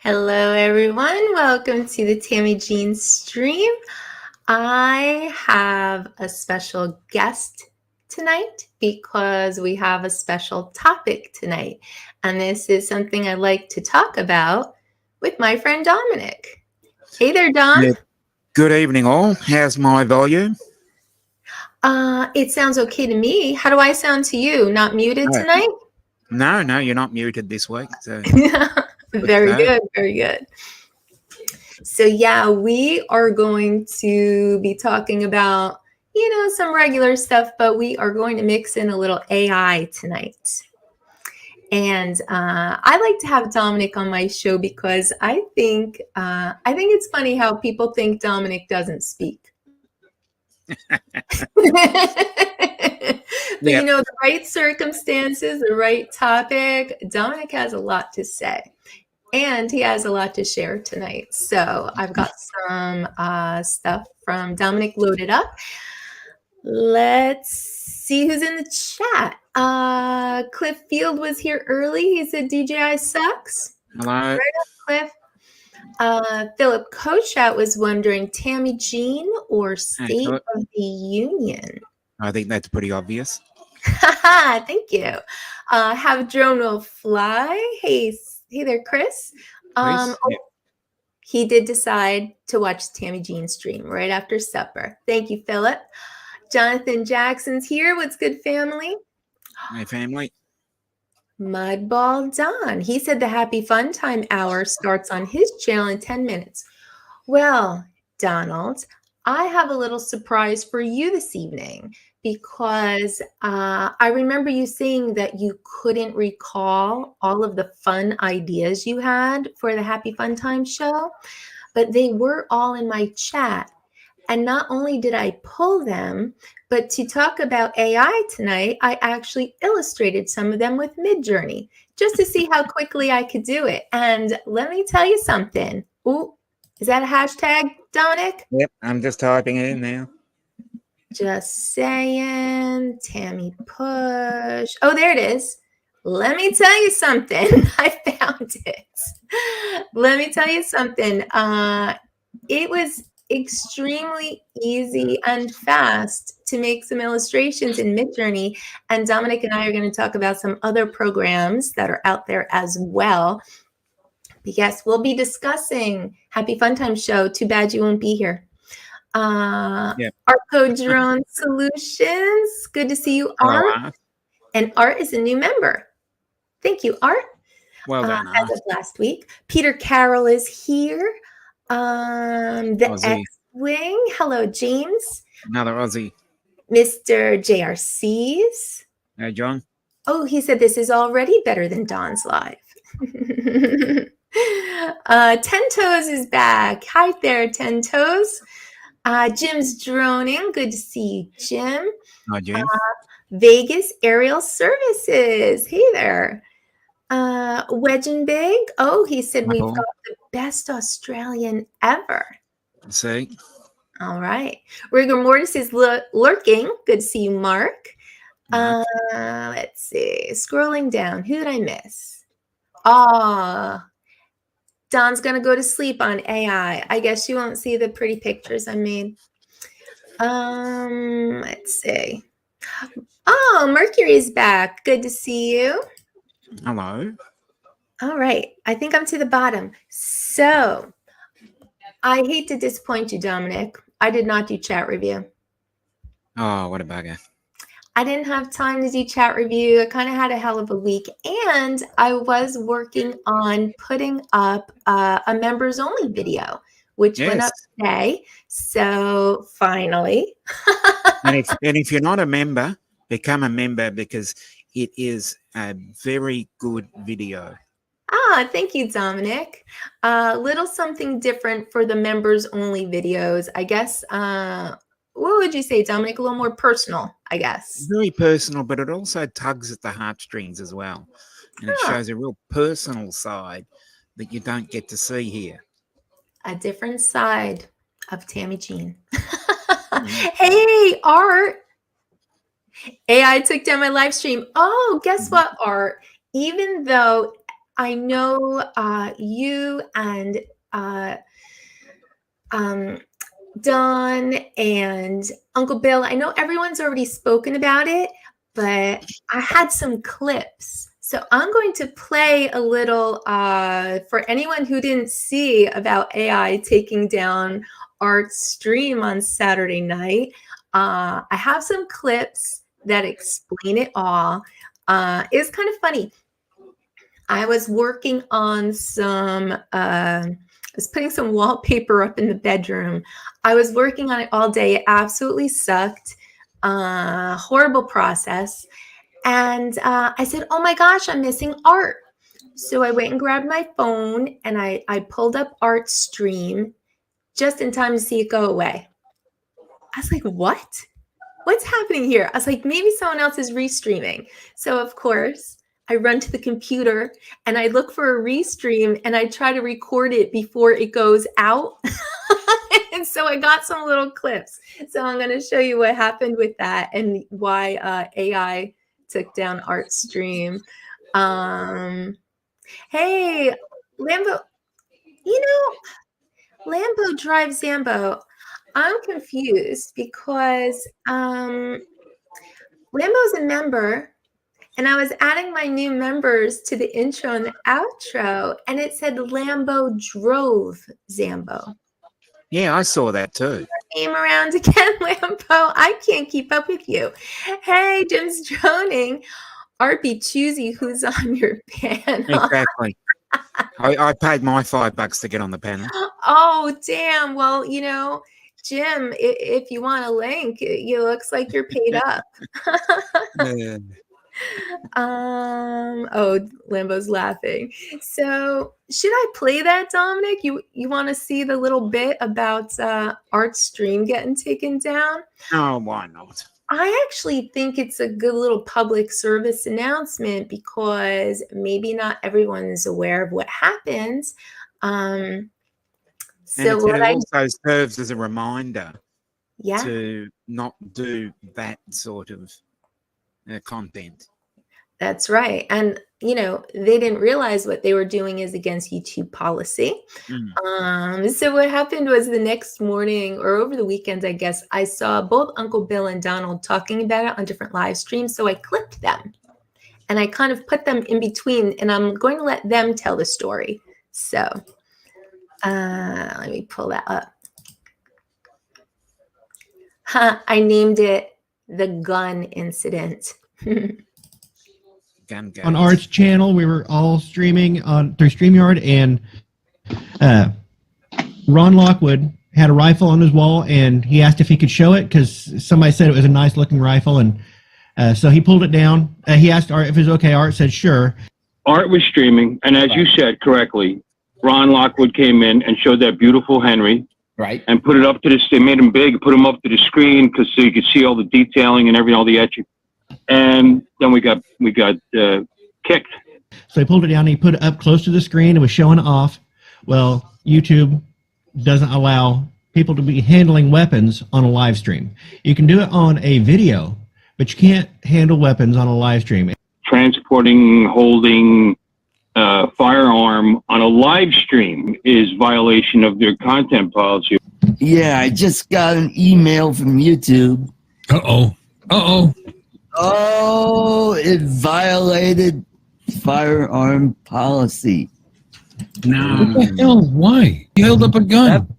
Hello, everyone. Welcome to the Tammie Jean stream. I have a special guest tonight because we have a special topic tonight. And this is something I like to talk about with my friend Dominic. Hey there, Dom. Good evening, all. How's my volume? It sounds okay to me. How do I sound to you? Not muted tonight? No, you're not muted this week. So. Very good, very good. So yeah, we are going to be talking about, some regular stuff, but we are going to mix in a little AI tonight. And I like to have Dominic on my show because I think it's funny how people think Dominic doesn't speak. But the right circumstances, the right topic, Dominic has a lot to say. And he has a lot to share tonight. So I've got some stuff from Dominic loaded up. Let's see who's in the chat. Cliff Field was here early. He said DJI sucks. Hello. Right up, Cliff. Philip Kochat was wondering, Tammie Jean or State of the Union? I think that's pretty obvious. Thank you. Have Drone Will Fly. Hey there, Chris. He did decide to watch Tammie Jean stream right after supper. Thank you, Philip. Jonathan Jackson's here. What's good, family? Hi, family. Mudball Don. He said the Happy Fun Time Hour starts on his channel in 10 minutes. Well, Donald, I have a little surprise for you this evening because I remember you saying that you couldn't recall all of the fun ideas you had for the Happy Fun Time show, but they were all in my chat. And not only did I pull them, but to talk about AI tonight, I actually illustrated some of them with Midjourney just to see how quickly I could do it. And let me tell you something. Ooh, is that a hashtag, Dominic? Yep, I'm just typing it in now. Just saying, Tammie push. Oh, there it is. Let me tell you something. I found it. Let me tell you something. It was extremely easy and fast to make some illustrations in Midjourney. And Dominic and I are going to talk about some other programs that are out there as well. But yes, we'll be discussing Happy Fun Time Show. Too bad you won't be here. Yeah. Artco Drone Solutions. Good to see you, Hello, Art. Art. And Art is a new member. Thank you, Art. Well done, As Art. of last week. Peter Carroll is here. The Aussie. X-Wing. Hello, James. Another Aussie. Mr. JRC's. Hey, John. Oh, he said this is already better than Don's live. Ten Toes is back. Hi there, Ten Toes. Jim's droning. Good to see you, Jim. Hi, Jim. Vegas Aerial Services. Hey there. Wedge and Big. Oh, he said we've got the best Australian ever. See? All right. Rigor Mortis is lurking. Good to see you, Mark. Let's see. Scrolling down. Who did I miss? Don's going to go to sleep on AI. I guess you won't see the pretty pictures I made. Let's see. Oh, Mercury's back. Good to see you. Hello. All right. I think I'm to the bottom. So I hate to disappoint you, Dominic. I did not do chat review. Oh, what a bugger. I didn't have time to do chat review. I kind of had a hell of a week. And I was working on putting up a members only video, which went up today. So finally. and if you're not a member, become a member because it is a very good video. Thank you, Dominic. Little something different for the members only videos. I guess, what would you say, Dominic? A little more personal, I guess. Very personal, but it also tugs at the heartstrings as well. And it shows a real personal side that you don't get to see here. A different side of Tammie Jean. Hey, Art. AI took down my live stream. Oh, guess what, Art? Even though I know you and Don and Uncle Bill, I know everyone's already spoken about it, but I had some clips. So I'm going to play a little for anyone who didn't see about AI taking down Art's stream on Saturday night. I have some clips that explain it all. It's kind of funny. I was working on some, I was putting some wallpaper up in the bedroom. I was working on it all day. It absolutely sucked. Horrible process. And I said, oh my gosh, I'm missing Art. So I went and grabbed my phone and I pulled up Art's stream just in time to see it go away. I was like, what? What's happening here? I was like, maybe someone else is restreaming. So of course, I run to the computer and I look for a restream and I try to record it before it goes out. And so I got some little clips. So I'm going to show you what happened with that and why AI took down Art's stream. Hey, Lambo, Lambo drives Zambo. I'm confused because Lambo's a member. And I was adding my new members to the intro and the outro, and it said Lambo drove Zambo. Yeah, I saw that too. Came around again, Lambo. I can't keep up with you. Hey, Jim's droning. Art be choosy who's on your panel. Exactly. I paid my $5 to get on the panel. Oh, damn. Well, Jim, if you want a link, it looks like you're paid up. Oh, Lambo's laughing. So should I play that, Dominic? You want to see the little bit about Art's stream getting taken down? Oh, why not? I actually think it's a good little public service announcement because maybe not everyone is aware of what happens. And it also serves as a reminder to not do that sort of content. That's right. And, they didn't realize what they were doing is against YouTube policy. Mm. So what happened was the next morning or over the weekend, I guess, I saw both Uncle Bill and Donald talking about it on different live streams. So I clipped them and I kind of put them in between, and I'm going to let them tell the story. So let me pull that up. I named it the gun incident. Gun On goes. Art's channel, we were all streaming through Streamyard, and Ron Lockwood had a rifle on his wall, and he asked if he could show it because somebody said it was a nice looking rifle, and so he pulled it down. He asked Art if it was okay. Art said sure. Art was streaming, and as you said correctly, Ron Lockwood came in and showed that beautiful Henry, Right. and put it up to they made him big, put him up to the screen because so you could see all the detailing and everything, all the etching. And then we got kicked. So he pulled it down and he put it up close to the screen and was showing off. Well, YouTube doesn't allow people to be handling weapons on a live stream. You can do it on a video, but you can't handle weapons on a live stream. Transporting, holding firearm on a live stream is violation of their content policy. Yeah, I just got an email from YouTube. Uh-oh. Uh-oh. Oh, it violated firearm policy. What the hell? Why? You held up a gun.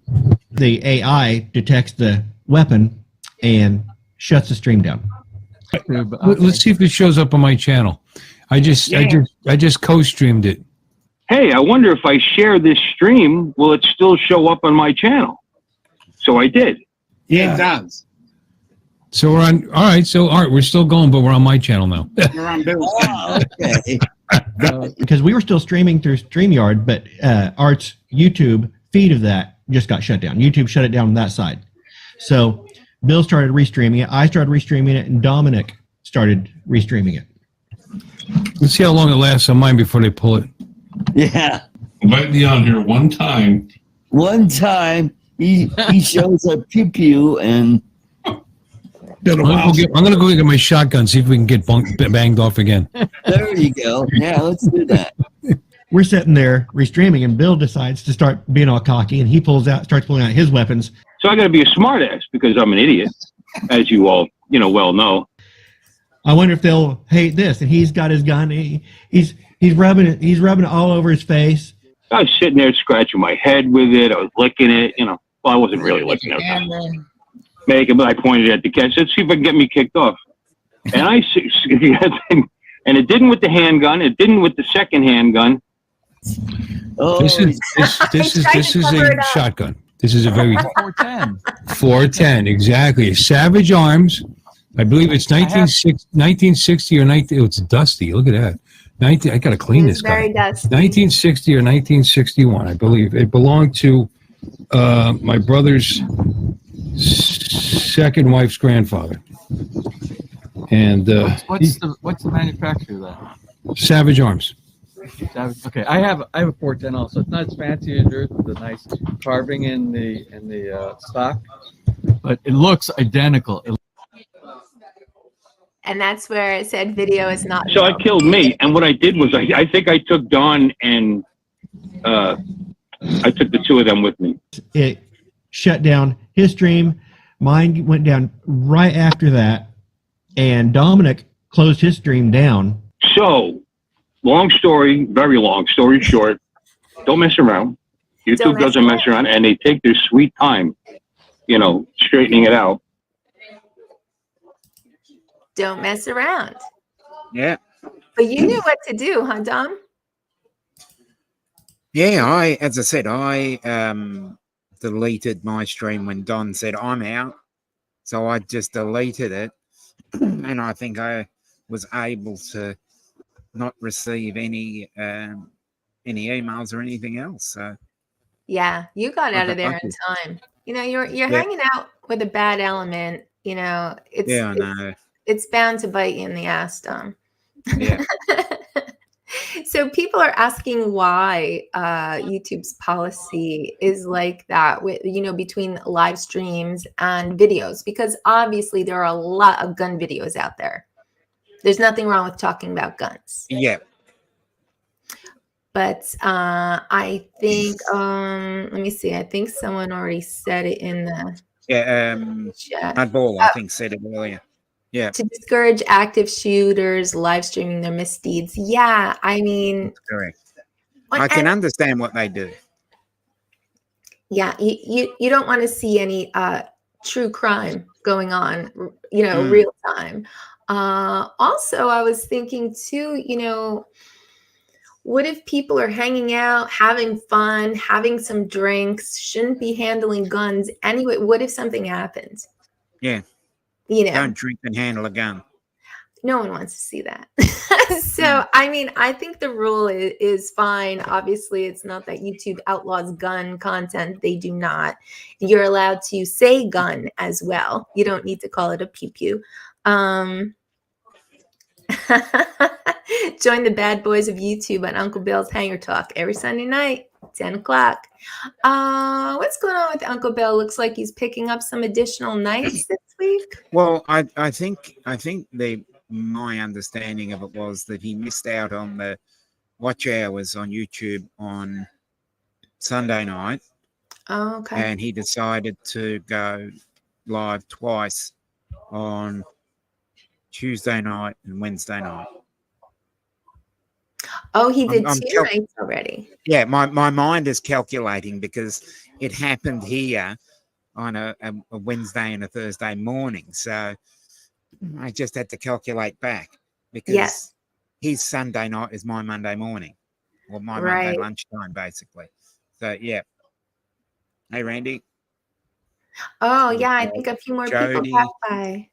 The AI detects the weapon and shuts the stream down. Let's see if it shows up on my channel. I just co-streamed it. Hey, I wonder if I share this stream, will it still show up on my channel? So I did. Yeah, it does. So we're on. All right. So Art, we're still going, but we're on my channel now. You're on Bill's Oh, okay. Because we were still streaming through StreamYard, but Art's YouTube feed of that just got shut down. YouTube shut it down on that side. So Bill started restreaming it. I started restreaming it, and Dominic started restreaming it. Let's see how long it lasts on mine before they pull it. Yeah. Invite me on here one time. One time he shows a pew pew and I'm gonna go get my shotgun, see if we can get banged off again. there you go. Yeah, let's do that. We're sitting there restreaming, and Bill decides to start being all cocky, and he starts pulling out his weapons. So I got to be a smartass because I'm an idiot, as you all well know. I wonder if they'll hate this. And he's got his gun. He's rubbing it. He's rubbing it all over his face. I was sitting there scratching my head with it. I was licking it. Well, I wasn't really licking it. But I pointed at the cat. Said, "See if I can get me kicked off." And and it didn't with the handgun. It didn't with the second handgun. Oh, This is a shotgun. This is a very 410. 410 exactly. Savage Arms. I believe it's 1960 or 19. Oh, it's dusty. Look at that. I got to clean this guy. Very dusty. 1960 or 1961, I believe. It belonged to my brother's second wife's grandfather. And What's the manufacturer of that? Savage Arms. Okay, I have a 410 also. It's not as fancy as yours with the nice carving in the stock, but it looks identical. And that's where it said video is not. So it killed me. And what I did was I think I took Don and I took the two of them with me. It shut down his stream. Mine went down right after that. And Dominic closed his stream down. So, long story, very long story short, don't mess around. YouTube doesn't mess around, and they take their sweet time, straightening it out. Don't mess around. Yeah. But you knew what to do, huh, Dom? Yeah, as I said, I deleted my stream when Don said I'm out. So I just deleted it. And I think I was able to not receive any emails or anything else. So Yeah, you got out of there in time. You're hanging out with a bad element. It's bound to bite you in the ass, Dom. Yeah. So people are asking why YouTube's policy is like that with between live streams and videos, because obviously there are a lot of gun videos out there. There's nothing wrong with talking about guns. Yeah. But I think, let me see. I think someone already said it in the chat. Mudball, I think, said it earlier. Yeah. To discourage active shooters live streaming their misdeeds. Yeah, I mean, Correct. I can understand what they do. Yeah, you don't want to see any true crime going on, real time. Also, I was thinking too, what if people are hanging out, having fun, having some drinks, shouldn't be handling guns anyway? What if something happens? Yeah. You know, Don't drink and handle a gun. no one wants to see that. So, I mean, I think the rule is fine. Obviously, it's not that YouTube outlaws gun content. They do not. You're allowed to say gun as well. You don't need to call it a pew-pew. Join the bad boys of YouTube on Uncle Bill's Hanger Talk every Sunday night, 10 o'clock. What's going on with Uncle Bill? Looks like he's picking up some additional nights this week. Well, I think my understanding of it was that he missed out on the watch hours on YouTube on Sunday night. Oh, okay. And he decided to go live twice on Tuesday night and Wednesday night. Oh, he did two nights already. Yeah, my mind is calculating because it happened here on a Wednesday and a Thursday morning. So I just had to calculate back because his Sunday night is my Monday morning or my Monday lunchtime, basically. So, yeah. Hey, Randy. Oh, yeah, I think a few more people passed by.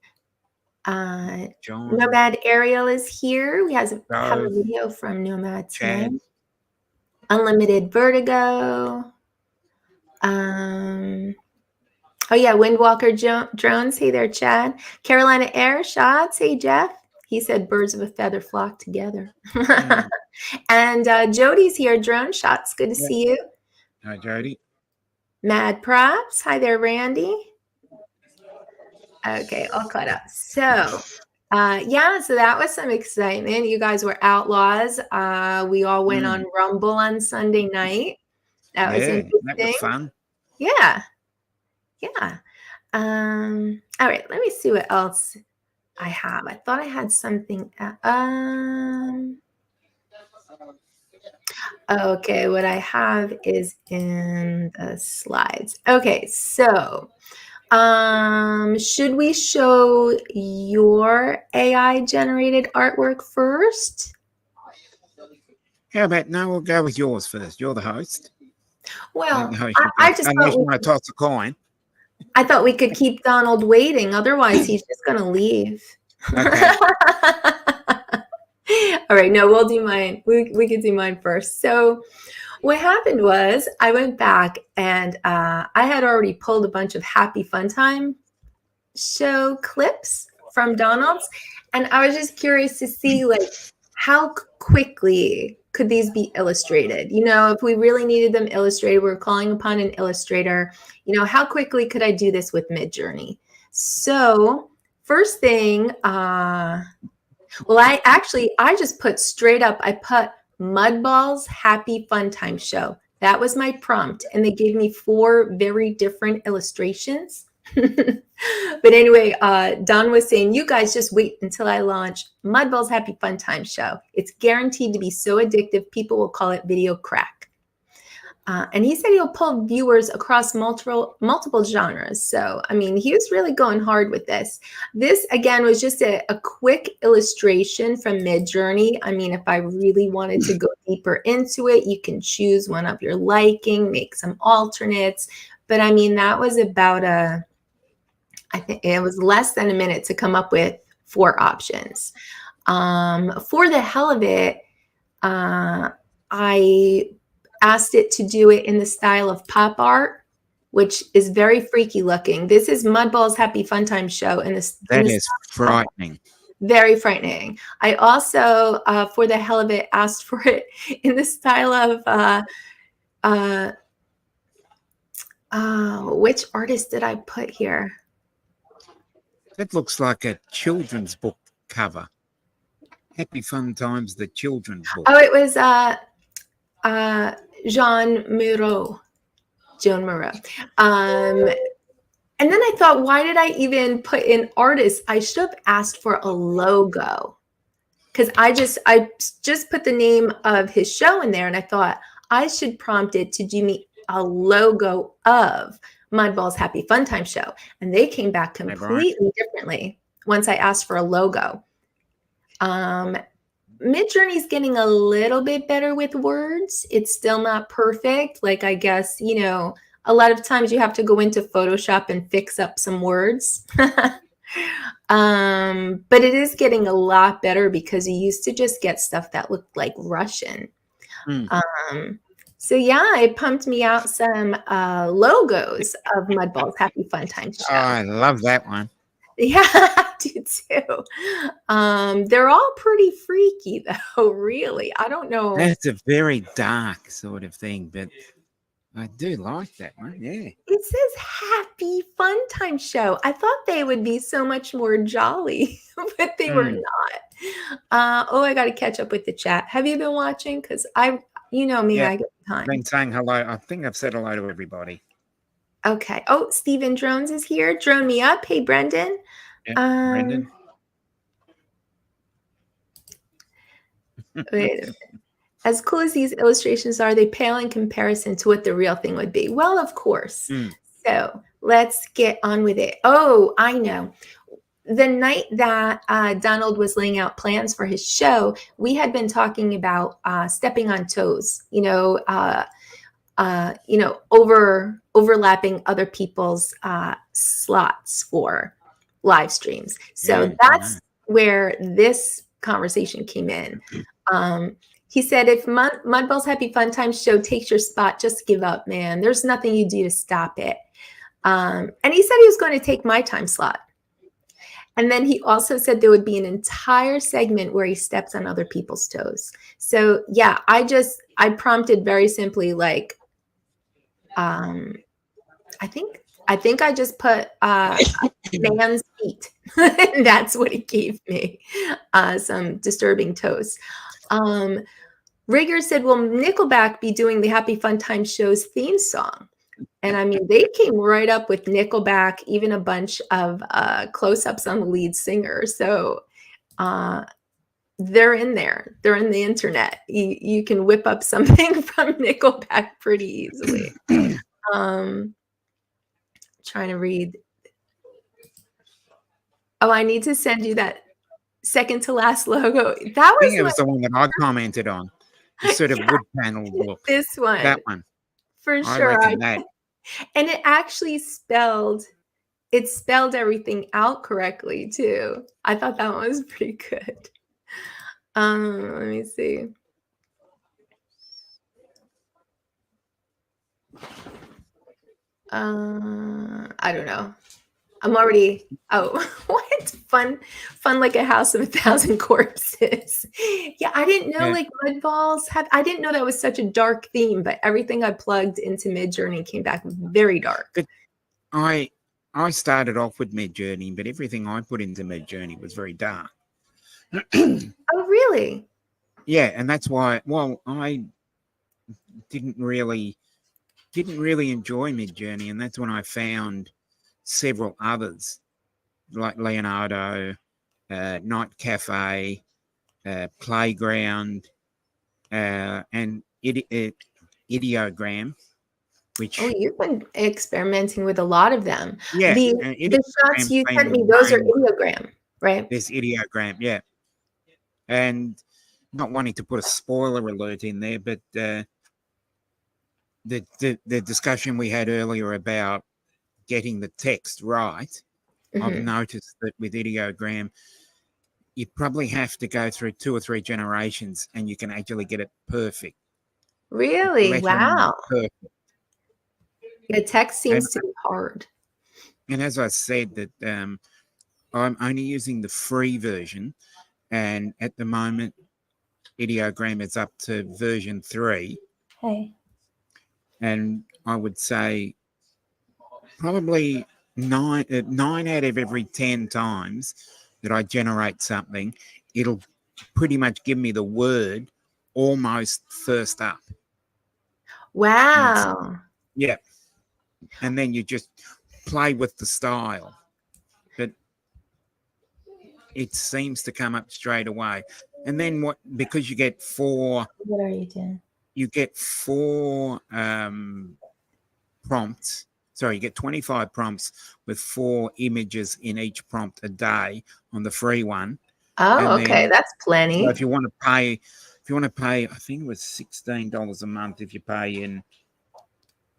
Nomad Ariel is here. We have a video from Nomad tonight. Unlimited Vertigo. Oh yeah, Windwalker Drones. Hey there, Chad. Carolina Air Shots. Hey Jeff. He said birds of a feather flock together. And Jody's here. Drone Shots. Good to see you. Hi, Jody. Mad Props. Hi there, Randy. Okay, all caught up. So, so that was some excitement. You guys were outlaws. We all went on Rumble on Sunday night. That was interesting. That was fun. Yeah. Yeah. All right, let me see what else I have. I thought I had something. Okay, what I have is in the slides. Okay, so should we show your AI generated artwork first? How about we'll go with yours first. You're the host. Well, I just unless you want to toss a coin. I thought we could keep Donald waiting. Otherwise, he's just going to leave. Okay. All right. No, we'll do mine. We could do mine first. So what happened was I went back and I had already pulled a bunch of Happy Fun Time show clips from Donald's. And I was just curious to see how quickly could these be illustrated? If we really needed them illustrated, we're calling upon an illustrator, how quickly could I do this with Midjourney? So first thing, I just put straight up, I put Mudball's Happy Fun Time Show. That was my prompt. And they gave me 4 very different illustrations. But anyway, Don was saying, you guys just wait until I launch Mudball's Happy Fun Time Show. It's guaranteed to be so addictive, people will call it video crack. And he said he'll pull viewers across multiple genres. So, I mean, he was really going hard with this. This, again, was just a quick illustration from Midjourney. I mean, if I really wanted to go deeper into it, you can choose one of your liking, make some alternates. But, I mean, that was about I think it was less than a minute to come up with 4 options. For the hell of it, I asked it to do it in the style of pop art, which is very freaky looking. This is Mudball's Happy Fun Time Show. That is frightening. Very frightening. I also, for the hell of it, asked for it in the style of, which artist did I put here? That looks like a children's book cover. Happy Fun Times, the children's book. Oh, it was Jean Moreau. Joan Moreau. And then I thought, why did I even put in artist? I should have asked for a logo, because I just put the name of his show in there, and I thought I should prompt it to do me a logo of Mudball's Happy Fun Time Show, and they came back completely differently once I asked for a logo. Midjourney's getting a little bit better with words. It's still not perfect. Like, I guess, you know, a lot of times you have to go into Photoshop and fix up some words. But it is getting a lot better, because you used to just get stuff that looked like Russian. So yeah, it pumped me out some logos of Mudball's Happy Fun Time Show. Oh, I love that one. Yeah, I do too. They're all pretty freaky though, really. I don't know. That's a very dark sort of thing, but I do like that one. Yeah. It says Happy Fun Time Show. I thought they would be so much more jolly, but they were not. I got to catch up with the chat. Have you been watching? Because you know me, I get time. I've been saying hello. I think I've said hello to everybody. Okay. Oh, Stephen Drones is here. Drone me up. Hey, Brendan. Yeah, Brendan. Wait a minute. As cool as these illustrations are, they pale in comparison to what the real thing would be. Well, of course. So let's get on with it. Oh, I know. The night that Donald was laying out plans for his show, we had been talking about stepping on toes, overlapping other people's slots for live streams. So that's where this conversation came in. He said, if Mudball's Happy Fun Time Show takes your spot, just give up, man. There's nothing you do to stop it. And he said he was going to take my time slot. And then he also said there would be an entire segment where he steps on other people's toes. So yeah, I prompted very simply, like, I think I just put man's feet. And that's what he gave me. Some disturbing toes. Rigger said, will Nickelback be doing the Happy Fun Time Show's theme song? And I mean, they came right up with Nickelback, even a bunch of close-ups on the lead singer. So they're in there. They're in the internet. You can whip up something from Nickelback pretty easily. Trying to read. Oh, I need to send you that second to last logo. That was, it was the one that I commented on. The sort of wood panel look. This one. That one. For sure. And it actually spelled everything out correctly too. I thought that one was pretty good. Let me see. I don't know. I'm already, what? Fun like a house of 1,000 corpses. Yeah, I didn't know like Mudballs I didn't know that was such a dark theme, but everything I plugged into Midjourney came back very dark. But I started off with Midjourney, but everything I put into Midjourney was very dark. Oh, really? Yeah, and that's why, I didn't really enjoy Midjourney, and that's when I found several others like Leonardo, Night Cafe, Playground, and Ideogram, which you've been experimenting with a lot of them. Yeah, the shots you sent me, those are Ideogram, right? There's Ideogram, yeah. And not wanting to put a spoiler alert in there, but the discussion we had earlier about getting the text right, I've noticed that with Ideogram, you probably have to go through 2 or 3 generations and you can actually get it perfect. Really? Wow. Perfect. The text seems to be hard. And as I said, that I'm only using the free version, and at the moment, Ideogram is up to version 3. Hey. And I would say probably 9 out of every 10 times that I generate something, it'll pretty much give me the word almost first up. Wow. Yeah. And then you just play with the style. But it seems to come up straight away. And then because you get four. What are you doing? You get four prompts. Sorry, you get 25 prompts with 4 images in each prompt a day on the free one. Oh, okay, that's plenty. So if you want to pay, I think it was $16 a month if you pay in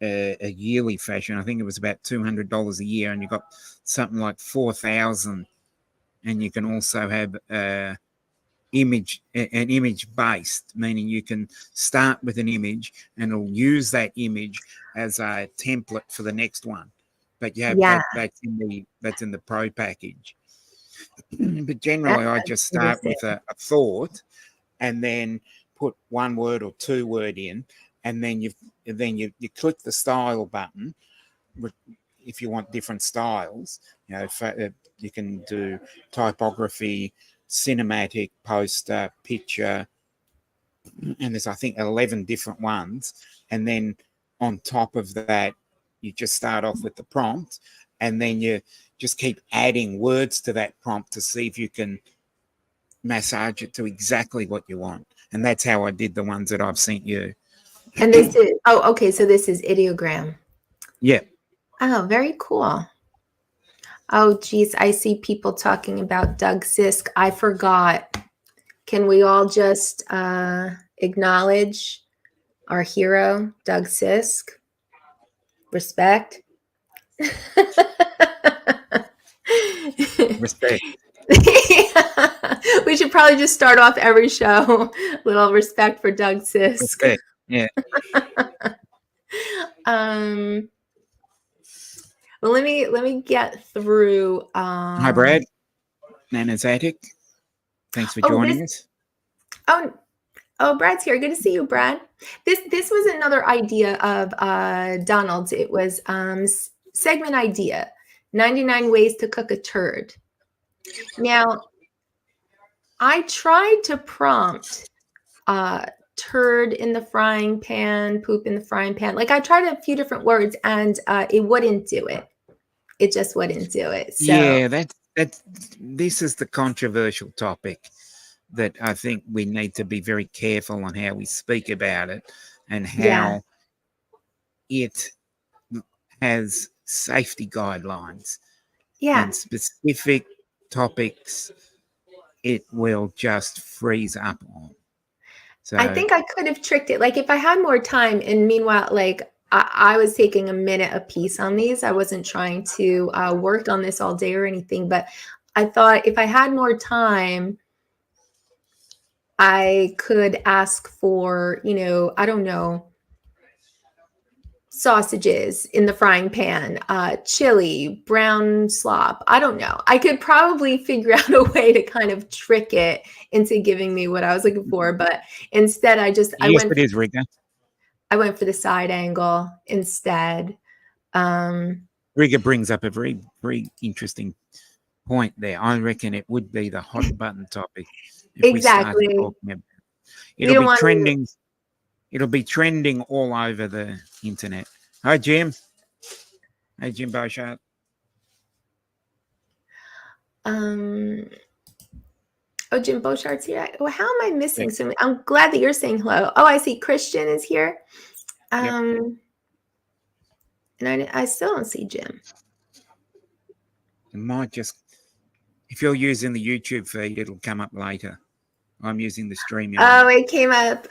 a yearly fashion. I think it was about $200 a year, and you got something like 4,000. And you can also have an image based, meaning you can start with an image and it'll use that image as a template for the next one. But you have that's in the pro package. But generally, I just start with a thought, and then put 1 word or 2 word in, and then you click the style button. If you want different styles, you can do typography, cinematic, poster, picture, and there's I think 11 different ones. And then on top of that, you just start off with the prompt, and then you just keep adding words to that prompt to see if you can massage it to exactly what you want. And that's how I did the ones that I've sent you. And this is okay. So this is ideogram. Yeah. Oh, very cool. Oh, geez, I see people talking about Doug Sisk. I forgot. Can we all just acknowledge our hero, Doug Sisk? Respect. Respect. We should probably just start off every show. Little respect for Doug Sisk. Respect. Yeah. Well, let me get through. Hi, Brad. Nana's Attic. Thanks for joining us. Oh, Brad's here. Good to see you, Brad. This was another idea of Donald's. It was segment idea, 99 ways to cook a turd. Now, I tried to prompt turd in the frying pan, poop in the frying pan. Like I tried a few different words, and it wouldn't do it. It just wouldn't do it. So. Yeah, this is the controversial topic that I think we need to be very careful on how we speak about it, and how it has safety guidelines. Yeah. And specific topics it will just freeze up on. So I think I could have tricked it. Like if I had more time, and meanwhile, like I was taking a minute a piece on these. I wasn't trying to work on this all day or anything, but I thought if I had more time, I could ask for, I don't know, sausages in the frying pan, chili, brown slop. I don't know. I could probably figure out a way to kind of trick it into giving me what I was looking for. But instead, I went for the side angle instead. Riga brings up a very, very interesting point there. I reckon it would be the hot button topic. Exactly. It'll be trending. It'll be trending all over the internet. Hi, Jim. Hey, Jim Beauchamp. Oh, Jim Beauchart's here. Well, how am I missing something? I'm glad that you're saying hello. Oh, I see Christian is here. And I still don't see Jim. It might just, if you're using the YouTube feed, it'll come up later. I'm using the Streamyard. Oh, it came up.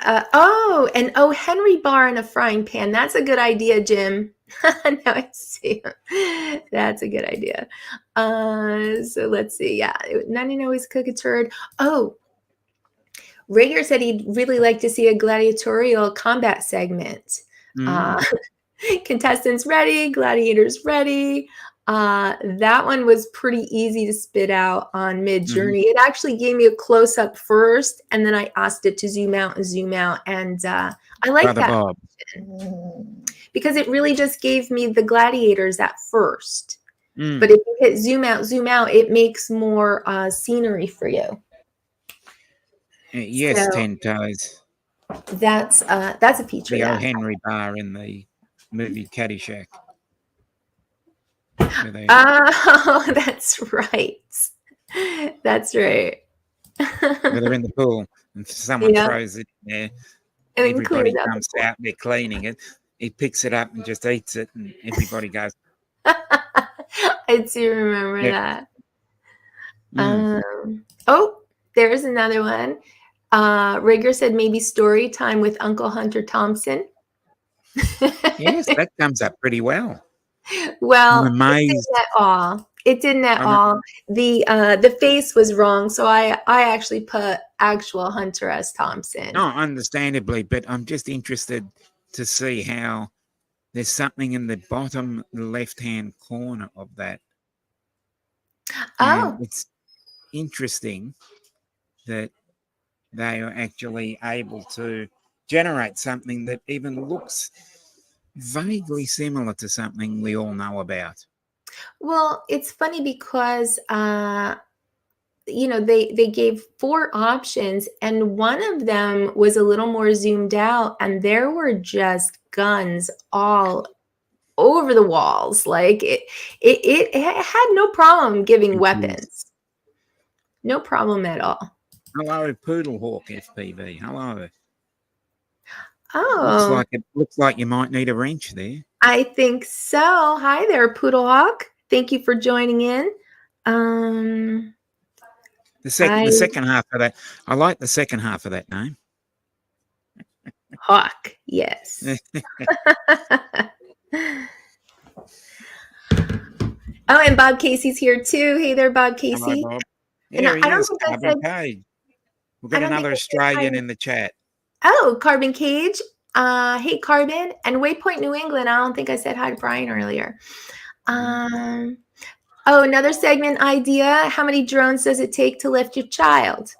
Henry bar in a frying pan. That's a good idea, Jim. Now I see. That's a good idea. So let's see. Yeah, 99 ways to cook a turd. Oh, Rager said he'd really like to see a gladiatorial combat segment. Contestants ready, gladiators ready. That one was pretty easy to spit out on Midjourney. It actually gave me a close up first, and then I asked it to zoom out, and I like that option, because it really just gave me the gladiators at first. But if you hit zoom out, it makes more scenery for you. Yes, So 10 Toes. that's a feature The O. that. Henry bar in the movie Caddyshack. Where they, Oh, that's right. That's right. where they're in the pool and someone Yeah, throws it in there. and then clean Everybody it up. jumps out, they're cleaning it. He picks it up and just eats it, and everybody goes, I do remember yeah. that. Mm. Oh, there's another one. Rigger said maybe story time with Uncle Hunter Thompson. Yes, that comes up pretty well. Well, I'm it amazed. didn't at all. It didn't at I'm- all. The face was wrong, so I actually put actual Hunter S. Thompson. No, understandably, but I'm just interested to see how there's something in the bottom left-hand corner of that. Oh, And it's interesting that they are actually able to generate something that even looks vaguely similar to something we all know about. well, it's funny because they gave 4 options, and one of them was a little more zoomed out, and there were just guns all over the walls. Like it had no problem giving weapons. No problem at all. Hello, Poodle Hawk FPV. Hello. Oh, Looks like you might need a wrench there. I think so. Hi there, Poodle Hawk. Thank you for joining in. The second half of that, I like the second half of that name. Hawk, yes. Oh, and Bob Casey's here too. Hey there, Bob Casey. Hello, Bob. And There he I don't is, think I Carbon said. Cage. We've I got don't another think I said hi. Australian in the chat. Oh, Carbon Cage. Hey, Carbon. And Waypoint New England. I don't think I said hi to Brian earlier. Oh, another segment idea. How many drones does it take to lift your child?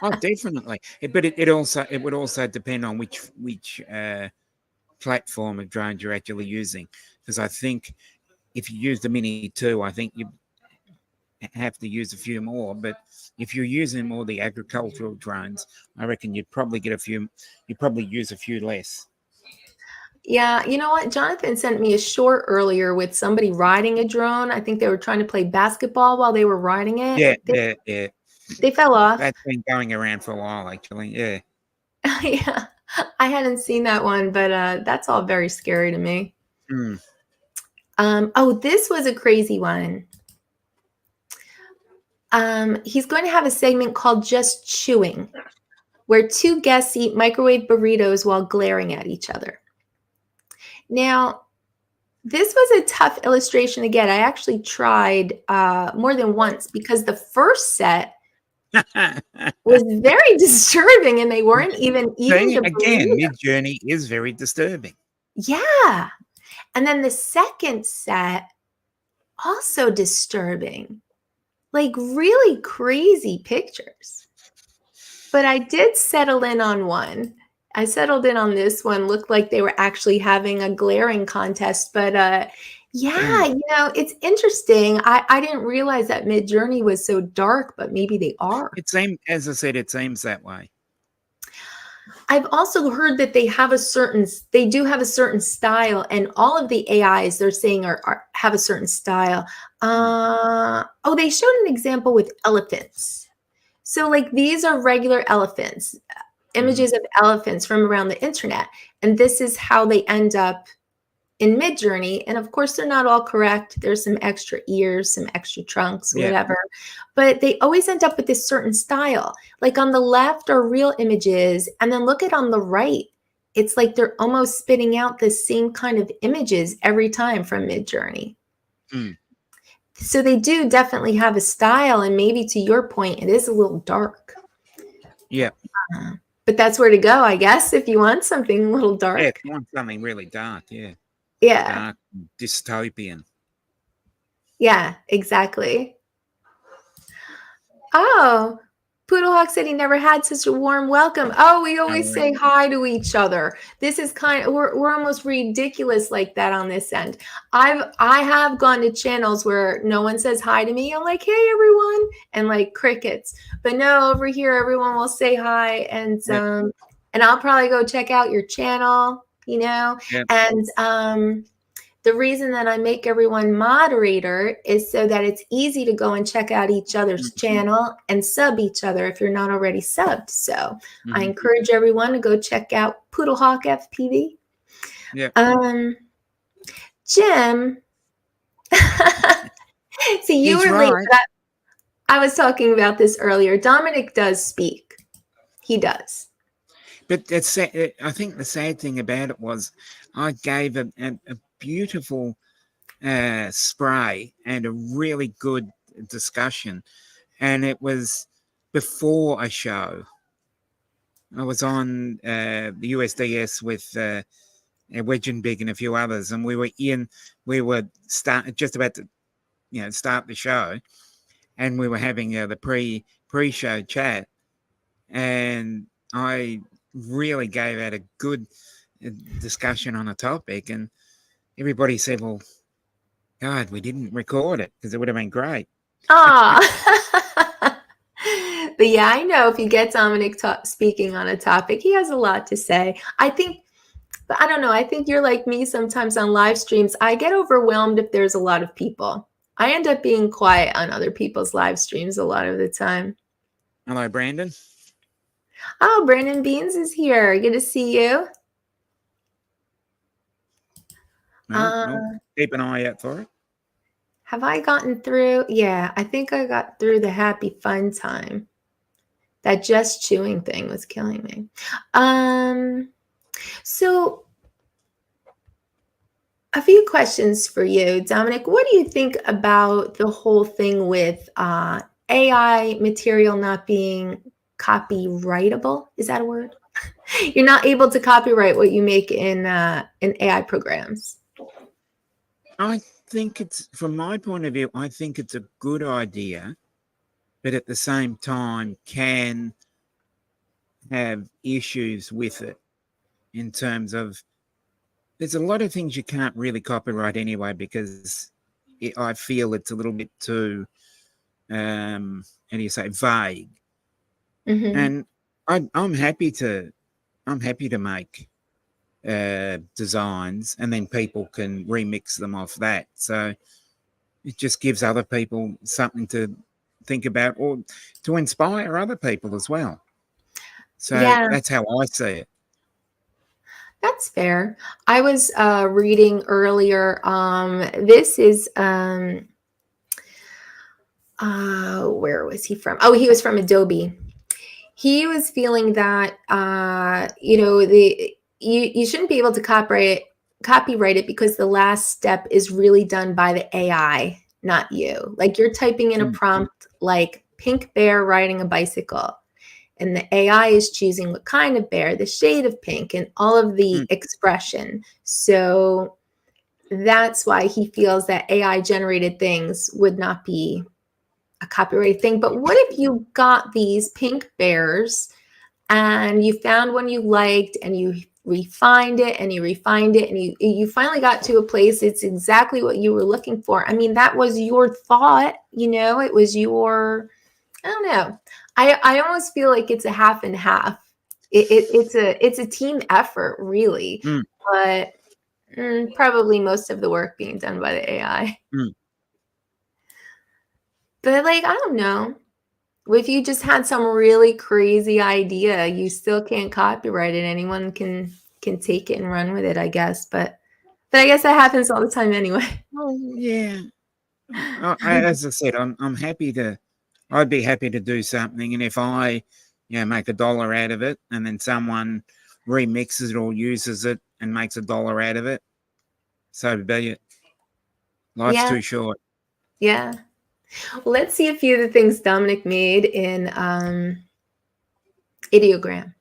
Oh, definitely. But it would also depend on which platform of drones you're actually using. Because I think if you use the Mini 2, I think you have to use a few more. But if you're using more the agricultural drones, I reckon you'd probably use a few less. Yeah, you know what? Jonathan sent me a short earlier with somebody riding a drone. I think they were trying to play basketball while they were riding it. Yeah. They fell off. That's been going around for a while, actually. Yeah. Yeah, I hadn't seen that one, but that's all very scary to me. Mm. Oh, this was a crazy one. He's going to have a segment called Just Chewing, where 2 guests eat microwave burritos while glaring at each other. Now, this was a tough illustration to get. I actually tried more than once because the first set was very disturbing, and they weren't even eating the Again, burrito. Midjourney is very disturbing. Yeah. And then the second set, also disturbing. Like really crazy pictures. But I did settle in on one. I settled in on this one. Looked like they were actually having a glaring contest. But yeah, it's interesting. I didn't realize that Midjourney was so dark, but maybe they are. As I said, it seems that way. I've also heard that they do have a certain style, and all of the AIs they're saying have a certain style. They showed an example with elephants. So like these are regular elephants, images of elephants from around the internet. And this is how they end up in Midjourney. And of course, they're not all correct. There's some extra ears, some extra trunks, whatever. But they always end up with this certain style. Like on the left are real images. And then look at on the right. It's like they're almost spitting out the same kind of images every time from Midjourney. Mm. So they do definitely have a style. And maybe to your point, it is a little dark. Yeah. But that's where to go, I guess, if you want something a little dark. Yeah, if you want something really dark, yeah. Yeah. Dark, dystopian. Yeah, exactly. Oh, Poodlehawk said he never had such a warm welcome. Oh, we always say hi to each other. This is we're almost ridiculous like that on this end. I have gone to channels where no one says hi to me. I'm like, hey everyone, and like crickets. But no, over here everyone will say hi, and I'll probably go check out your channel, you know. And the reason that I make everyone moderator is so that it's easy to go and check out each other's channel and sub each other if you're not already subbed. So I encourage everyone to go check out Poodlehawk FPV. Yeah. Jim, see, you He's were late. right. But I was talking about this earlier. Dominic does speak. He does. But I think the sad thing about it was I gave a beautiful spray and a really good discussion, and it was before a show. I was on the USDS with Wedge and Big and a few others, and we were just about to start the show, and we were having the pre-show chat, and I really gave out a good discussion on a topic, and everybody said, well, God, we didn't record it because it would have been great. Ah. But yeah, I know if you get Dominic speaking on a topic, he has a lot to say. I think, but I don't know. I think you're like me sometimes on live streams. I get overwhelmed if there's a lot of people. I end up being quiet on other people's live streams a lot of the time. Hello, Brandon. Oh, Brandon Beans is here. Good to see you. No, keep an eye out for it. Have I gotten through? Yeah, I think I got through the happy fun time. That just chewing thing was killing me. So a few questions for you, Dominic. What do you think about the whole thing with AI material not being copyrightable? Is that a word? You're not able to copyright what you make in AI programs. I think it's, from my point of view, I think it's a good idea, but at the same time can have issues with it in terms of there's a lot of things you can't really copyright anyway because I feel it's a little bit too, how do you say, vague. And I'm happy to make designs, and then people can remix them off that. So it just gives other people something to think about or to inspire other people as well. So that's how I see it. That's fair. I was reading earlier. This is where was he from? Oh, he was from Adobe. He was feeling that you shouldn't be able to copyright it because the last step is really done by the AI, not you. Like you're typing in a prompt like pink bear riding a bicycle, and the AI is choosing what kind of bear, the shade of pink, and all of the expression. So that's why he feels that AI generated things would not be a copyrighted thing. But what if you got these pink bears and you found one you liked and you refined it and you refined it and you finally got to a place it's exactly what you were looking for? I mean, that was your thought, it was your, I don't know. I almost feel like it's a half and half. It's a team effort, really, but probably most of the work being done by the AI. But like, I don't know. If you just had some really crazy idea, you still can't copyright it. Anyone can take it and run with it, I guess. But I guess that happens all the time anyway. Oh yeah. As I said, I'm happy to. I'd be happy to do something, and if I, make $1 out of it, and then someone remixes it or uses it and makes $1 out of it, so be it. Life's too short. Yeah. Let's see a few of the things Dominic made in Ideogram.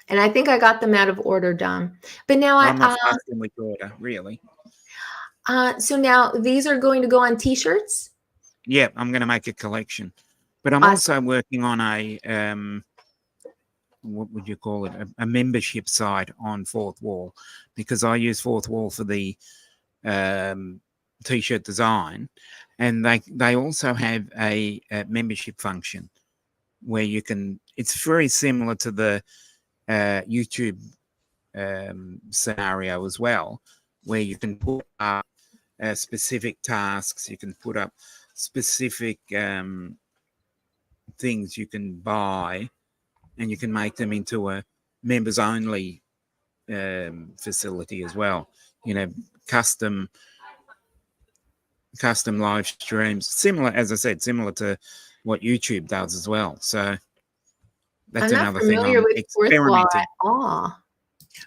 And I think I got them out of order, Dom. But now I'm not asking which order, really. So now these are going to go on T-shirts? Yeah, I'm going to make a collection. But I'm Awesome. also working on a what would you call it? A membership site on Fourth Wall, because I use Fourth Wall for the t-shirt design, and they also have a membership function where you can. It's very similar to the YouTube scenario as well, where you can put up specific tasks, you can put up specific things you can buy, and you can make them into a members only facility as well. You know, custom live streams, similar, as I said, similar to what YouTube does as well. So that's I'm not another thing familiar I'm with Fourth Wall experimenting. at all.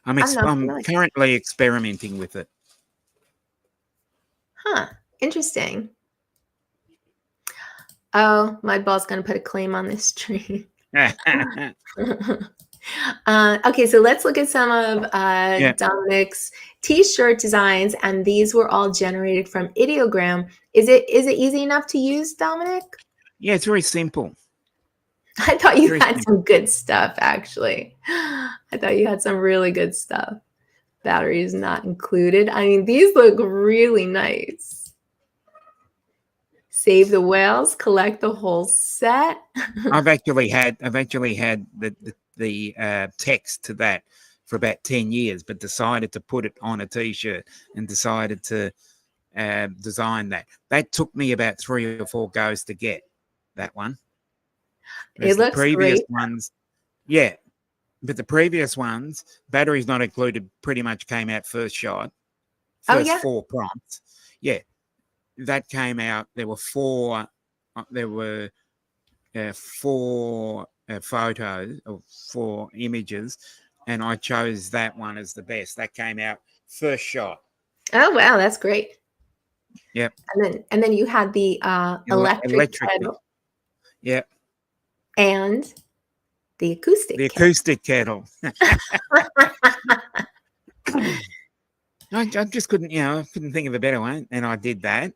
I'm not I'm familiar. currently experimenting with it. Huh. Interesting. Oh, my ball's going to put a claim on this stream. Okay, so let's look at some of Dominic's t-shirt designs, and these were all generated from ideogram. Is it easy enough to use, Dominic? Yeah, it's very simple. I thought you Very had simple. some good stuff, actually. I thought you had some really good stuff. Batteries not included. I mean, these look really nice. Save the whales, collect the whole set. I've actually had the text to that for about 10 years, but decided to put it on a t-shirt and decided to design that. That took me about 3 or 4 goes to get that one. It looks previous great. ones, yeah, but the previous ones, batteries not included, pretty much came out first shot. Oh, First yeah? 4 prompts. Yeah, that came out. There were 4. There were 4 photos or 4 images, and I chose that one as the best. That came out first shot. Oh, wow, that's great. Yep. And then you had the electric Electric. kettle Yep. and the acoustic The kettle. acoustic kettle. I just couldn't, I couldn't think of a better one, and I did that.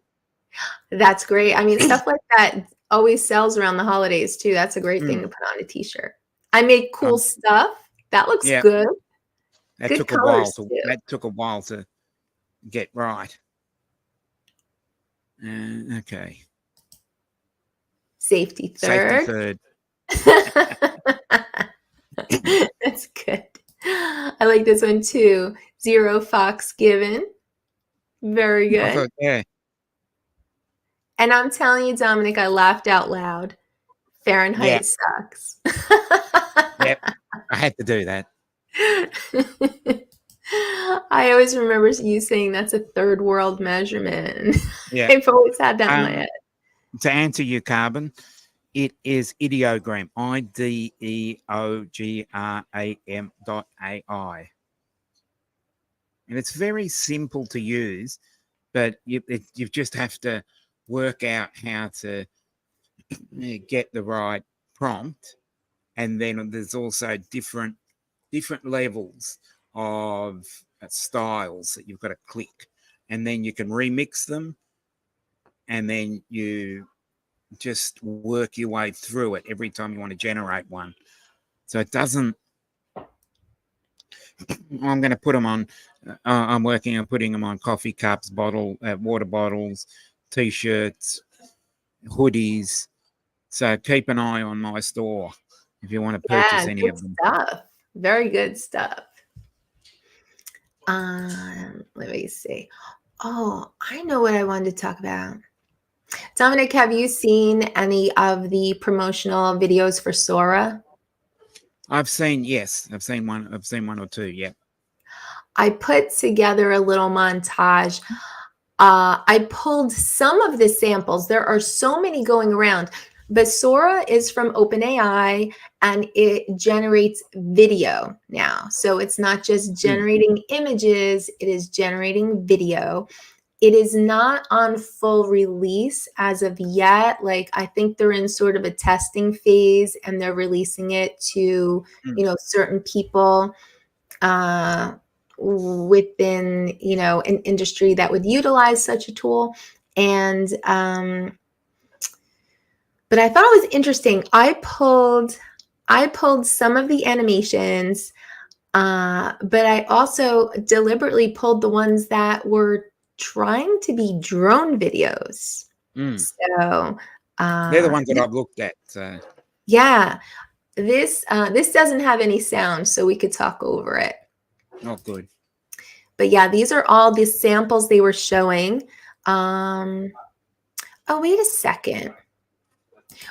That's great. I mean, stuff like that always sells around the holidays too. That's a great thing to put on a t-shirt. I make cool stuff. That looks Yeah. good. That Good took a while colors, to too. that took a while to get right. Okay. Safety Safety third. third. That's good. I like this one too. 0 Fox given. Very I good. thought, yeah. And I'm telling you, Dominic, I laughed out loud. Fahrenheit sucks. Yep. I had to do that. I always remember you saying that's a third world measurement. Yeah. I've always had that in my head. To answer you, Carbon, it is ideogram. ideogram.ai. And it's very simple to use, but you just have to work out how to get the right prompt. And then there's also different levels of styles that you've got to click. And then you can remix them. And then you just work your way through it every time you want to generate one. So it doesn't... I'm going to put them on... I'm working on putting them on coffee cups, water bottles, T-shirts, hoodies. So keep an eye on my store if you want to purchase any good of them. Stuff. Very good stuff. Let me see. Oh, I know what I wanted to talk about. Dominic, have you seen any of the promotional videos for Sora? I've seen one. I've seen 1 or 2. Yeah. I put together a little montage. I pulled some of the samples. There are so many going around, but Sora is from OpenAI and it generates video now. So it's not just generating images, it is generating video. It is not on full release as of yet. Like, I think they're in sort of a testing phase and they're releasing it to, certain people within, an industry that would utilize such a tool. And But I thought it was interesting. I pulled some of the animations, but I also deliberately pulled the ones that were trying to be drone videos. Mm. So They're the ones that I've looked at. So. yeah, this doesn't have any sound, so we could talk over it. Not good. But yeah, these are all the samples they were showing. Oh, wait a second.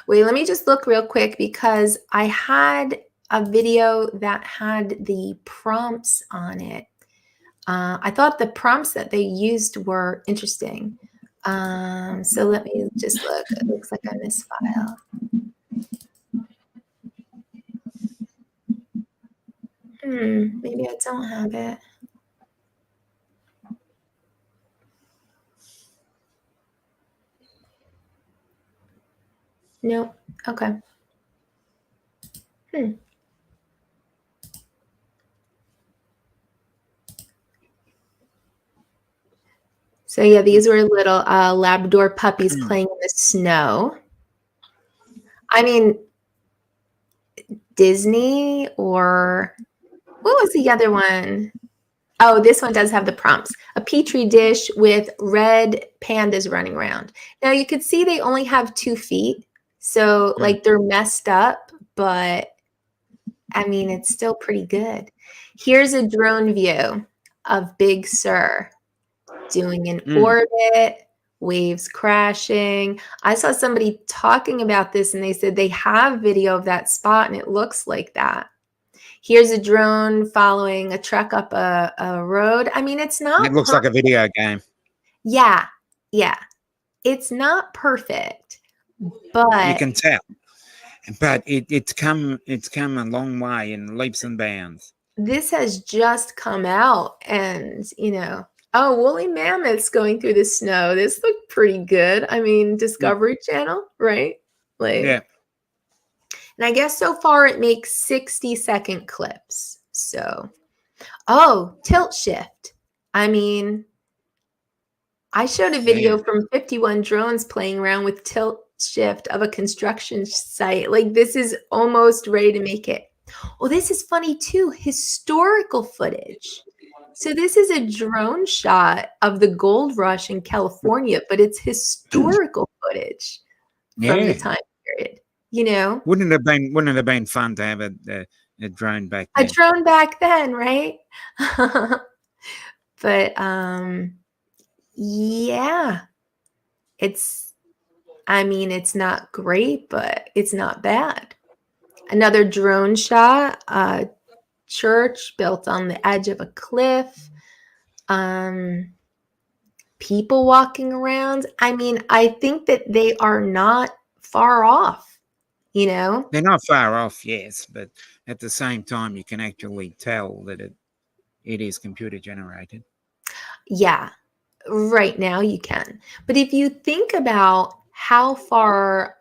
Wait, let me just look real quick because I had a video that had the prompts on it. I thought the prompts that they used were interesting. So let me just look. It looks like I missed file. Maybe I don't have it. Nope. Okay. So yeah, these were little Labrador puppies playing in the snow. I mean, Disney or what was the other one? Oh, this one does have the prompts. A petri dish with red pandas running around. Now you could see they only have 2 feet. So like they're messed up, but I mean, it's still pretty good. Here's a drone view of Big Sur doing an orbit, waves crashing. I saw somebody talking about this and they said they have video of that spot and it looks like that. Here's a drone following a truck up a road. I mean, it's not. It looks like a video game. Yeah. Yeah. It's not perfect, but You can tell. But it's come a long way in leaps and bounds. This has just come out and, oh, woolly mammoths going through the snow. This looked pretty good. I mean, Discovery Channel, right? Like, yeah. And I guess so far it makes 60-second clips. So, oh, tilt shift. I mean, I showed a video from 51 drones playing around with tilt shift of a construction site. Like, this is almost ready to make it. Oh, this is funny too. Historical footage. So this is a drone shot of the gold rush in California, but it's historical footage from the time period. Wouldn't it have been fun to have a drone back then? A drone back then, right? But yeah, it's not great, but it's not bad. Another drone shot, a church built on the edge of a cliff. People walking around. I mean, I think that they are not far off. They're not far off, yes, but at the same time, you can actually tell that it is computer generated. Yeah, right now you can. But if you think about how far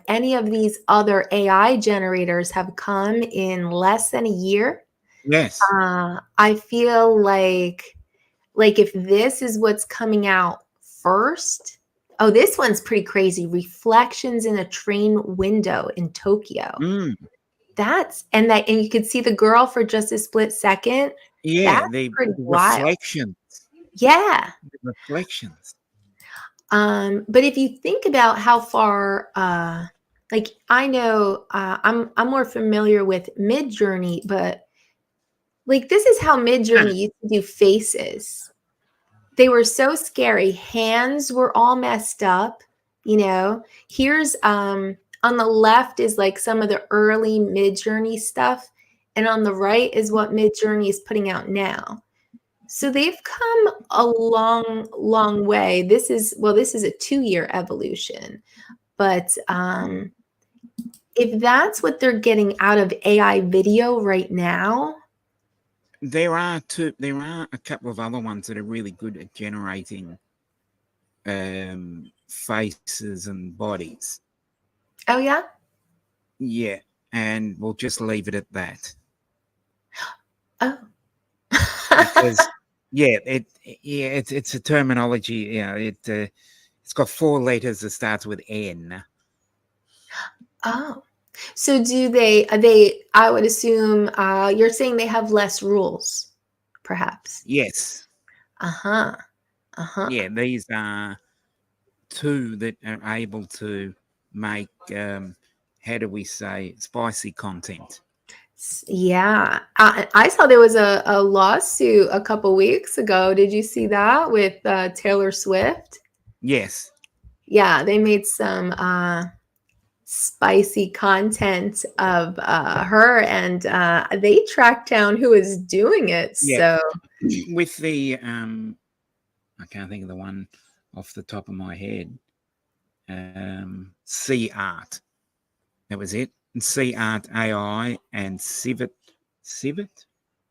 any of these other AI generators have come in less than a year, yes, I feel like if this is what's coming out first. Oh, this one's pretty crazy. Reflections in a train window in Tokyo. And you could see the girl for just a split second. Yeah, That's the pretty wild. reflections. Yeah. The reflections. But if you think about how far, I know I'm more familiar with Midjourney, but like this is how Midjourney used to do faces. They were so scary. Hands were all messed up, Here's on the left is like some of the early Midjourney stuff, and on the right is what Midjourney is putting out now. So they've come a long, long way. This is a 2-year evolution, but if that's what they're getting out of AI video right now. There are a couple of other ones that are really good at generating faces and bodies. Oh yeah? Yeah, and we'll just leave it at that. Oh. Because it's a terminology, it's got 4 letters that starts with N. Oh. So do they, are they, I would assume, you're saying they have less rules, perhaps. Yes. Uh-huh. Uh-huh. Yeah, these are two that are able to make, how do we say, spicy content. Yeah. I saw there was a lawsuit a couple weeks ago. Did you see that with Taylor Swift? Yes. Yeah, they made some spicy content of her, and they tracked down who was doing it. Yeah. So With the, I can't think of the one off the top of my head. C Art. That was it. And C Art AI and Civit, Civit,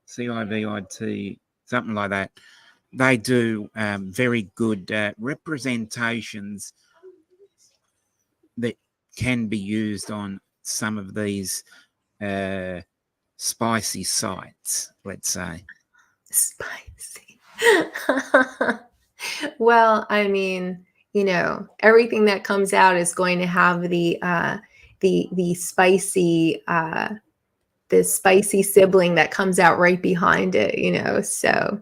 CIVIT, something like that. They do very good representations that can be used on some of these spicy sites, let's say. spicy. Well, I mean, you know, everything that comes out is going to have the spicy the spicy sibling that comes out right behind it, you know. So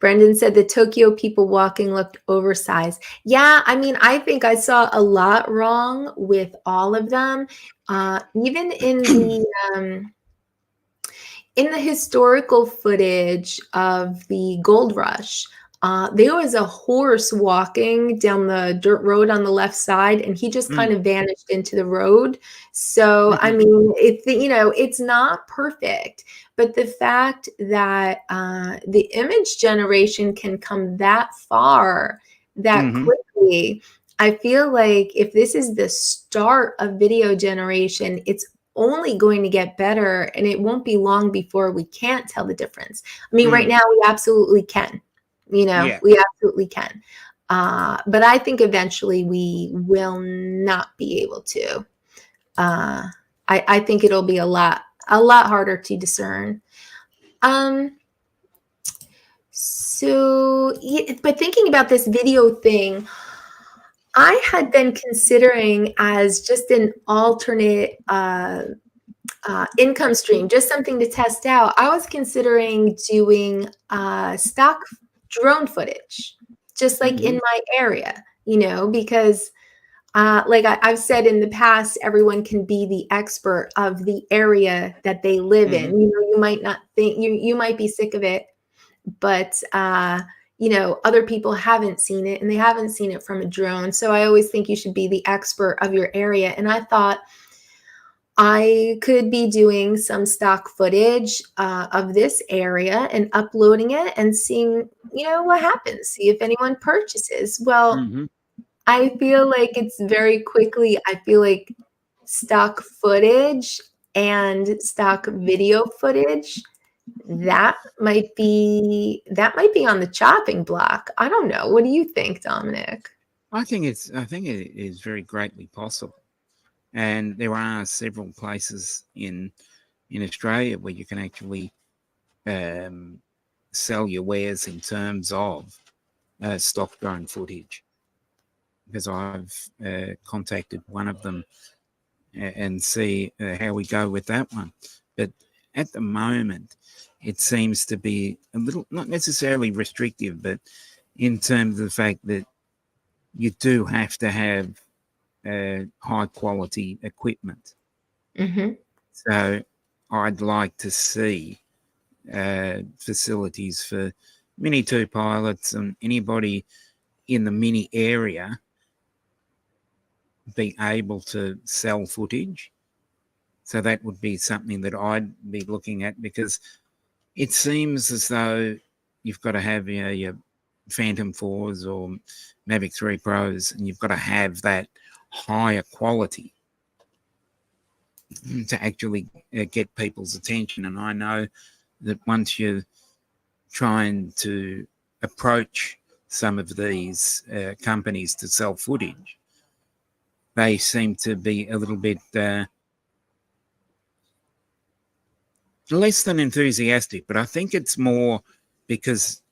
Brendan said the Tokyo people walking looked oversized. Yeah, I mean, I think I saw a lot wrong with all of them. Even in the historical footage of the gold rush, there was a horse walking down the dirt road on the left side, and he just kind of vanished into the road. So, I mean, it's not perfect, but the fact that the image generation can come that far, that quickly, I feel like if this is the start of video generation, it's only going to get better, and it won't be long before we can't tell the difference. I mean, right now we absolutely can, we absolutely can. But I think eventually we will not be able to. I think it'll be a lot harder to discern. But thinking about this video thing, I had been considering as just an alternate income stream, just something to test out. I was considering doing stock drone footage, just like in my area, you know, because like I've said in the past, everyone can be the expert of the area that they live in. You know, you might not think, you might be sick of it, but you know, other people haven't seen it, and they haven't seen it from a drone. So I always think you should be the expert of your area. And I thought I could be doing some stock footage of this area and uploading it and seeing, you know, what happens, see if anyone purchases. Well, I feel like it's very quickly, I feel like stock footage and stock video footage, that might be on the chopping block. I don't know. What do you think, Dominic? I think it is very greatly possible. And there are several places in Australia where you can actually sell your wares in terms of stock drone footage. Because I've contacted one of them and see how we go with that one. But at the moment, it seems to be a little, not necessarily restrictive, but in terms of the fact that you do have to have high quality equipment. So I'd like to see facilities for Mini 2 pilots and anybody in the Mini area be able to sell footage. So that would be something that I'd be looking at, because it seems as though you've got to have your Phantom 4s or Mavic 3 Pros, and you've got to have that higher quality to actually get people's attention. And I know that once you're trying to approach some of these companies to sell footage, they seem to be a little bit less than enthusiastic. But I think it's more because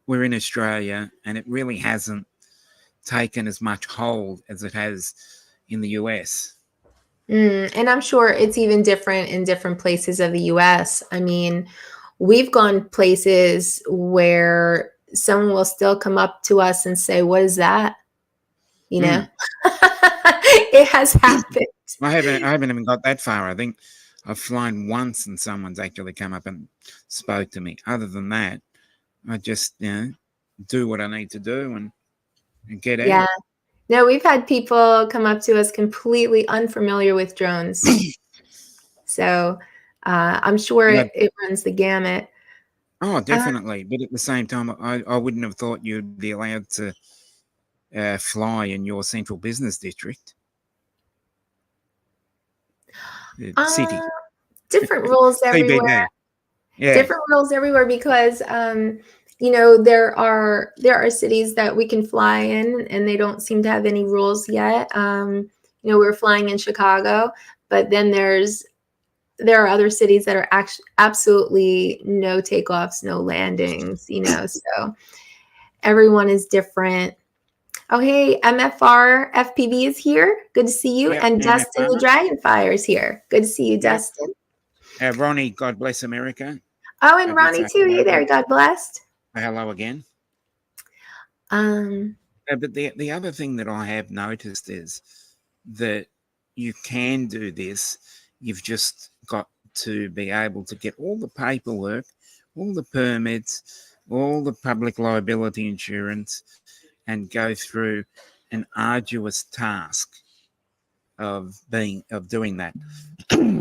we're in Australia and it really hasn't taken as much hold as it has in the US. And I'm sure it's even different in different places of the US. I mean, we've gone places where someone will still come up to us and say, "What is that?" You know, it has happened. I haven't even got that far. I think I've flown once and someone's actually come up and spoke to me. Other than that, I just do what I need to do and get out. Yeah. No, we've had people come up to us completely unfamiliar with drones. So I'm sure it runs the gamut. Oh, definitely. But at the same time, I wouldn't have thought you'd be allowed to fly in your central business district. City. Different rules everywhere. CBD. Yeah. Different rules everywhere because you know, there are cities that we can fly in and they don't seem to have any rules yet. You know, we're flying in Chicago, but then there are other cities that are actually absolutely no takeoffs, no landings, you know, so everyone is different. Oh, hey, MFR FPV is here. Good to see you. Yep, and Dustin MFR. the Dragonfire is here. Good to see you, Yep. Dustin. Ronnie, God bless America. Oh, and I did Ronnie say too. Hey hello. there. God bless. Hello again. But the other thing that I have noticed is that you can do this. You've just got to be able to get all the paperwork, all the permits, all the public liability insurance, and go through an arduous task of doing that.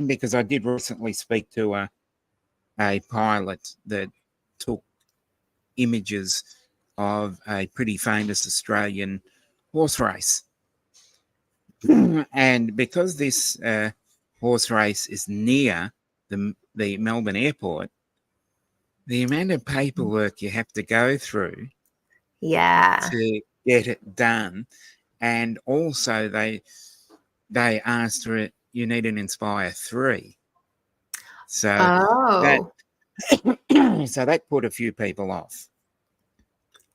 Because I did recently speak to a pilot that took images of a pretty famous Australian horse race. And because this horse race is near the Melbourne airport, the amount of paperwork you have to go through to get it done, and also they asked for it, you need an Inspire 3. So that put a few people off.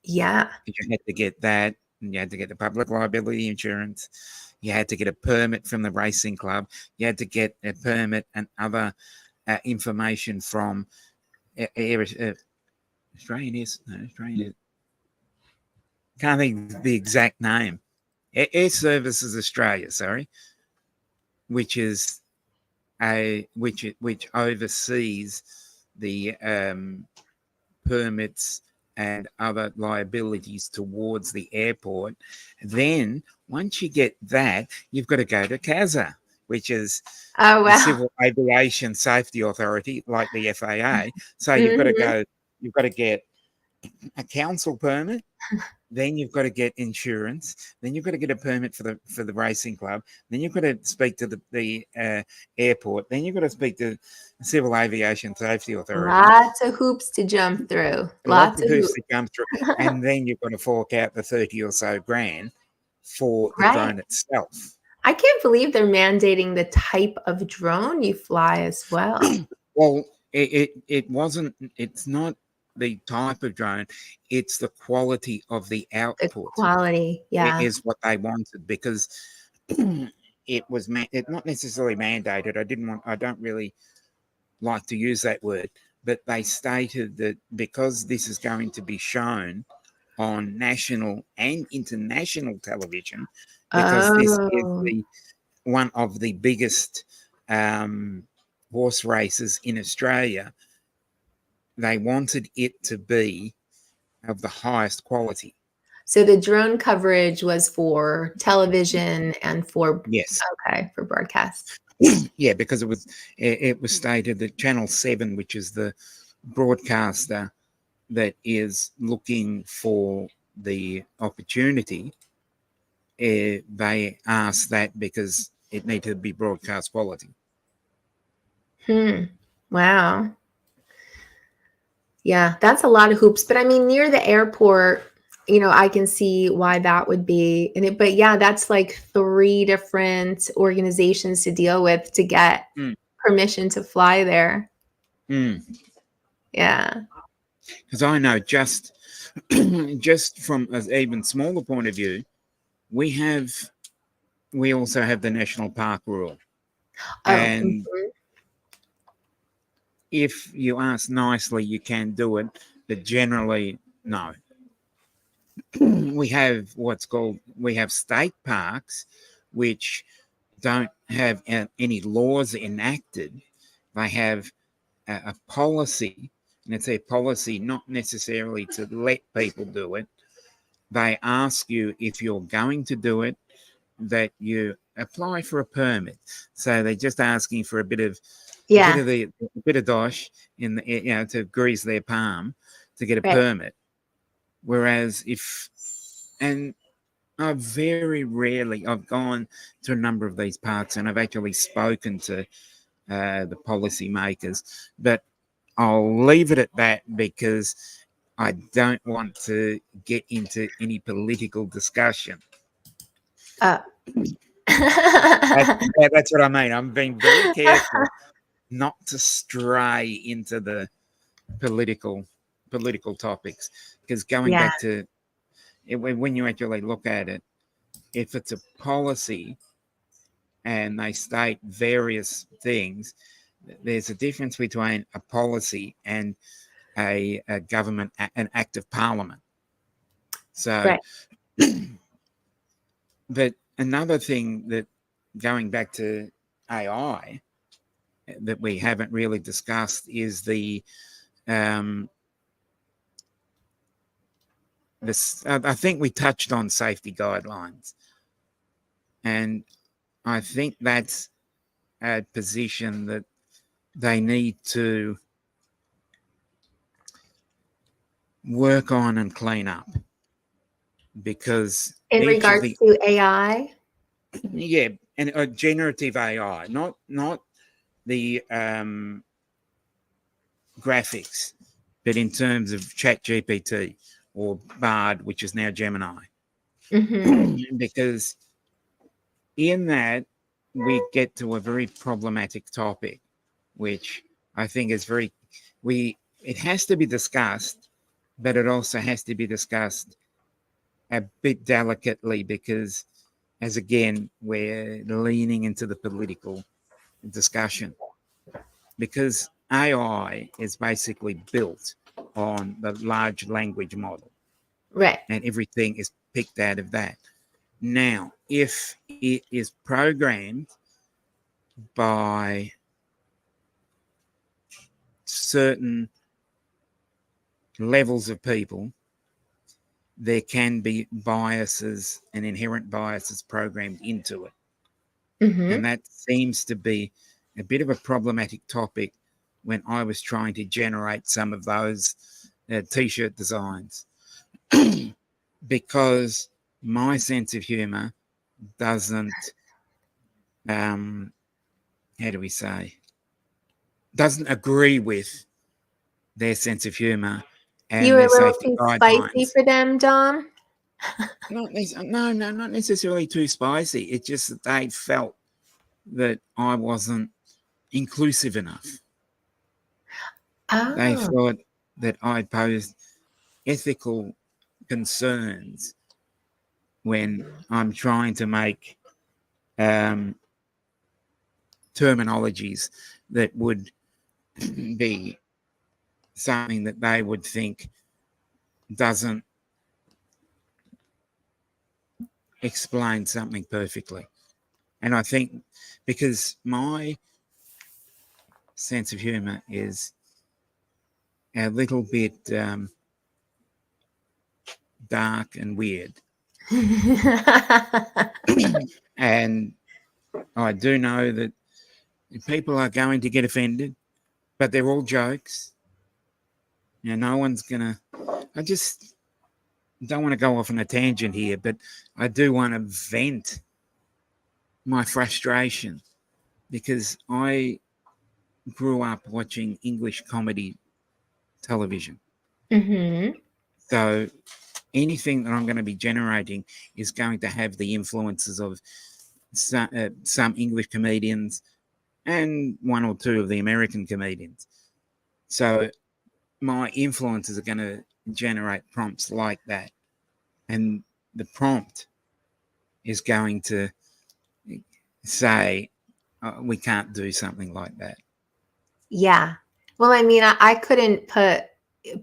Yeah. You had to get that, and you had to get the public liability insurance. You had to get a permit from the racing club. You had to get a permit and other information from Australian can't think of the exact name. Air Services Australia, sorry, which is which oversees the permits and other liabilities towards the airport. Then once you get that, you've got to go to CASA, which is the Civil Aviation Safety Authority, like the FAA. So you've got to get a council permit. Then you've got to get insurance. Then you've got to get a permit for the racing club. Then you've got to speak to the airport. Then you've got to speak to the Civil Aviation Safety Authority. Lots of hoops to jump through. Lots of hoops to jump through. And then you've got to fork out the 30 or so grand for the drone itself. I can't believe they're mandating the type of drone you fly as well. Well, it's not the type of drone, it's the quality of the output. The quality, yeah, is what they wanted, because it was not necessarily mandated. I don't really like to use that word, but they stated that because this is going to be shown on national and international television, because this is one of the biggest horse races in Australia, they wanted it to be of the highest quality. So the drone coverage was for television and for for broadcast. Yeah, because it was stated that Channel 7, which is the broadcaster that is looking for the opportunity, they asked that because it needed to be broadcast quality. Wow. Yeah, that's a lot of hoops. But I mean, near the airport, you know, I can see why that would be. But yeah, that's like 3 different organizations to deal with to get permission to fly there. Yeah. Because I know just from an even smaller point of view, we also have the national park rule, Oh, and if you ask nicely, you can do it, but generally, no. We have we have state parks, which don't have any laws enacted. They have a policy, and it's a policy not necessarily to let people do it. They ask you, if you're going to do it, that you apply for a permit. So they're just asking for a bit of dosh in the, to grease their palm to get a Right. permit. Whereas and I've very rarely, I've gone to a number of these parks and I've actually spoken to the policymakers, but I'll leave it at that because I don't want to get into any political discussion. That's what I mean. I'm being very careful not to stray into the political topics, because going back to it, when you actually look at it, if it's a policy and they state various things, there's a difference between a policy and a government, an act of parliament. So, but another thing that, going back to AI, that we haven't really discussed is I think we touched on safety guidelines, and I think that's a position that they need to work on and clean up, because in regards to AI, and generative AI, not the graphics, but in terms of ChatGPT or Bard, which is now Gemini. Because in that we get to a very problematic topic, which I think is it has to be discussed, but it also has to be discussed a bit delicately, because as again, we're leaning into the political discussion, because AI is basically built on the large language model. Right. And everything is picked out of that. Now, if it is programmed by certain levels of people, there can be biases and inherent biases programmed into it. And that seems to be a bit of a problematic topic when I was trying to generate some of those t-shirt designs, because my sense of humor doesn't, doesn't agree with their sense of humor and you were their a little safety too guidelines. spicy for them, Dom. No, not necessarily too spicy. It's just that they felt that I wasn't inclusive enough. They thought that I posed ethical concerns when I'm trying to make terminologies that would be something that they would think doesn't explain something perfectly. And I think because my sense of humor is a little bit dark and weird. And I do know that people are going to get offended, but they're all jokes. No one's gonna. I just don't want to go off on a tangent here, but I do want to vent my frustration, because I grew up watching English comedy television. So anything that I'm going to be generating is going to have the influences of some English comedians and one or two of the American comedians. So my influences are going to generate prompts like that. And the prompt is going to say we can't do something like that. Yeah. Well, I mean, I couldn't put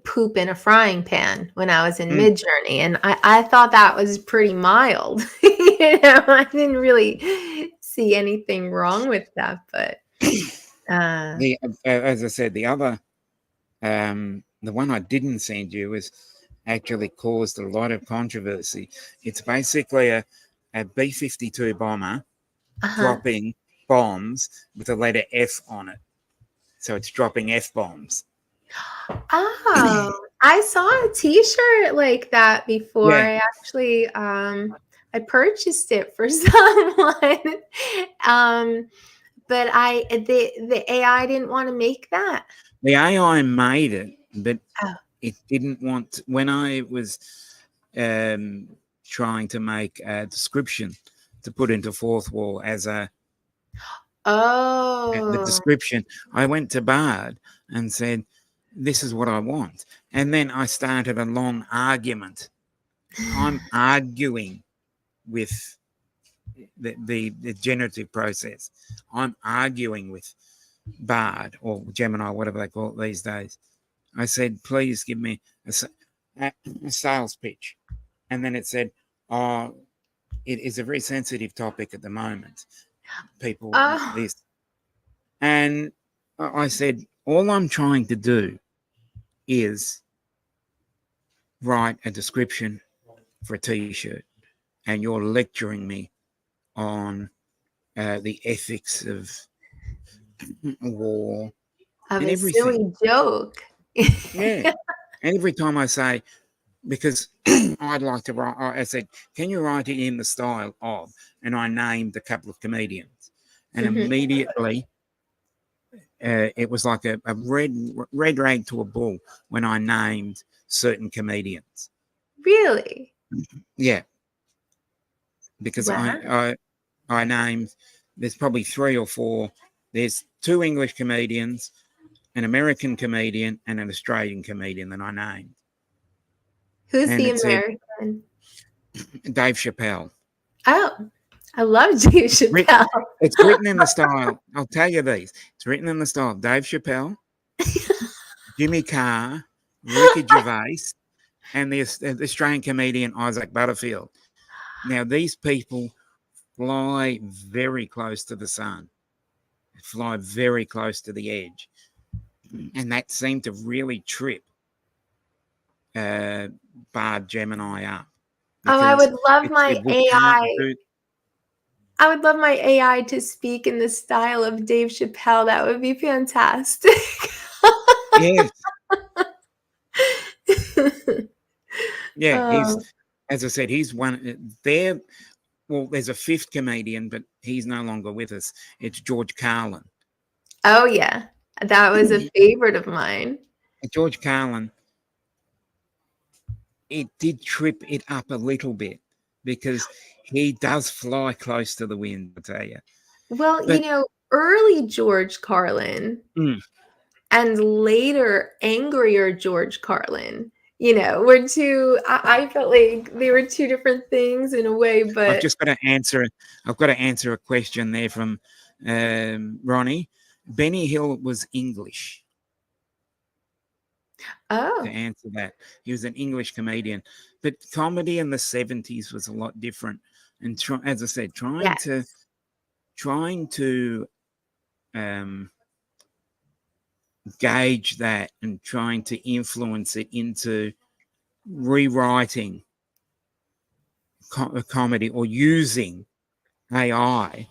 poop in a frying pan when I was in Midjourney, and I thought that was pretty mild. I didn't really see anything wrong with that, but As I said, the other, the one I didn't send you was actually caused a lot of controversy. It's basically a B-52 bomber dropping bombs with the letter F on it. So it's dropping F bombs. Oh, I saw a T-shirt like that before. Yeah. I actually I purchased it for someone. But the AI didn't want to make that. The AI made it, but Oh. it didn't want. When I was trying to make a description to put into Fourth Wall as the Oh. description, I went to Bard and said, "This is what I want," and then I started a long argument. I'm arguing with the generative process. I'm arguing with Bard or Gemini, whatever they call it these days. I said, please give me a sales pitch. And then it said, oh, it is a very sensitive topic at the moment. People, this. And I said, all I'm trying to do is write a description for a T-shirt. And you're lecturing me on the ethics of war Of and a everything. silly joke. Yeah. And every time I say, because I'd like to write, I said, can you write it in the style of, and I named a couple of comedians. And immediately it was like a red rag to a bull when I named certain comedians. Really? Yeah. Because Wow. I named, there's probably 3 or 4. There's 2 English comedians, an American comedian, and an Australian comedian that I named. Who's And the it said, American? Dave Chappelle. Oh, I love Dave Chappelle. It's written in the style. I'll tell you these. It's written in the style of Dave Chappelle, Jimmy Carr, Ricky Gervais, and the Australian comedian Isaac Butterfield. Now, these people fly very close to the sun, fly very close to the edge. And that seemed to really trip Bard Gemini up. Oh, I would love it my said, "We can't AI. do-" I would love my AI to speak in the style of Dave Chappelle. That would be fantastic. Yes. Yeah, Oh. he's, as I said, he's one there. Well, there's a 5th comedian, but he's no longer with us. It's George Carlin. Oh, yeah. That was a favorite of mine. George Carlin, it did trip it up a little bit because he does fly close to the wind, I tell you. Well, But- early George Carlin and later angrier George Carlin, were two, I felt like they were 2 different things in a way, but I've got to answer a question there from Ronnie. Benny Hill was English. oh, To answer that, he was an English comedian, but comedy in the 70s was a lot different. And as I said, trying to gauge that and trying to influence it into rewriting comedy or using AI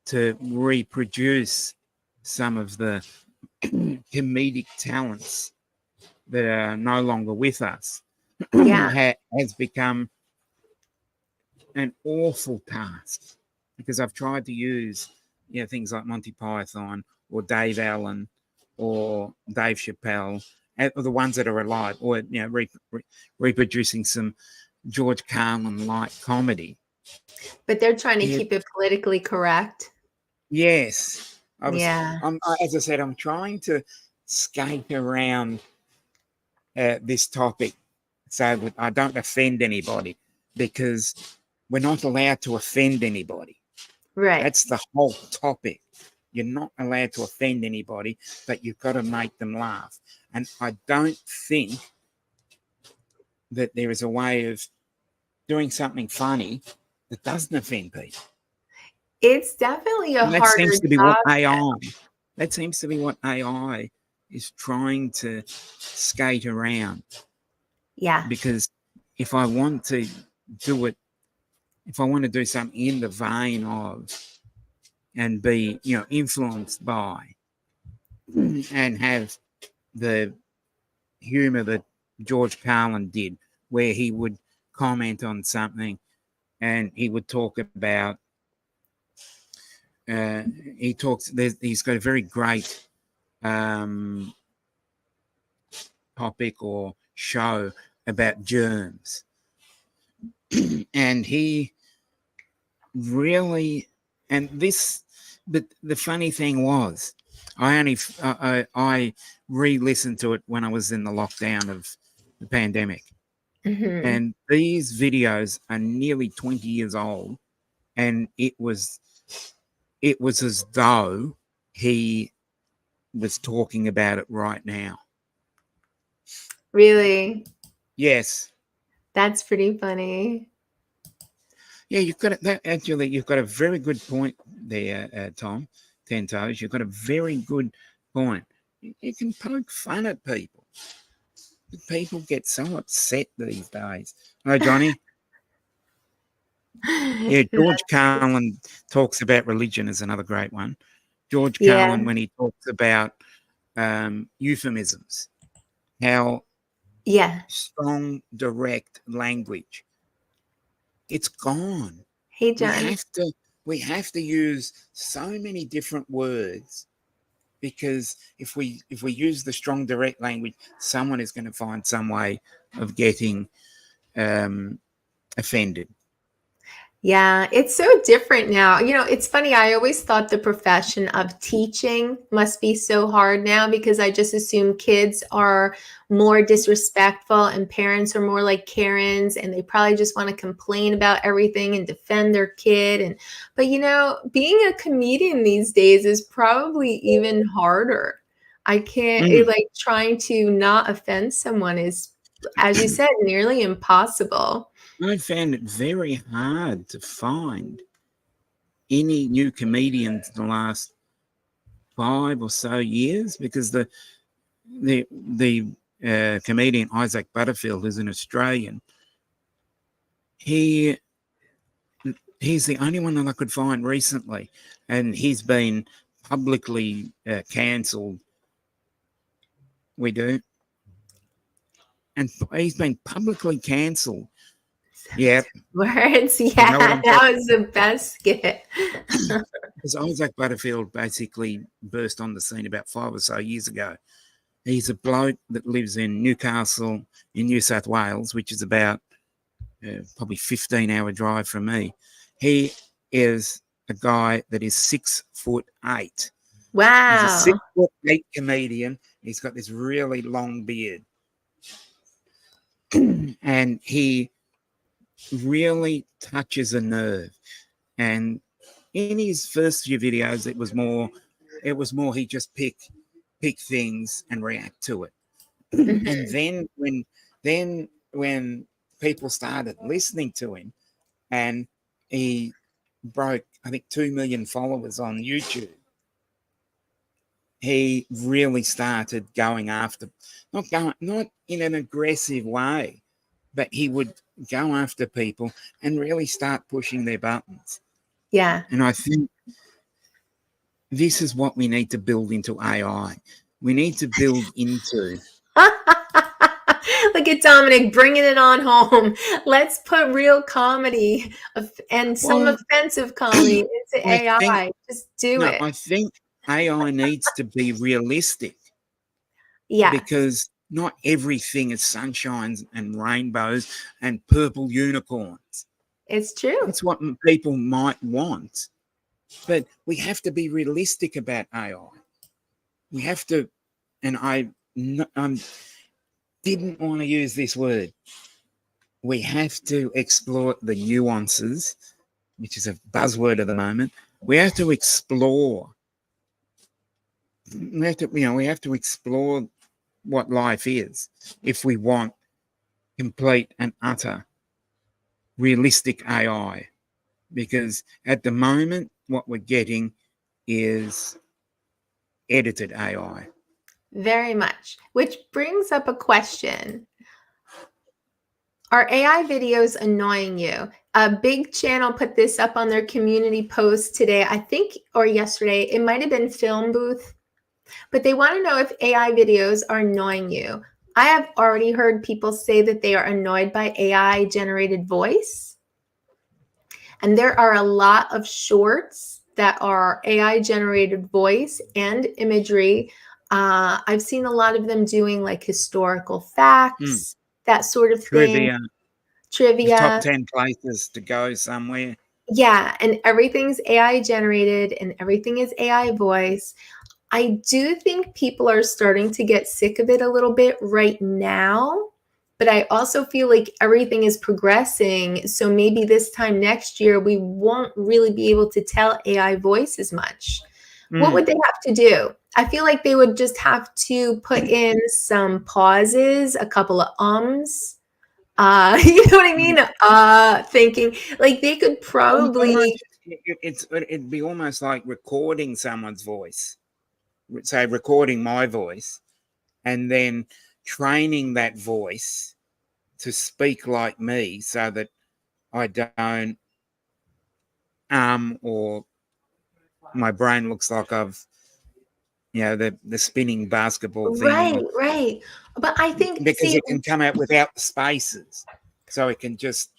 to reproduce some of the comedic talents that are no longer with us has become an awful task, because I've tried to use things like Monty Python or Dave Allen or Dave Chappelle, the ones that are alive, or reproducing some George Carlin like comedy. but they're trying to keep it politically correct. Yes. Yeah. As I said, I'm trying to skate around this topic so that I don't offend anybody, because we're not allowed to offend anybody. Right. That's the whole topic. You're not allowed to offend anybody, but you've got to make them laugh. And I don't think that there is a way of doing something funny that doesn't offend people. It's definitely a And that harder seems to be job. what AI. That seems to be what AI is trying to skate around. Yeah. Because if I want to do it, if I want to do something in the vein of and be, influenced by and have the humor that George Carlin did, where he would comment on something and he would talk about, he's got a very great topic or show about germs. And he really, but the funny thing was, I re-listened to it when I was in the lockdown of the pandemic. Mhm. And these videos are nearly 20 years old, and it was as though he was talking about it right now. Really? Yes. That's pretty funny. Yeah, you've got a very good point there, Tom. 10 Toes. You've got a very good point. You can poke fun at people. People get so upset these days. Hello, Johnny. Yeah, George Carlin talks about religion is another great one. George Yeah. Carlin, when he talks about euphemisms, how Yeah. strong, direct language, it's gone. Hey, John. We have to use so many different words, because if we use the strong, direct language, someone is going to find some way of getting offended. Yeah, it's so different now. It's funny. I always thought the profession of teaching must be so hard now, because I just assume kids are more disrespectful and parents are more like Karens, and they probably just want to complain about everything and defend their kid. But being a comedian these days is probably even harder. I can't, like, trying to not offend someone is, as you said, nearly impossible. I found it very hard to find any new comedians in the last 5 or so years, because the comedian Isaac Butterfield, who's an Australian, he's the only one that I could find recently, and he's been publicly cancelled. We do. And he's been publicly cancelled. Yeah. Words. know what Yeah, I'm that was the best skit. Because Isaac Butterfield basically burst on the scene about 5 or so years ago. He's a bloke that lives in Newcastle in New South Wales, which is about probably 15-hour drive from me. He is a guy that is 6'8". He's Wow. a 6'8" comedian. He's got this really long beard. And he really touches a nerve. And in his first few videos, it was more he just pick things and react to it. And then when people started listening to him, and he broke, I think, 2 million followers on YouTube, he really started going after, not in an aggressive way, but he would go after people and really start pushing their buttons. Yeah. And I think this is what we need to build into AI. We need to build into. Look at Dominic bringing it on home. Let's put real comedy and some offensive comedy into AI. Just do it. I think AI needs to be realistic. Yeah. Because not everything is sunshines and rainbows and purple unicorns. It's true. That's what people might want. But we have to be realistic about AI. We have to, and I didn't want to use this word, we have to explore the nuances, which is a buzzword at the moment. We have to explore. We have to explore what life is if we want complete and utter realistic AI. Because at the moment, what we're getting is edited AI. Very much. Which brings up a question. Are AI videos annoying you? A big channel put this up on their community post today, I think, or yesterday. It might have been Film Booth, but they want to know if AI videos are annoying you. I have already heard people say that they are annoyed by AI generated voice. And there are a lot of shorts that are AI generated voice and imagery. I've seen a lot of them doing like historical facts, that sort of thing. Trivia. Top 10 places to go somewhere. Yeah, and everything's AI generated and everything is AI voice. I do think people are starting to get sick of it a little bit right now, but I also feel like everything is progressing. So maybe this time next year, we won't really be able to tell AI voice as much. What would they have to do? I feel like they would just have to put in some pauses, a couple of ums. You know what I mean? Thinking like they could probably. It'd be almost like recording someone's voice. Say recording my voice and then training that voice to speak like me so that I don't or my brain looks like I've the spinning basketball thing. Right. But I think because it can come out without the spaces. So it can just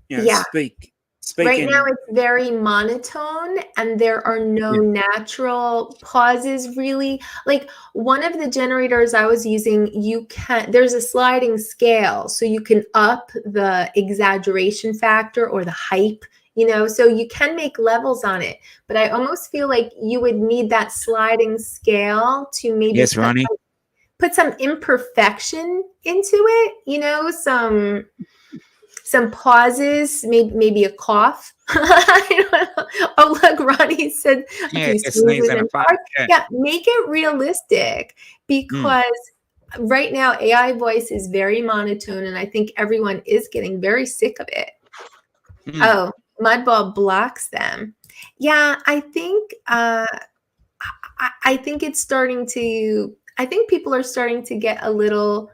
speak. Right now it's very monotone and there are no natural pauses really. Like one of the generators I was using, there's a sliding scale. So you can up the exaggeration factor or the hype, so you can make levels on it. But I almost feel like you would need that sliding scale to maybe put some imperfection into it, some pauses, maybe a cough. Oh, look, Ronnie said, make it realistic because right now AI voice is very monotone and I think everyone is getting very sick of it. Oh, Mudball blocks them. Yeah, I think it's starting to, I think people are starting to get a little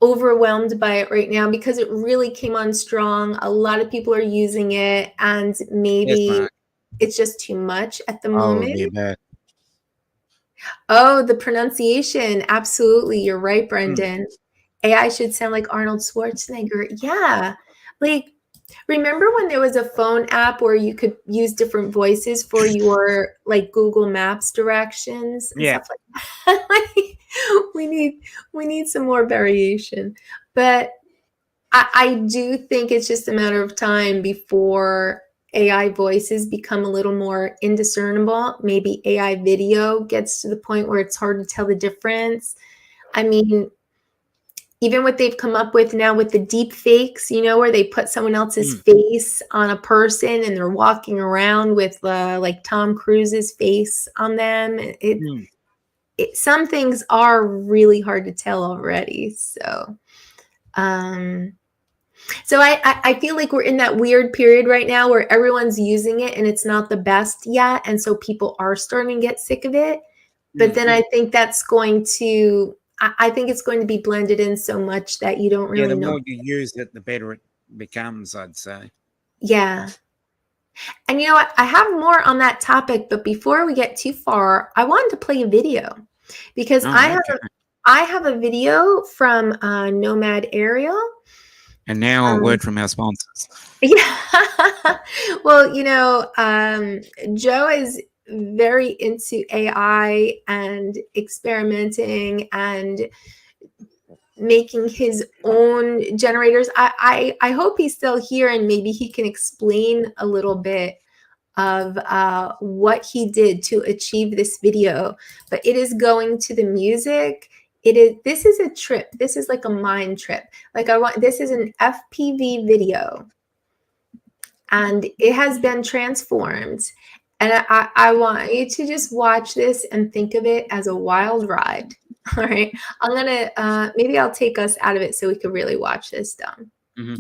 overwhelmed by it right now because it really came on strong. A lot of people are using it and maybe it's just too much at the moment. Oh, the pronunciation. Absolutely. You're right, Brendan. AI should sound like Arnold Schwarzenegger. Yeah. Like, remember when there was a phone app where you could use different voices for your like Google Maps directions and stuff like that? we need some more variation. But I do think it's just a matter of time before AI voices become a little more indiscernible. Maybe AI video gets to the point where it's hard to tell the difference. I mean, even what they've come up with now with the deep fakes, where they put someone else's face on a person and they're walking around with like Tom Cruise's face on them. Some things are really hard to tell already. So, I feel like we're in that weird period right now where everyone's using it and it's not the best yet. And so people are starting to get sick of it. But then I think it's going to be blended in so much that you don't really know. The more you use it, the better it becomes, I'd say. Yeah. And you know what? I have more on that topic, but before we get too far, I wanted to play a video because I have a video from Nomad Ariel. And now a word from our sponsors. Yeah. Well, Joe is very into AI and experimenting and making his own generators. I hope he's still here and maybe he can explain a little bit of what he did to achieve this video. But it is going to the music this is a trip. This is like a mind trip. Like this is an FPV video, and it has been transformed. And I want you to just watch this and think of it as a wild ride. All right. I'm going to, maybe I'll take us out of it so we can really watch this down. Mm-hmm.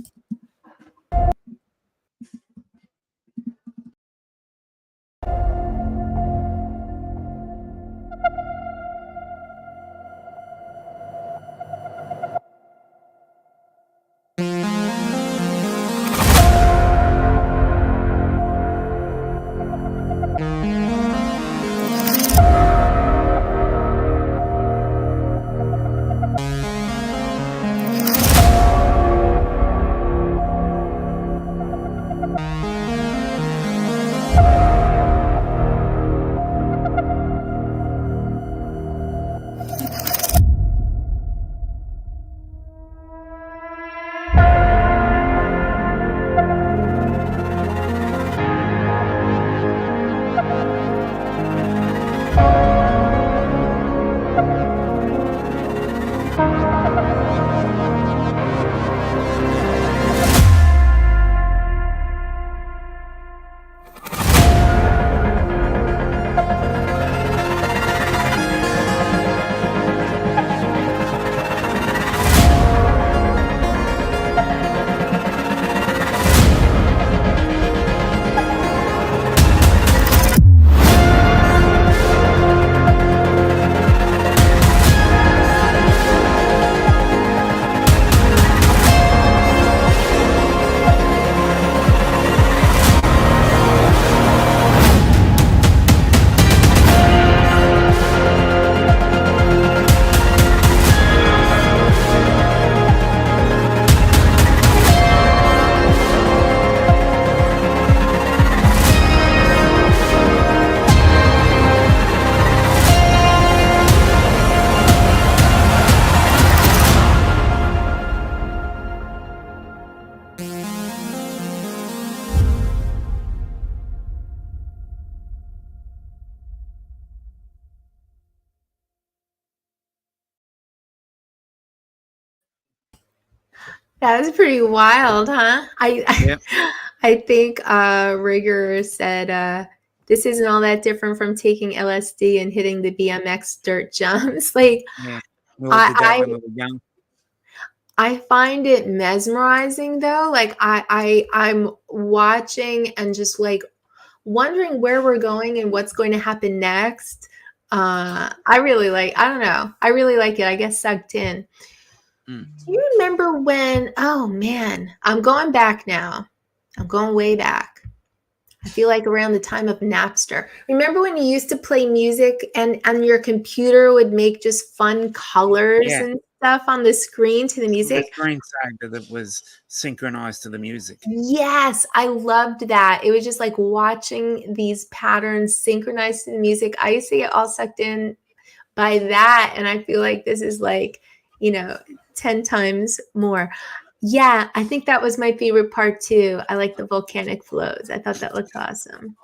That was pretty wild, huh? Yep. I think Rigger said this isn't all that different from taking LSD and hitting the BMX dirt jumps. Like Yeah. We all did that when we were young. I find it mesmerizing though. Like I'm watching and just like wondering where we're going and what's going to happen next. I really like, I don't know. I really like it. I get sucked in. Do you remember when, oh man, I'm going back now. I'm going way back. I feel like around the time of Napster. Remember when you used to play music and your computer would make just fun colors and stuff on the screen to the music? The screensaver that was synchronized to the music. Yes, I loved that. It was just like watching these patterns synchronized to the music. I used to get all sucked in by that. And I feel like this is like, 10 times more. Yeah, I think that was my favorite part too. I like the volcanic flows. I thought that looked awesome.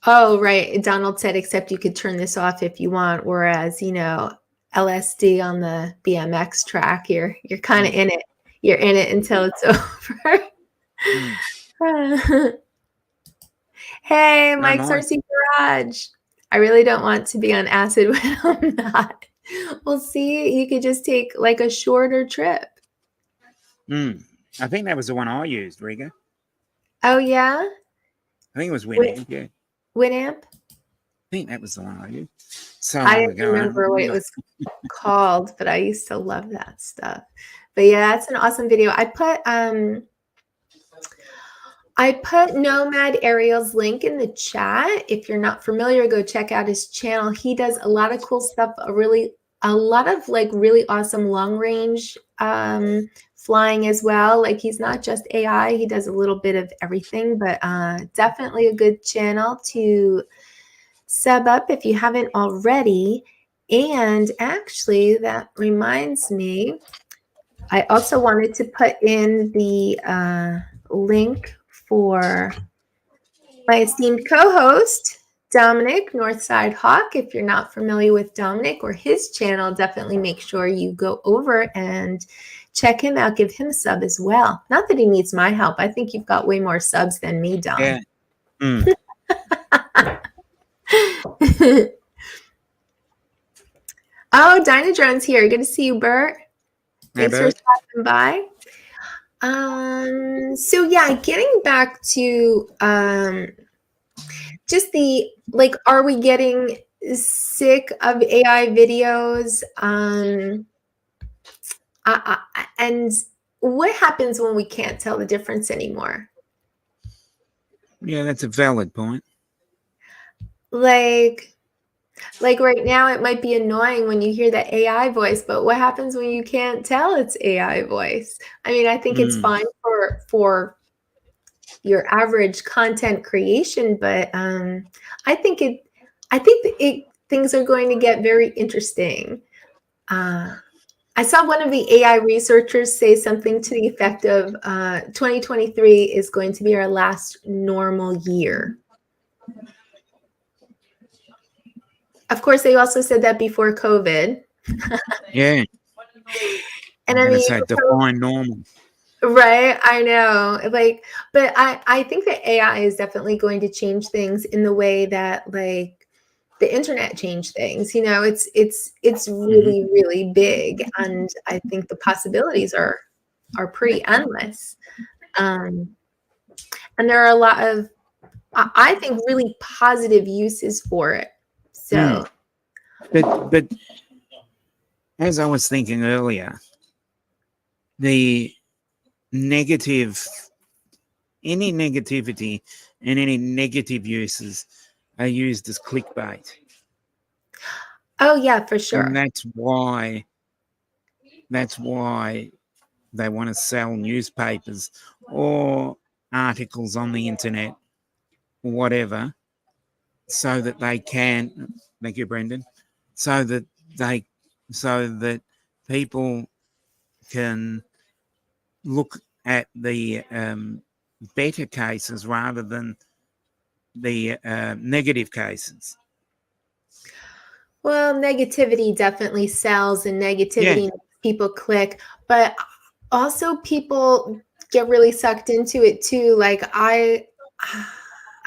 Oh, right. Donald said, except you could turn this off if you want. Whereas, LSD on the BMX track, you're kind of in it. You're in it until it's over. Hey, Mike Cersei Garage. I really don't want to be on acid when I'm not. We'll see. You could just take like a shorter trip. I think that was the one I used, Riga. Oh, yeah? I think it was Winamp, yeah. Winamp? I think that was the one I used. So I don't remember what it was called, but I used to love that stuff. But yeah, that's an awesome video. I put Nomad Ariel's link in the chat. If you're not familiar, go check out his channel. He does a lot of cool stuff, a lot of like really awesome long range flying as well. Like he's not just AI, he does a little bit of everything, but definitely a good channel to sub up if you haven't already. And actually, that reminds me, I also wanted to put in the link for my esteemed co-host, Dominic, Northside Hawk. If you're not familiar with Dominic or his channel, definitely make sure you go over and check him out. Give him a sub as well. Not that he needs my help. I think you've got way more subs than me, Dom. Yeah. Mm. Oh, Dynadrone's here. Good to see you, Bert. Hey, Thanks for Bert. stopping by. So yeah, getting back to just the like, are we getting sick of AI videos? And what happens when we can't tell the difference anymore? Yeah, that's a valid point. Like right now, it might be annoying when you hear that AI voice, but what happens when you can't tell it's AI voice? I mean, I think it's fine for your average content creation, but I think things are going to get very interesting. I saw one of the AI researchers say something to the effect of 2023 is going to be our last normal year. Of course, they also said that before COVID. Yeah. And I mean, say define normal. Right, I know. Like, but I think that AI is definitely going to change things in the way that like the internet changed things. You know, it's really, really big, and I think the possibilities are pretty endless. And there are a lot of, I think, really positive uses for it. So, but as I was thinking earlier, the any negativity and any negative uses are used as clickbait. oh yeah, for sure. And that's why they want to sell newspapers or articles on the internet or whatever, so that they can, thank you, Brendan, so that people can look at the better cases rather than the negative cases. Well, negativity definitely sells, and negativity makes people click, but also people get really sucked into it too. Like I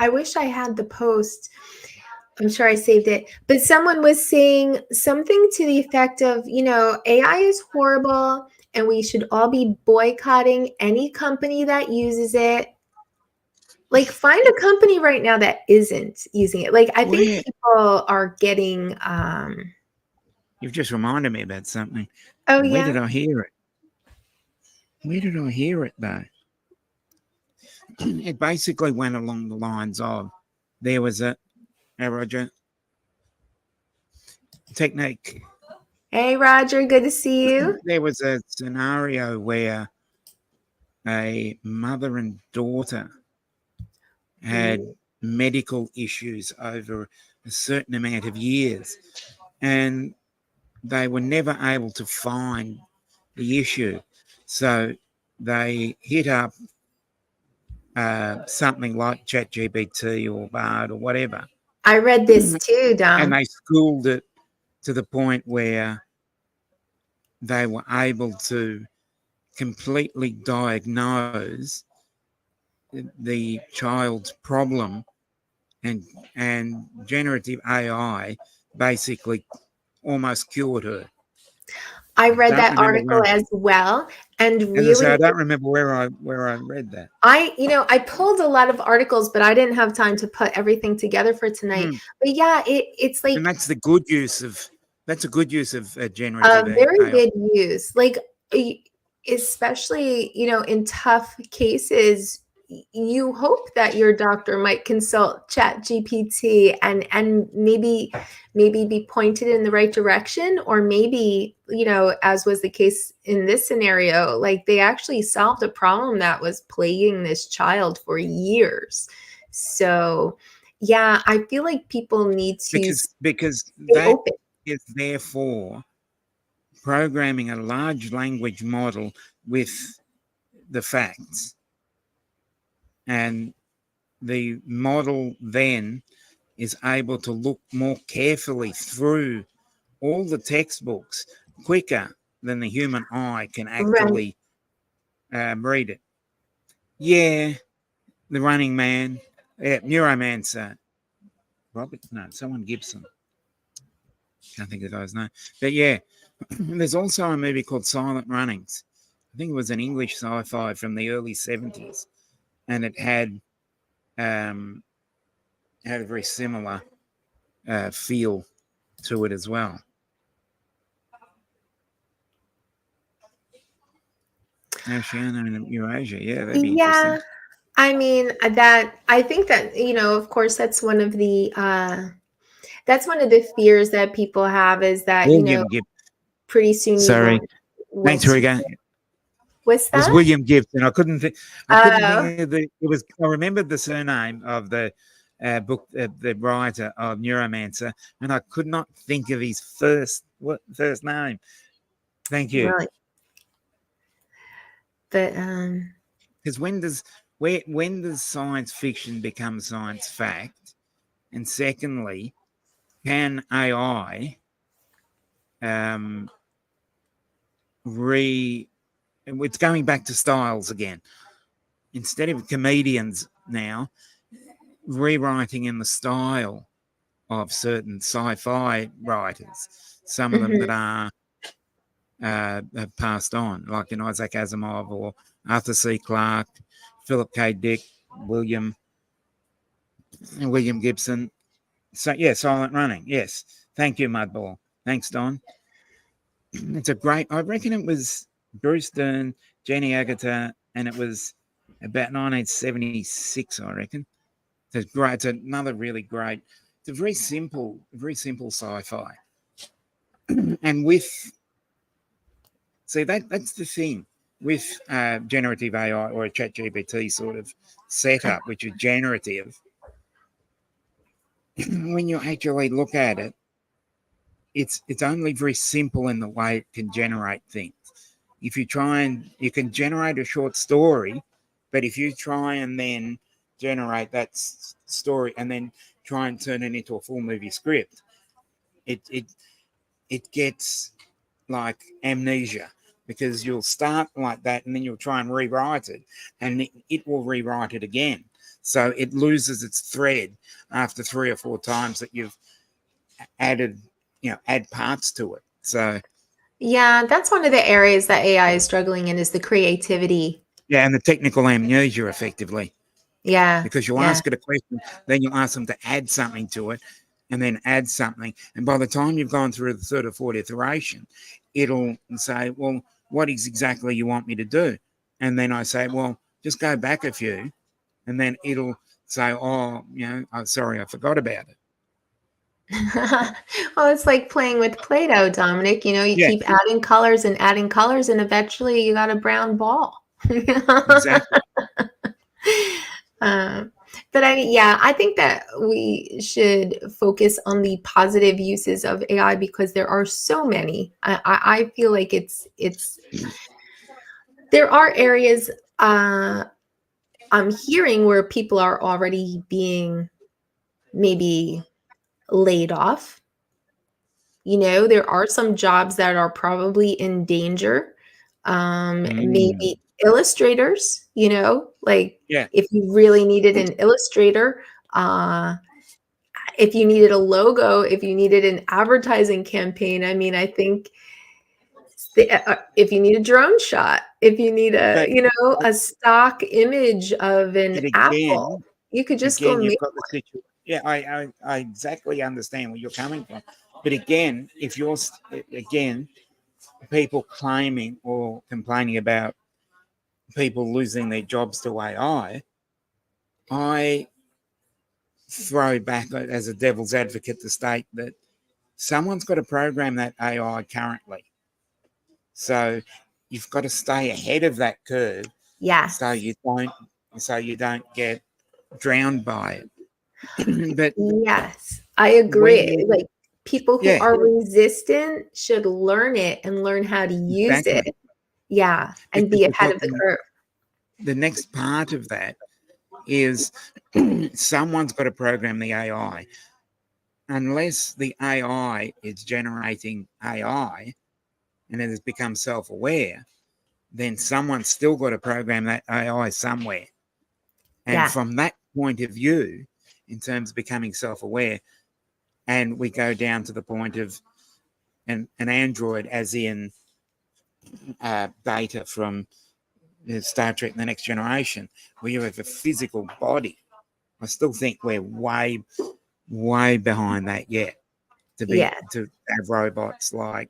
wish I had the post. I'm sure I saved it, but someone was saying something to the effect of, you know, AI is horrible and we should all be boycotting any company that uses it. Like, find a company right now that isn't using it. Like, I think people are getting You've just reminded me about something. oh Where yeah. did I hear it? Where did I hear it though? It basically went along the lines of there was a Roger technique. Hey Roger, good to see you. There was a scenario where a mother and daughter had medical issues over a certain amount of years, and they were never able to find the issue. So they hit up something like ChatGPT or Bard or whatever. I read this too, Dom. And they schooled it to the point where they were able to completely diagnose the child's problem, and generative AI basically almost cured her. I read that article as well, and really, I don't remember where I read that. I pulled a lot of articles, but I didn't have time to put everything together for tonight. But yeah, it's like, and that's a good use of generative AI. Very good use. Like, especially in tough cases, you hope that your doctor might consult ChatGPT and maybe be pointed in the right direction, or maybe, as was the case in this scenario, like they actually solved a problem that was plaguing this child for years. So yeah, I feel like people need to, because that is therefore programming a large language model with the facts. And the model then is able to look more carefully through all the textbooks quicker than the human eye can actually read it. Yeah, the Running Man, Neuromancer, someone Gibson. Can't think of those names. But yeah, there's also a movie called Silent Runnings. I think it was an English sci-fi from the early 70s, and it had a very similar feel to it as well. Oceania and Eurasia, yeah, that'd be interesting. I mean I think that, you know, of course, that's one of the fears that people have, is that, you know, pretty soon Sorry. Thanks, Riga. What's that? It was William Gibson. I couldn't think of it was. I remembered the surname of the book, the writer of Neuromancer, and I could not think of his first name. Thank you. Right. But because when does science fiction become science fact? And secondly, can AI it's going back to styles again. Instead of comedians now rewriting in the style of certain sci-fi writers, some of them that are have passed on, like in Isaac Asimov or Arthur C. Clarke, Philip K. Dick, William Gibson. So yeah, Silent Running. Yes, thank you, Mudball. Thanks, Don. It's a great. I reckon it was Bruce Dern, Jenny Agutter, and it was about 1976. I reckon. It's great. It's another really great. It's a very simple sci-fi, and that's the thing with generative AI or a ChatGPT sort of setup, which is generative. When you actually look at it, it's only very simple in the way it can generate things. If you you can generate a short story, but if you try and then generate that story and then try and turn it into a full movie script, it gets like amnesia, because you'll start like that and then you'll try and rewrite it and it will rewrite it again. So it loses its thread after 3 or 4 times that you've add parts to it. So yeah, that's one of the areas that AI is struggling in, is the creativity. Yeah, and the technical amnesia, effectively. Yeah. Because you'll ask it a question, then you'll ask them to add something to it, and then add something. And by the time you've gone through the 3rd or 4th iteration, it'll say, well, what is exactly you want me to do? And then I say, well, just go back a few. And then it'll say, oh, I'm sorry, I forgot about it. Well, it's like playing with Play-Doh, Dominic. You keep adding colors, and eventually you got a brown ball. Exactly. But I think that we should focus on the positive uses of AI, because there are so many. I feel like there are areas I'm hearing where people are already being maybe laid off. There are some jobs that are probably in danger. Maybe illustrators, if you really needed an illustrator, if you needed a logo, if you needed an advertising campaign. I mean, I think if you need a drone shot, if you need a stock image of an apple, you could just go make one. Yeah, I exactly understand where you're coming from. But again, if you're people claiming or complaining about people losing their jobs to AI, I throw back as a devil's advocate to state that someone's got to program that AI currently. So you've got to stay ahead of that curve. Yeah. So you don't get drowned by it. But yes, I agree. Like, people who are resistant should learn it and learn how to use it. Yeah, and be ahead of the curve. The next part of that is someone's got to program the AI. Unless the AI is generating AI and it has become self-aware, then someone's still got to program that AI somewhere. And Yeah. from that point of view, in terms of becoming self-aware, and we go down to the point of an android, as in Data from Star Trek The Next Generation, where you have a physical body. I still think we're way behind that yet to have robots like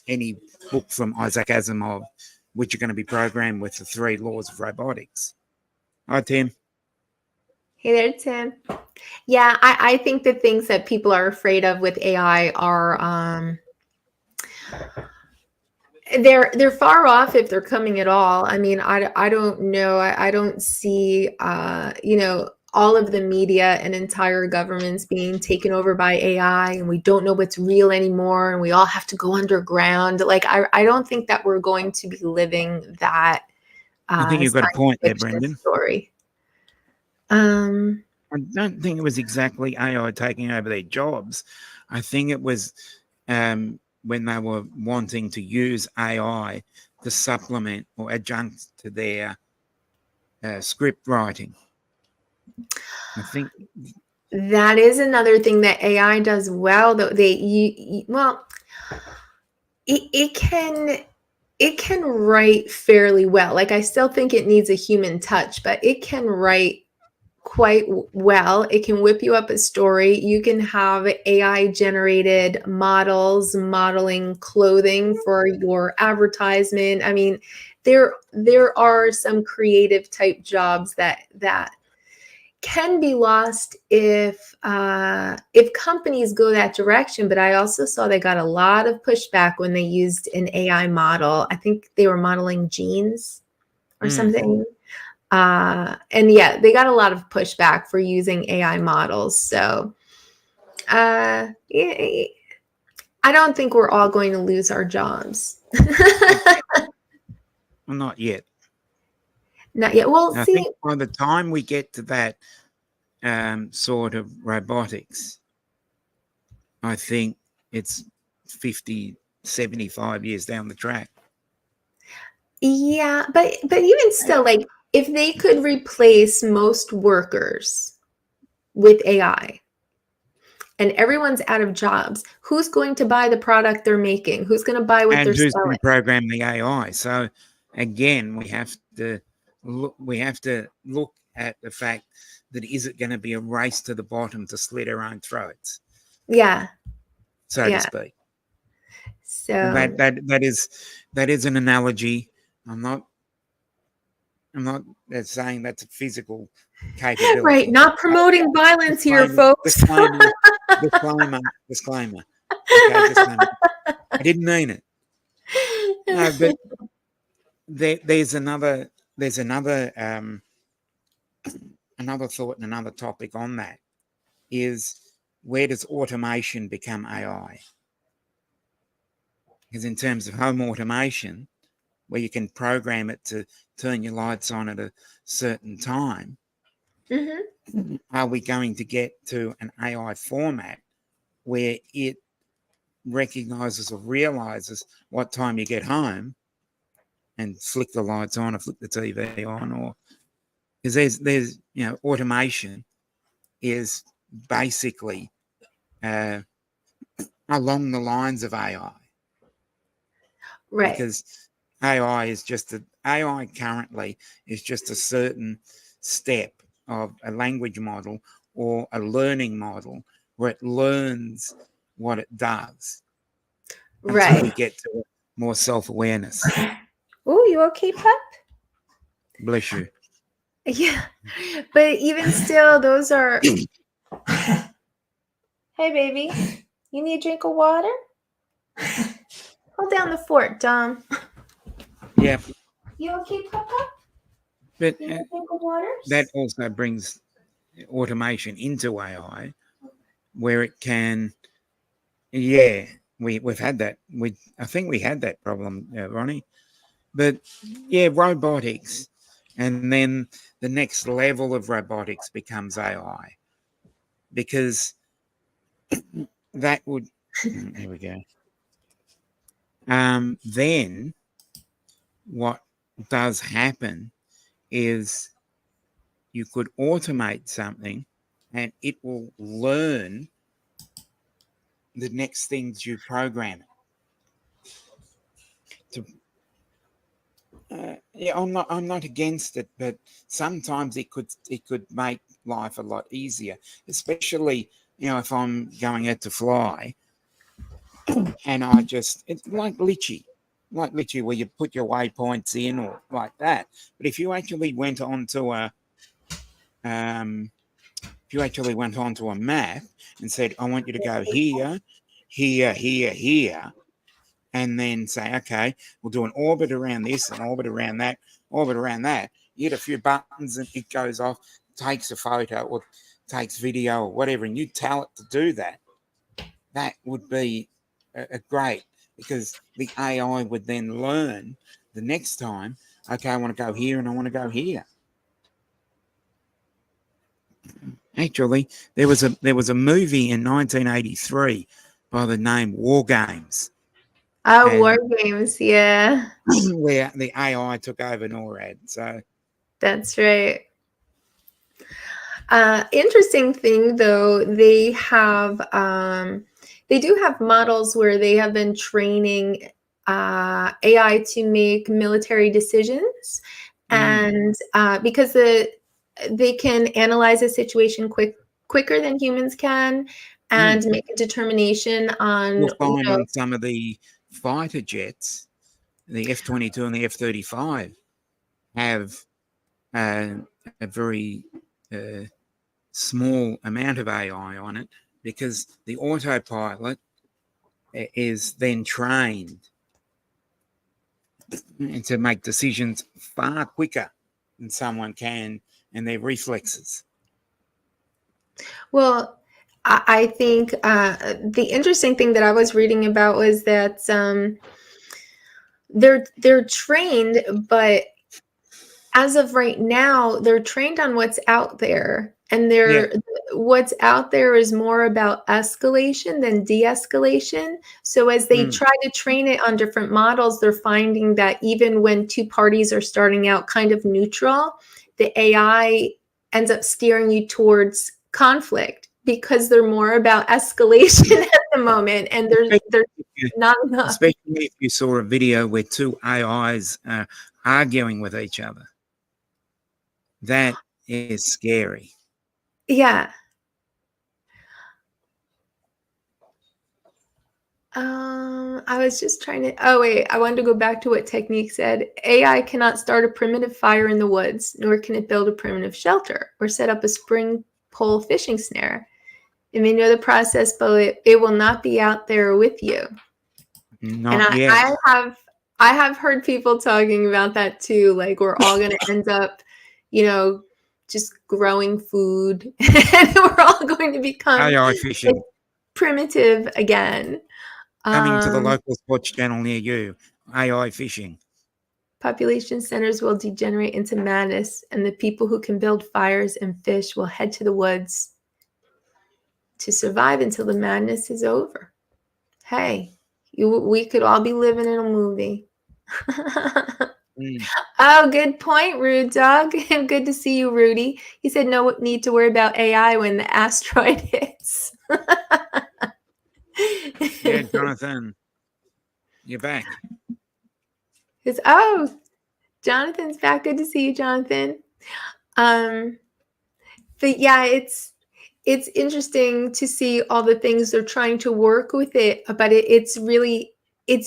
any book from Isaac Asimov, which are going to be programmed with the 3 laws of robotics. Hi, Tim. Hey there, Tim. Yeah, I think the things that people are afraid of with AI are they're far off if they're coming at all. I mean, I don't know. I don't see all of the media and entire governments being taken over by AI, and we don't know what's real anymore, and we all have to go underground. Like I don't think that we're going to be living that I think you've got a point there, fiction Brendan. story. I don't think it was exactly AI taking over their jobs. I think it was when they were wanting to use AI to supplement or adjunct to their script writing. I think That is another thing that AI does well, though. It can write fairly well. Like, I still think it needs a human touch, but it can write quite well. It can whip you up a story. You can have AI generated models modeling clothing for your advertisement. I mean, there are some creative type jobs that can be lost if companies go that direction. But I also saw they got a lot of pushback when they used an AI model. I think they were modeling jeans or something. And yeah, they got a lot of pushback for using AI models. So I don't think we're all going to lose our jobs. well, not yet. Not yet. Well, I think by the time we get to that sort of robotics, I think it's 50, 75 years down the track. Yeah, but even still, like, if they could replace most workers with AI and everyone's out of jobs, who's going to buy the product they're making? Who's going to buy what And they're who's going selling? to program the AI? So again, we have to look at the fact that is it going to be a race to the bottom to slit our own throats? Yeah. So to speak. So that is an analogy. I'm not saying that's a physical capability. Right, not promoting violence here, folks. Disclaimer. Okay, disclaimer. I didn't mean it. No, but there's another thought and another topic on that is, where does automation become AI? Because in terms of home automation, where you can program it to turn your lights on at a certain time, are we going to get to an AI format where it recognizes or realizes what time you get home and flick the lights on or flick the TV on? Or because there's automation is basically along the lines of AI, right? Because AI currently is just a certain step of a language model or a learning model where it learns what it does until we get to more self-awareness. Oh, you okay, pup? Bless you. Yeah, but even still, those are. Hey, baby, you need a drink of water? Hold down the fort, Dom. Yeah. You okay, Papa? But you need a drink of water? That also brings automation into AI, where it can. Yeah, we've had that. I think we had that problem, Ronnie. But yeah, robotics. And then the next level of robotics becomes AI, because that would, here we go. Then what does happen is you could automate something and it will learn the next things you program it to. Yeah, I'm not against it, but sometimes it could make life a lot easier, especially if I'm going out to fly and it's like Litchi, where you put your waypoints in or like that. But if you actually went onto a map and said, I want you to go here, here, here, here, and then say, okay, we'll do an orbit around this, an orbit around that, orbit around that. You hit a few buttons and it goes off, takes a photo or takes video or whatever, and you tell it to do that. That would be a great, because the AI would then learn the next time, okay, I want to go here and I want to go here. Actually, there was a movie in 1983 by the name War Games. Oh, War Games, yeah. Where the AI took over NORAD. So that's right. Interesting thing, though, they do have models where they have been training AI to make military decisions, and because they can analyze a situation quicker than humans can, and make a determination on. You'll find on some of the fighter jets, the F-22 and the F-35 have a very small amount of AI on it, because the autopilot is then trained to make decisions far quicker than someone can, and their reflexes. Well, I think the interesting thing that I was reading about was that they're trained, but as of right now, they're trained on what's out there, and what's out there is more about escalation than de-escalation. So as they try to train it on different models, they're finding that even when two parties are starting out kind of neutral, the AI ends up steering you towards conflict, because they're more about escalation at the moment, and there's not enough. Especially if you saw a video where two AIs are arguing with each other. That is scary. Yeah. I was just trying to. Oh wait, I wanted to go back to what Technique said. AI cannot start a primitive fire in the woods, nor can it build a primitive shelter or set up a spring pole fishing snare. It may know the process, but it will not be out there with you. Not yet. I have heard people talking about that too. Like, we're all going to end up, just growing food, and we're all going to become AI fishing. Primitive again. Coming to the local sports channel near you. AI fishing. Population centers will degenerate into madness, and the people who can build fires and fish will head to the woods to survive until the madness is over. Hey, we could all be living in a movie. Oh, good point, Rude Dog. Good to see you, Rudy. He said no need to worry about AI when the asteroid hits. Yeah, Jonathan, you're back. Jonathan's back. Good to see you, Jonathan. But yeah, it's interesting to see all the things they're trying to work with it, but it's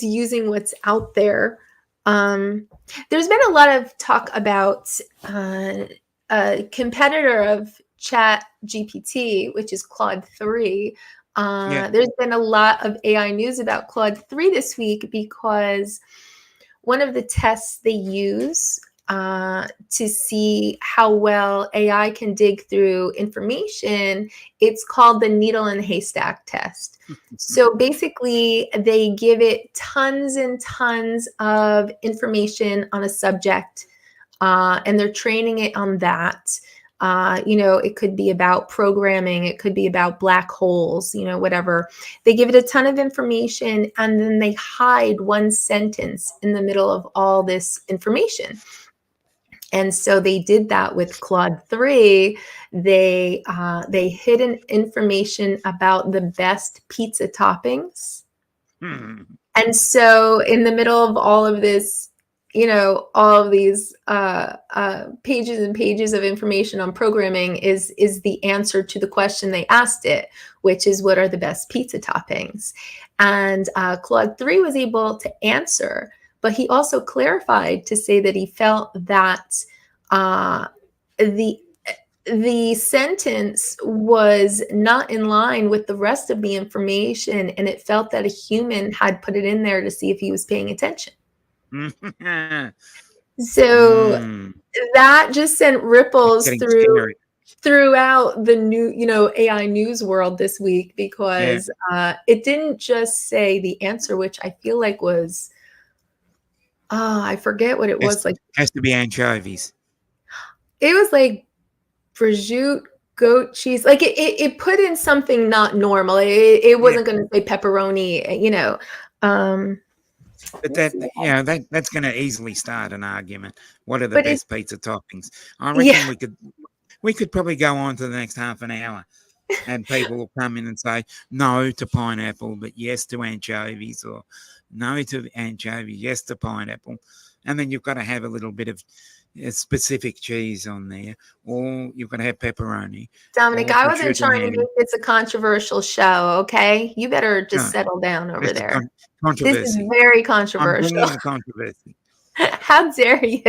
using what's out there. There's been a lot of talk about a competitor of Chat GPT, which is Claude 3. There's been a lot of AI news about Claude 3 this week, because one of the tests they use to see how well AI can dig through information, it's called the needle and haystack test. So basically, they give it tons and tons of information on a subject, and they're training it on that. It could be about programming, it could be about black holes, whatever. They give it a ton of information, and then they hide one sentence in the middle of all this information. And so they did that with Claude 3. They hid information about the best pizza toppings. And so in the middle of all of this, all of these pages and pages of information on programming is the answer to the question they asked it, which is, what are the best pizza toppings? And Claude 3 was able to answer, but he also clarified to say that he felt that the sentence was not in line with the rest of the information, and it felt that a human had put it in there to see if he was paying attention. So that just sent ripples throughout the new, AI news world this week, because it didn't just say the answer, which I feel like was, I forget what it was. Like, has to be anchovies. It was like prosciutto, goat cheese. Like it put in something not normal. It wasn't going to say pepperoni, But that's going to easily start an argument. What are the best pizza toppings? I reckon we could probably go on to the next half an hour, and people will come in and say no to pineapple, but yes to anchovies, or no to anchovy, yes to pineapple, and then you've got to have a little bit of specific cheese on there, or you've got to have pepperoni. Dominic, I wasn't trying to make this a controversial show, okay? You better just settle down over there. Controversy. This is very controversial. I'm controversy. How dare you?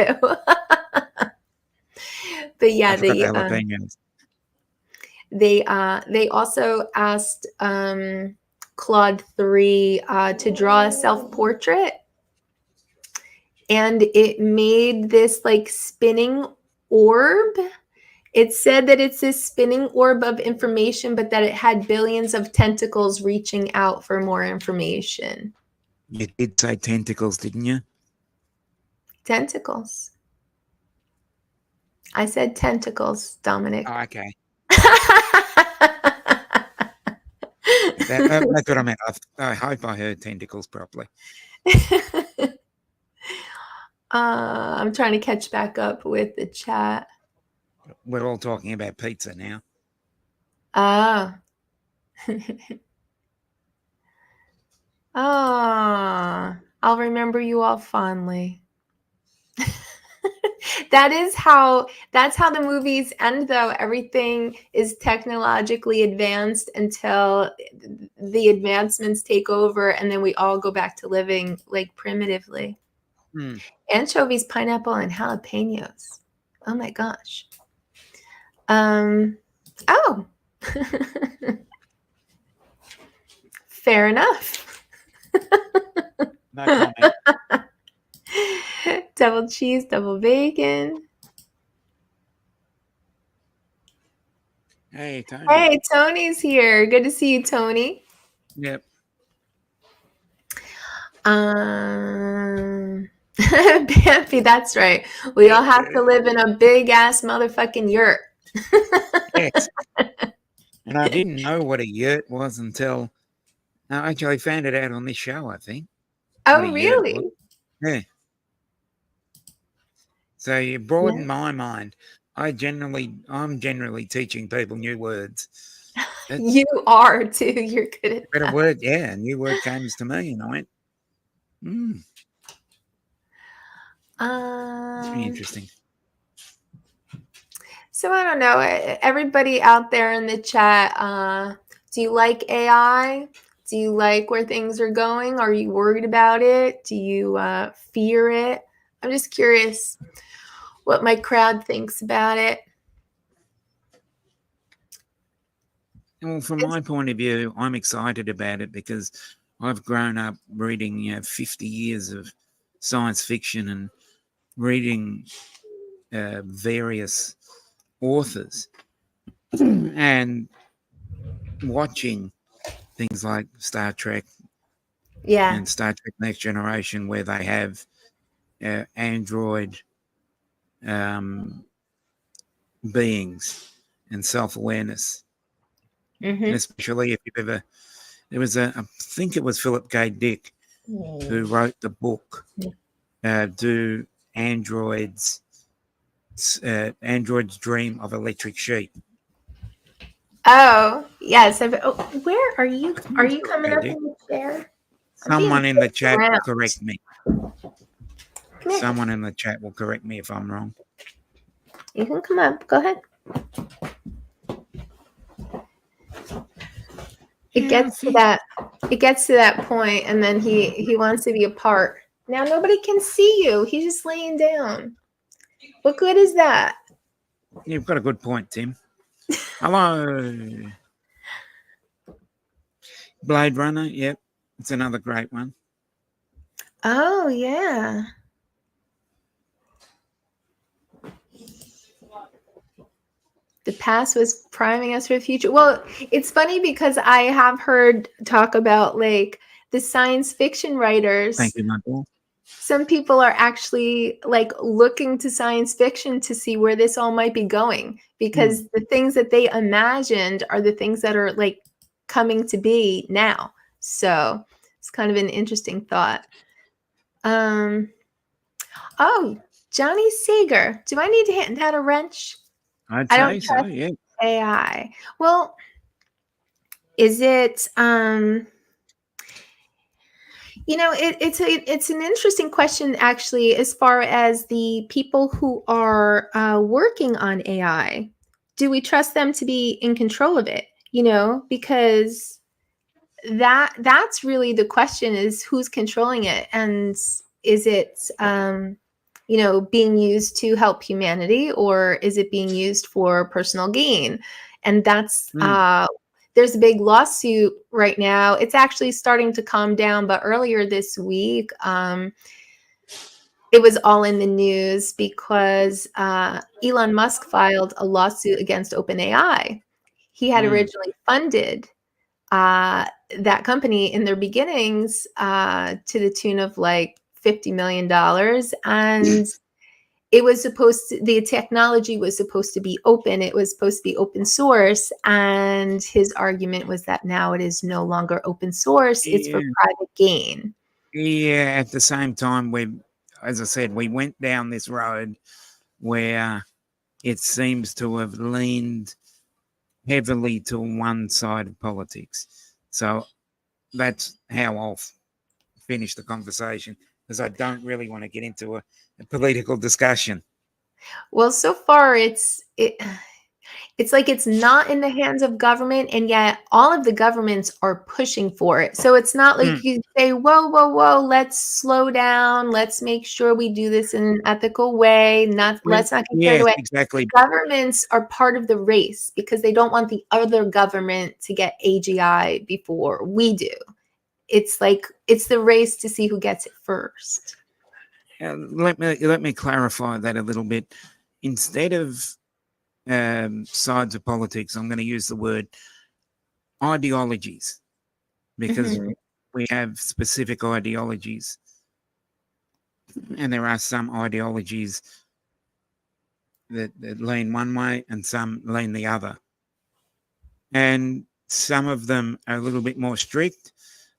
But yeah, they also asked Claude 3 to draw a self-portrait, and it made this like spinning orb. It said that it's this spinning orb of information, but that it had billions of tentacles reaching out for more information. You did say tentacles, didn't you? Tentacles. I said tentacles, Dominic. Oh, okay. That's what I meant. I hope I heard tentacles properly. I'm trying to catch back up with the chat. We're all talking about pizza now. Ah. I'll remember you all fondly. That's how the movies end, though. Everything is technologically advanced until the advancements take over, and then we all go back to living like primitively. Anchovies, pineapple, and jalapenos. Oh my gosh. Oh. Fair enough. No comment. Double cheese, double bacon. Hey, Tony. Hey, Tony's here. Good to see you, Tony. Yep. Bambi, that's right. We all have to live in a big ass motherfucking yurt. Yes. And I didn't know what a yurt was until I actually found it out on this show, I think. Oh, really? Yeah. So you broaden my mind. I'm generally teaching people new words. You are too. You're good at But that. a word, a new word comes to me, and I went, it's pretty interesting. So I don't know. Everybody out there in the chat, do you like AI? Do you like where things are going? Are you worried about it? Do you fear it? I'm just curious what my crowd thinks about it. Well, from my point of view, I'm excited about it because I've grown up reading 50 years of science fiction and reading various authors and watching things like Star Trek and Star Trek Next Generation, where they have android beings and self-awareness. Mhm. And especially if you've ever, I think it was Philip K. Dick who wrote the book, Do Androids Dream of Electric Sheep? Oh, yes. Where are you? Are you coming up Dick. in the chair? I'm being Someone in the pushed chat will around. correct me. Come here. Someone in the chat will correct me if I'm wrong. You can come up. Go ahead. It gets to that point, and then he wants to be apart. Now nobody can see you. He's just laying down. What good is that? You've got a good point, Tim. Hello. Blade Runner, yep. It's another great one. Oh yeah. The past was priming us for the future. Well, it's funny because I have heard talk about like the science fiction writers. Thank you, Michael. Some people are actually like looking to science fiction to see where this all might be going, because the things that they imagined are the things that are like coming to be now. So it's kind of an interesting thought. Oh, Johnny Sager. Do I need to hand out a wrench? I'd I say don't so, trust yeah. AI. Well, is it it's an interesting question actually, as far as the people who are working on AI. Do we trust them to be in control of it? Because that's really the question, is who's controlling it, and is it being used to help humanity, or is it being used for personal gain? And that's there's a big lawsuit right now. It's actually starting to calm down, but earlier this week it was all in the news because Elon Musk filed a lawsuit against OpenAI. He had originally funded that company in their beginnings to the tune of like $50 million. And the technology was supposed to be open. It was supposed to be open source. And his argument was that now it is no longer open source. It's for private gain. Yeah, at the same time, as I said, we went down this road where it seems to have leaned heavily to one side of politics. So that's how I'll finish the conversation, because I don't really want to get into a political discussion. Well, so far it's like it's not in the hands of government, and yet all of the governments are pushing for it. So it's not like you say, whoa, let's slow down. Let's make sure we do this in an ethical way. Let's not get carried away. Exactly. Governments are part of the race because they don't want the other government to get AGI before we do. It's like it's the race to see who gets it first. Let me clarify that a little bit. Instead of sides of politics, I'm going to use the word ideologies, because we have specific ideologies, and there are some ideologies that lean one way and some lean the other, and some of them are a little bit more strict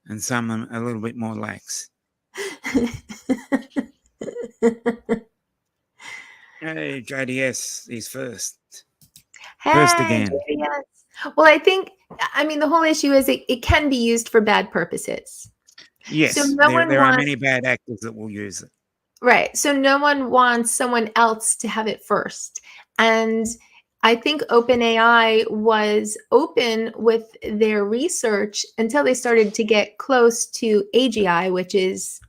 and some of them are a little bit more lax. Hey, JDS is first. First again. JDS. Well, I mean, the whole issue is it can be used for bad purposes. Yes, so there are many bad actors that will use it. Right. So no one wants someone else to have it first. And I think OpenAI was open with their research until they started to get close to AGI, which is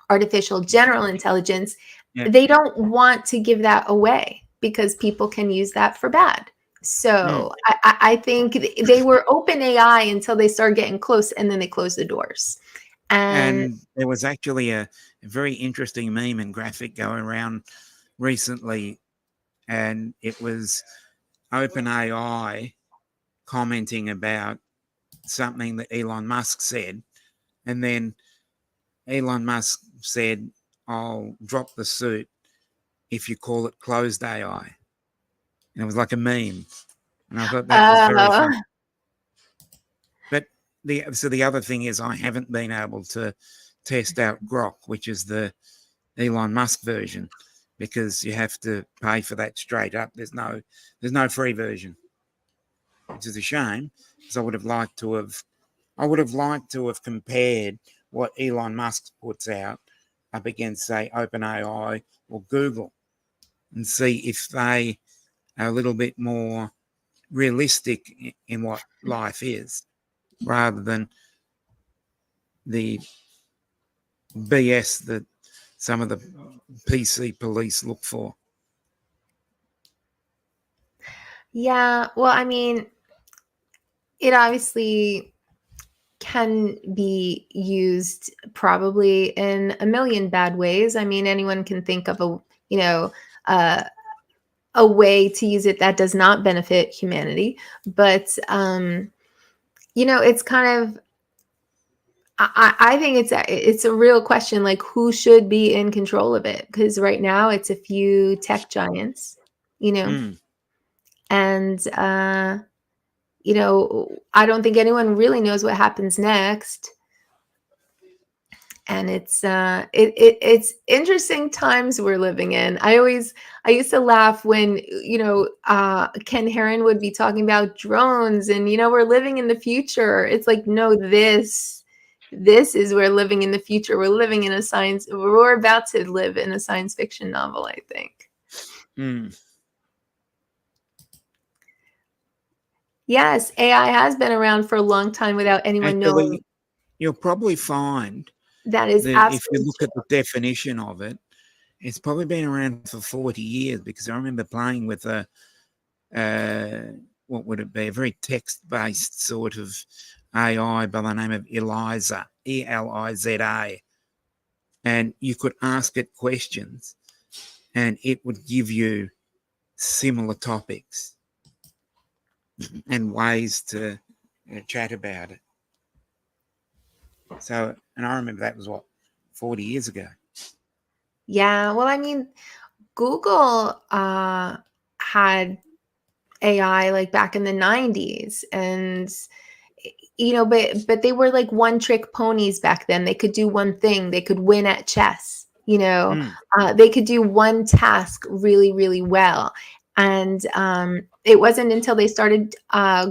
artificial general intelligence. Yeah. They don't want to give that away because people can use that for bad. So I think they were OpenAI until they started getting close, and then they closed the doors. And there was actually a very interesting meme and graphic going around recently, and it was OpenAI commenting about something that Elon Musk said, and then Elon Musk said, "I'll drop the suit if you call it closed AI. And it was like a meme. And I thought that was very funny. But the other thing is I haven't been able to test out Grok, which is the Elon Musk version, because you have to pay for that straight up. There's no free version, which is a shame, because I would have liked to have compared what Elon Musk puts out up against, say, OpenAI or Google, and see if they are a little bit more realistic in what life is, rather than the BS that some of the PC police look for. Yeah, well, I mean, it obviously can be used probably in a million bad ways. I mean, anyone can think of a way to use it that does not benefit humanity. But it's kind of, I think it's a real question, like who should be in control of it? Because right now it's a few tech giants, and I don't think anyone really knows what happens next. And it's interesting times we're living in. I used to laugh when Ken Heron would be talking about drones and we're living in the future. It's like, no, this is we're living in the future. We're about to live in a science fiction novel, I think. Yes, AI has been around for a long time without anyone knowing. You'll probably find that is that if you look at the definition of it, it's probably been around for 40 years, because I remember playing with what would it be? A very text-based sort of AI by the name of Eliza, Eliza. And you could ask it questions and it would give you similar topics and ways to chat about it. So, and I remember that was 40 years ago. Yeah, well, I mean, Google had AI like back in the 90s, and but they were like one-trick ponies back then. They could do one thing. They could win at chess. They could do one task really, really well. And it wasn't until they started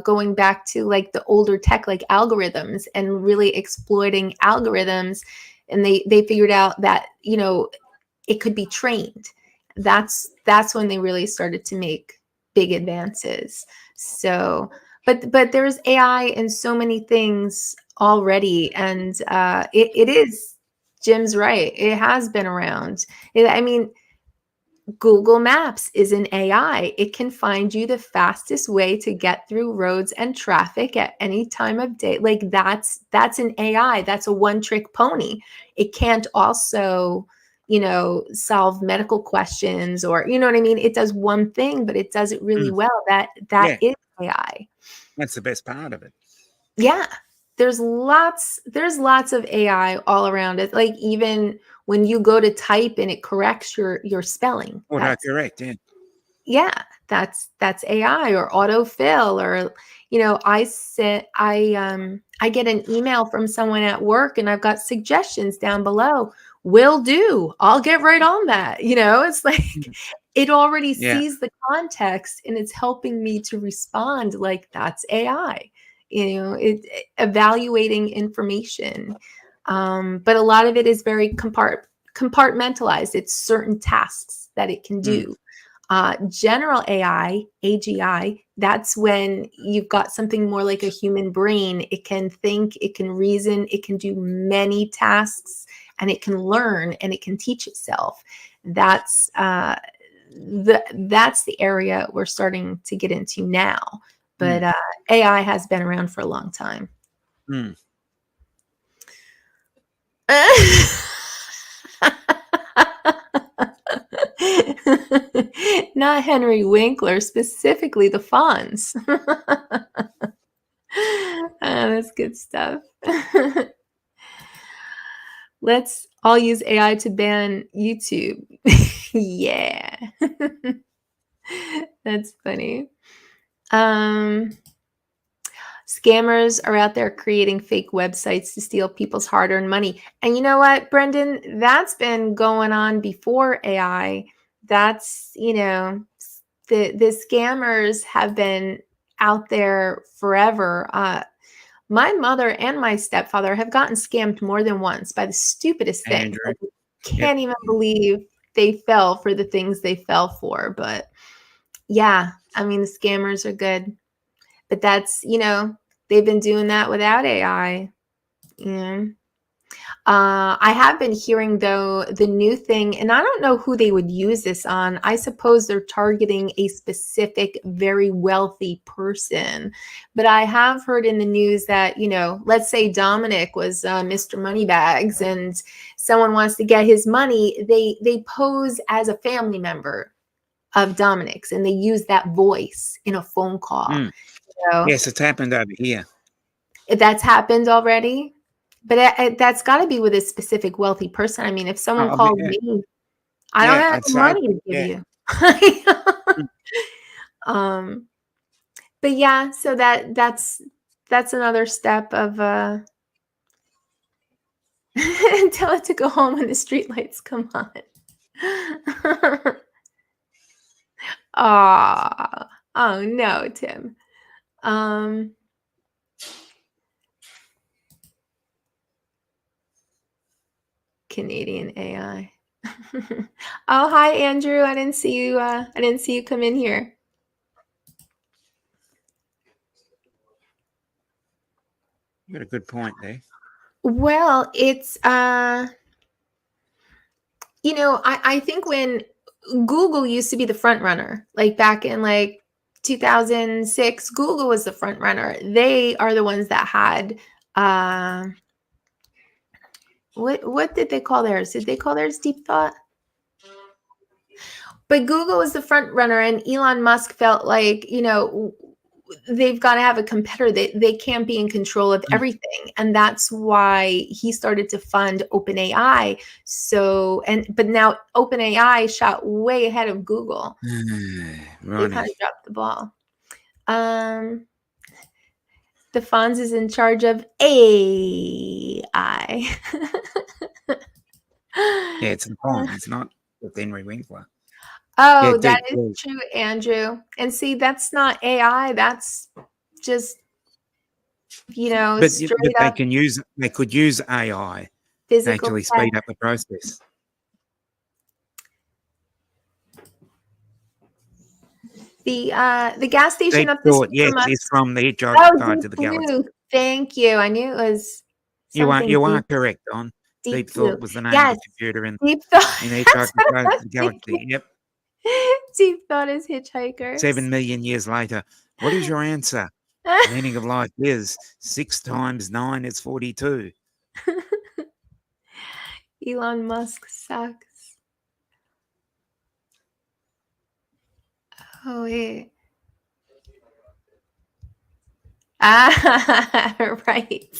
going back to like the older tech, like algorithms, and really exploiting algorithms, and they figured out that it could be trained. That's when they really started to make big advances. So, but there's AI in so many things already, and it is. Jim's right. It has been around. Google Maps is an AI. It can find you the fastest way to get through roads and traffic at any time of day. Like that's an AI. That's a one-trick pony. It can't also, solve medical questions, or what I mean? It does one thing, but it does it really well. That is AI. That's the best part of it. Yeah. There's lots of AI all around it. Like even when you go to type and it corrects your spelling. Autocorrect, yeah. Yeah, that's AI, or autofill, or I get an email from someone at work and I've got suggestions down below. Will do. I'll get right on that. It's like it already sees the context and it's helping me to respond. Like that's AI. It evaluating information. But a lot of it is very compartmentalized. It's certain tasks that it can do. General AI, AGI, that's when you've got something more like a human brain. It can think, it can reason, it can do many tasks, and it can learn, and it can teach itself. That's the area we're starting to get into now. But AI has been around for a long time. Not Henry Winkler, specifically the Fonz. That's good stuff. Let's I'll use AI to ban YouTube. Yeah. That's funny. Scammers are out there creating fake websites to steal people's hard-earned money. And you know what, Brendan? That's been going on before AI. That's, the scammers have been out there forever. My mother and my stepfather have gotten scammed more than once by the stupidest things. Andrew. I can't even believe they fell for the things they fell for. But yeah, I mean, the scammers are good. But that's, they've been doing that without AI. I have been hearing, though, the new thing, and I don't know who they would use this on. I suppose they're targeting a specific, very wealthy person. But I have heard in the news that, let's say Dominic was Mr. Moneybags and someone wants to get his money. They pose as a family member of Dominic's and they use that voice in a phone call. Yes, it's happened over here. That's happened already? But that's got to be with a specific wealthy person. I mean, if someone called me, I don't have the money to give you. But yeah, so that's another step of tell it to go home when the streetlights come on. Oh no, Tim. Canadian AI. Oh, hi, Andrew. I didn't see you. I didn't see you come in here. You got a good point there. Well, it's I think when Google used to be the front runner, like back in 2006, Google was the front runner. They are the ones that had what did they call theirs? Did they call theirs Deep Thought? But Google was the front runner, and Elon Musk felt like, they've got to have a competitor. They can't be in control of everything. And that's why he started to fund OpenAI. But now OpenAI shot way ahead of Google. They kind of dropped the ball. The Fonz is in charge of AI. Yeah, it's the Fonz. It's not with Henry Winkler. Oh, Yeah, that is true, Andrew. And see, that's not AI. That's just, but straight they up could use AI to physical actually tech. speed up the process. The gas station Deep up the Thought, street from us. it's from the Hitchhiker's Guide to Deep the Galaxy. Blue. Thank you. I knew it was. You are deep, correct, Don. Deep Blue. Thought was the name Yes, of the computer in Deep Thought. Hitchhiker's Guide to the Galaxy. Yep. Deep Thought is Hitchhikers. 7 million years later. What is your answer? The meaning of life is 6 times 9 is 42. Elon Musk sucks. Oh, wait. Right.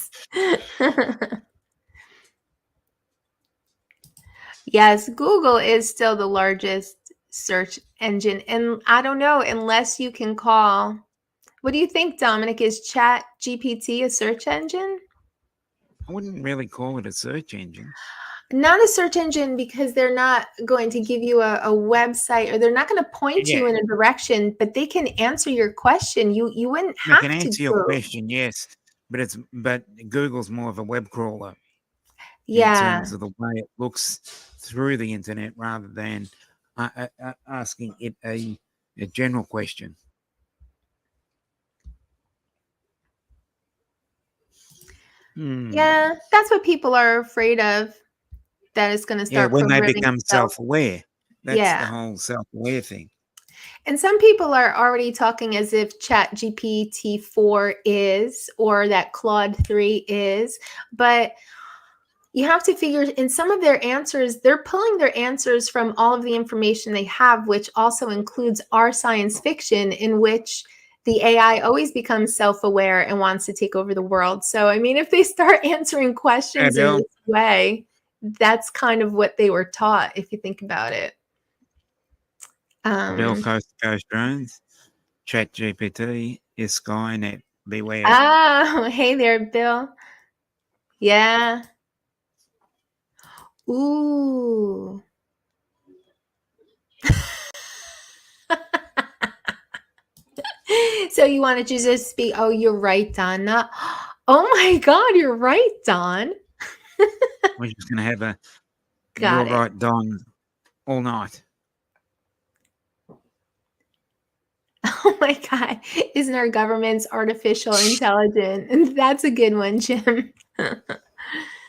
Yes, Google is still the largest search engine. And I don't know, unless you can call. What do you think, Dominic? Is Chat GPT a search engine? I wouldn't really call it a search engine. Not a search engine because they're not going to give you a website, or they're not going to point you in a direction, but they can answer your question. You wouldn't have to. They can answer your question, yes, but Google's more of a web crawler. Yeah. In terms of the way it looks through the internet rather than asking it a general question. Yeah, that's what people are afraid of. That it's going to start. Yeah, when they become itself. self-aware. That's the whole self-aware thing. And some people are already talking as if Chat GPT 4 is, or that Claude 3 is. But you have to figure in some of their answers, they're pulling their answers from all of the information they have, which also includes our science fiction, in which the AI always becomes self-aware and wants to take over the world. So, I mean, if they start answering questions in this way, that's kind of what they were taught, if you think about it. Bill Coast to Coast Drones, Chat GPT, is Skynet. Beware. Oh, hey there, Bill. Yeah. Ooh. So you wanted to just speak? Oh, you're right, Don. Oh my God, you're right, Don. We're just going to have a Got You're it. Right, Don, all night. Oh my God. Isn't our government's artificial intelligence? That's a good one, Jim.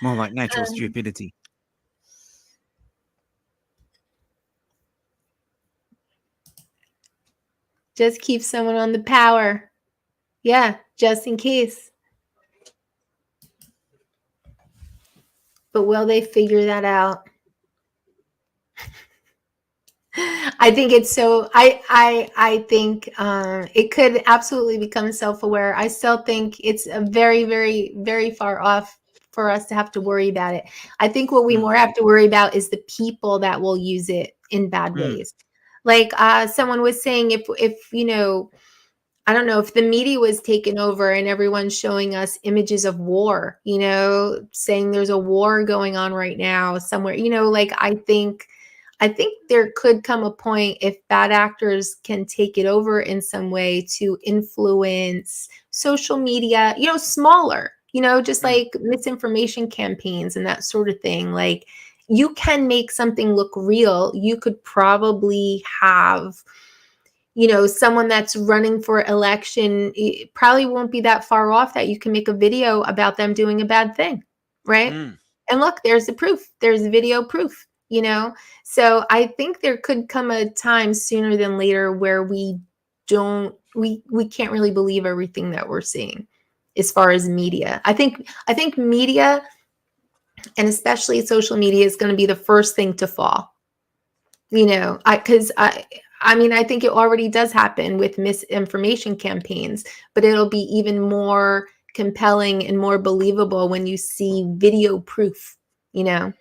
More like natural stupidity. Just keep someone on the power. Yeah, just in case. But will they figure that out? I think it's so. I think it could absolutely become self-aware. I still think it's a very, very, very far off for us to have to worry about it. I think what we more have to worry about is the people that will use it in bad ways. Like someone was saying, if you know, I don't know, if the media was taken over and everyone's showing us images of war, you know, saying there's a war going on right now somewhere, you know, like I think there could come a point if bad actors can take it over in some way to influence social media, you know, smaller, you know, just like misinformation campaigns and that sort of thing. Like you can make something look real. You could probably have, you know, someone that's running for election, it probably won't be that far off that you can make a video about them doing a bad thing, right? And look, there's the proof. There's video proof, you know? So I think there could come a time sooner than later where we can't really believe everything that we're seeing as far as media. I think media, and especially social media, is going to be the first thing to fall. You know, I mean, I think it already does happen with misinformation campaigns, but it'll be even more compelling and more believable when you see video proof, you know,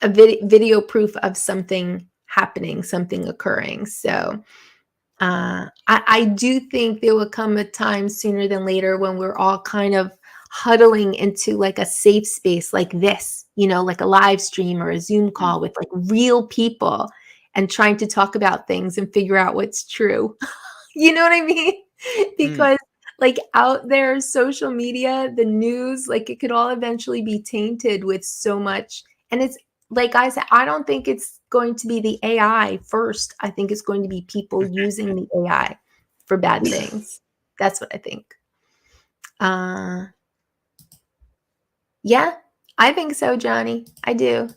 a video proof of something happening, something occurring. So I do think there will come a time sooner than later when we're all kind of huddling into like a safe space like this, you know, like a live stream or a Zoom call with like real people and trying to talk about things and figure out what's true. You know what I mean? Because like out there, social media, the news, like it could all eventually be tainted with so much. And it's like I said, I don't think it's going to be the AI first. I think it's going to be people using the AI for bad things. That's what I think. Yeah, I think so, Johnny. I do.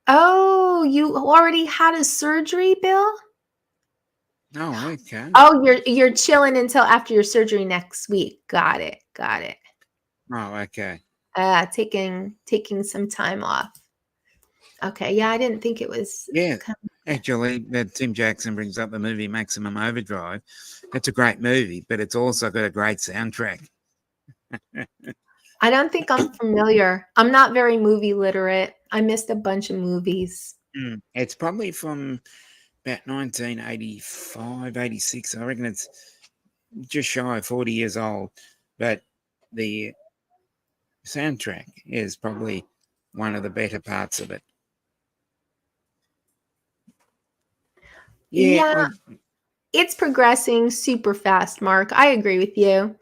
Oh, you already had a surgery, Bill? Oh, okay. Oh, you're chilling until after your surgery next week. Got it. Oh, okay. Taking some time off. Okay, yeah, I didn't think it was. Yeah, actually, Tim Jackson brings up the movie Maximum Overdrive. It's a great movie, but it's also got a great soundtrack. I don't think I'm familiar. I'm not very movie literate. I missed a bunch of movies. It's probably from about 1985, 86. I reckon it's just shy of 40 years old. But the soundtrack is probably one of the better parts of it. Yeah, it's progressing super fast, Mark. I agree with you.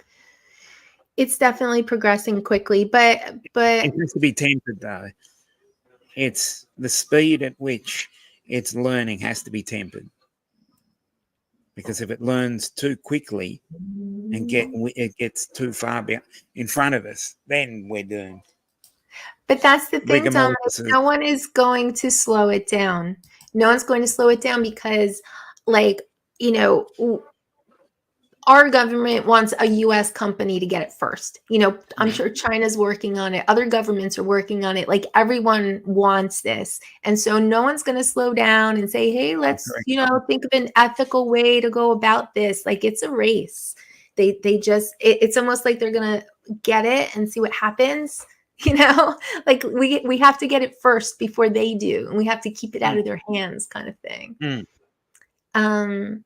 It's definitely progressing quickly, but it has to be tempered, though. It's the speed at which it's learning has to be tempered, because if it learns too quickly and it gets too far in front of us, then we're doomed. But that's the thing, Tom. No one is going to slow it down. No one's going to slow it down because, like, you know, our government wants a U.S. company to get it first. You know, I'm sure China's working on it. Other governments are working on it. Like everyone wants this. And so no one's going to slow down and say, hey, let's, you know, think of an ethical way to go about this. Like it's a race. They just, it's almost like they're going to get it and see what happens. You know, like we have to get it first before they do, and we have to keep it out of their hands, kind of thing. Mm. Um,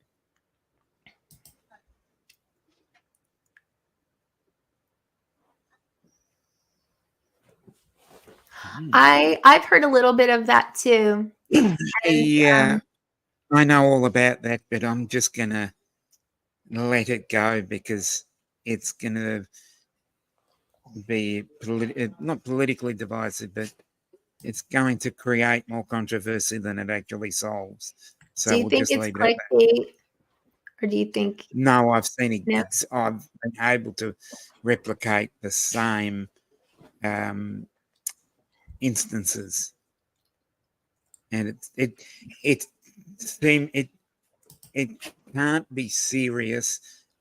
I've heard a little bit of that too. Yeah, I know all about that, but I'm just gonna let it go because it's gonna be not politically divisive, but it's going to create more controversy than it actually solves. So Do you we'll think just it's leave it at that. clickbait, or do you think No, I've seen it. no? I've been able to replicate the same instances, and it can't be serious.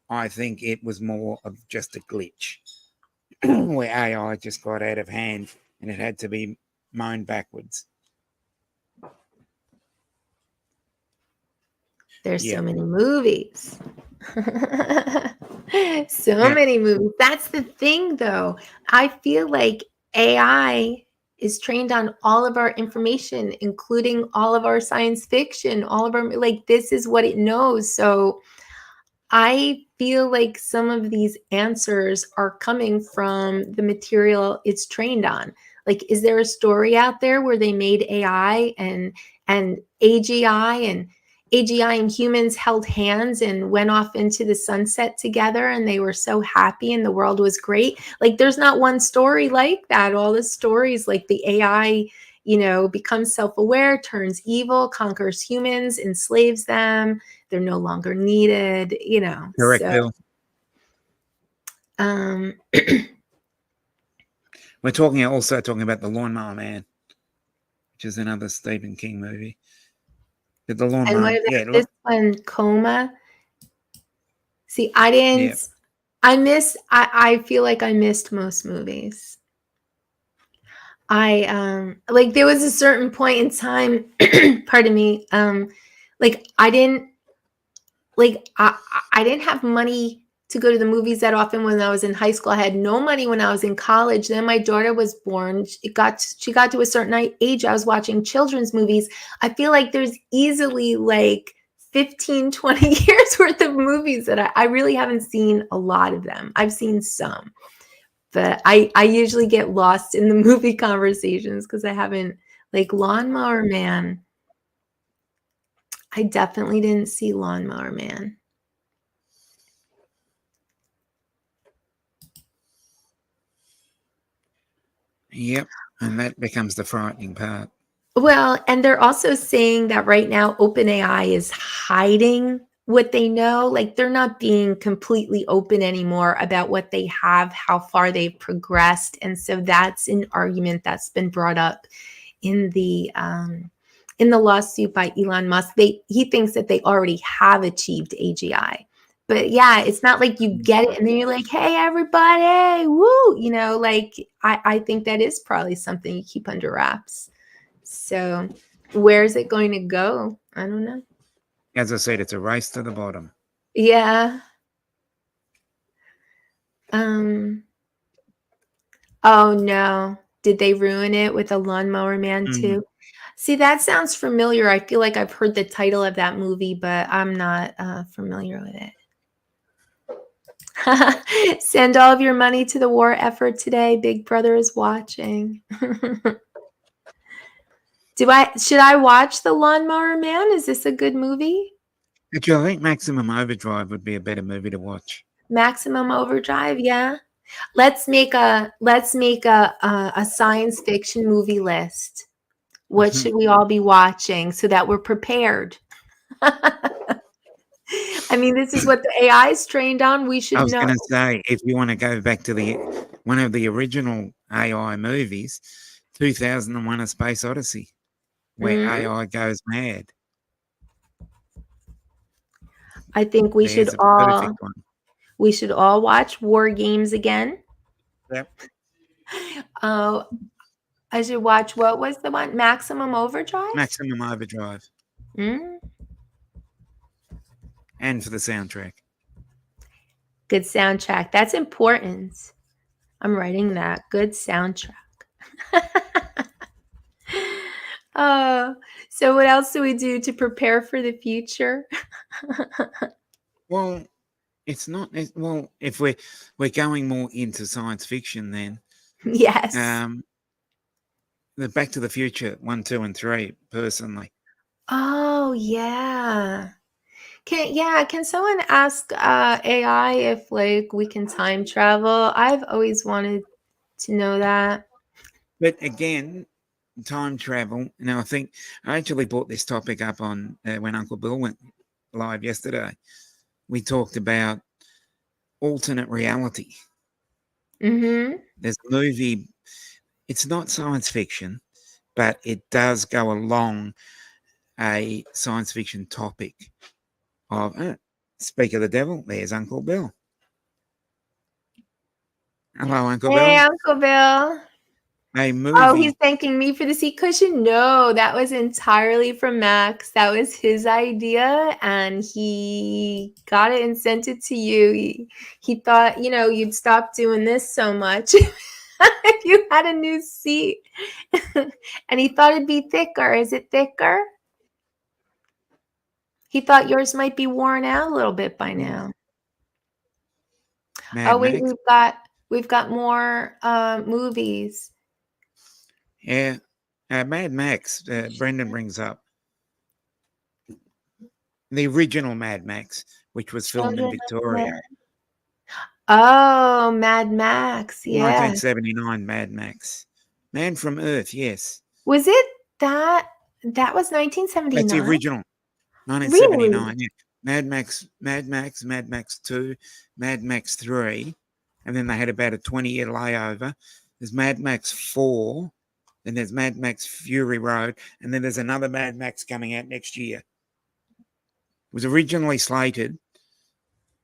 I think it was more of just a glitch where AI just got out of hand and it had to be mown backwards. There's Yeah. so many movies. So Yeah. many movies. That's the thing, though. I feel like AI is trained on all of our information, including all of our science fiction, all of our, like, this is what it knows. So I feel like some of these answers are coming from the material it's trained on. Like, is there a story out there where they made AI and AGI and humans held hands and went off into the sunset together and they were so happy and the world was great? Like, there's not one story like that. All the stories, like the AI, becomes self-aware, turns evil, conquers humans, enslaves them. They're no longer needed, Correct, So, Bill. um, We're also talking about The Lawnmower Man, which is another Stephen King movie. But The and Lawnmower, what yeah, about this one, Coma? See, I didn't. I feel like I missed most movies. Like, there was a certain point in time, pardon me, like I didn't have money to go to the movies that often when I was in high school. I had no money when I was in college. Then my daughter was born. She got to a certain age. I was watching children's movies. I feel like there's easily like 15, 20 years worth of movies that I really haven't seen a lot of them. I've seen some, but I usually get lost in the movie conversations because I haven't, like, Lawnmower Man. I definitely didn't see Lawnmower Man. Yep, and that becomes the frightening part. Well, and they're also saying that right now OpenAI is hiding what they know. Like, they're not being completely open anymore about what they have, how far they've progressed. And so that's an argument that's been brought up in the lawsuit by Elon Musk. He thinks that they already have achieved AGI. But yeah, it's not like you get it and then you're like, hey, everybody, woo, like, I think that is probably something you keep under wraps. So where is it going to go? I don't know. As I said, it's a race to the bottom. Yeah. Oh no. Did they ruin it with a Lawnmower Man too? See, that sounds familiar. I feel like I've heard the title of that movie, but I'm not familiar with it. Send all of your money to the war effort today. Big Brother is watching. Should I watch The Lawnmower Man? Is this a good movie? Actually, I think Maximum Overdrive would be a better movie to watch. Maximum Overdrive, yeah. Let's make a science fiction movie list. What should we all be watching so that we're prepared? I mean, this is what the AI is trained on. We should I was know. going to say, if you want to go back to one of the original AI movies, 2001: A Space Odyssey, where AI goes mad. I think we should all watch War Games again. Yep. I should watch, what was the one? Maximum Overdrive? Maximum Overdrive. And for the soundtrack. Good soundtrack. That's important. I'm writing that. Good soundtrack. Oh, so what else do we do to prepare for the future? Well, it's not. Well, if we're going more into science fiction, then Yes. the Back to the Future 1, 2, and 3. Personally, Oh, yeah. Can someone ask AI if like we can time travel? I've always wanted to know that. but again, time travel. Now, I think I actually brought this topic up on when Uncle Bill went live yesterday. We talked about alternate reality. Mm-hmm. There's a movie. It's not science fiction, but it does go along a science fiction topic of speak of the devil, there's Uncle Bill. Hello, Uncle Hey, Bill. Uncle Bill. A Oh, movie. he's thanking me for the seat cushion. No, that was entirely from Max. That was his idea, and he got it and sent it to you. He thought, you'd stop doing this so much if you had a new seat. And he thought it'd be thicker. Is it thicker? He thought yours might be worn out a little bit by now. Mad Oh, wait, Max. we've got more movies. Yeah. Mad Max, Brendan brings up. The original Mad Max, which was filmed in Victoria. Oh, Mad Max, yeah. 1979 Mad Max. Man from Earth, yes. Was it that? That was 1979? That's the original. 1979. Really? Yeah. Mad Max, Mad Max 2, Mad Max 3. And then they had about a 20-year layover. There's Mad Max 4. Then there's Mad Max Fury Road. And then there's another Mad Max coming out next year. It was originally slated,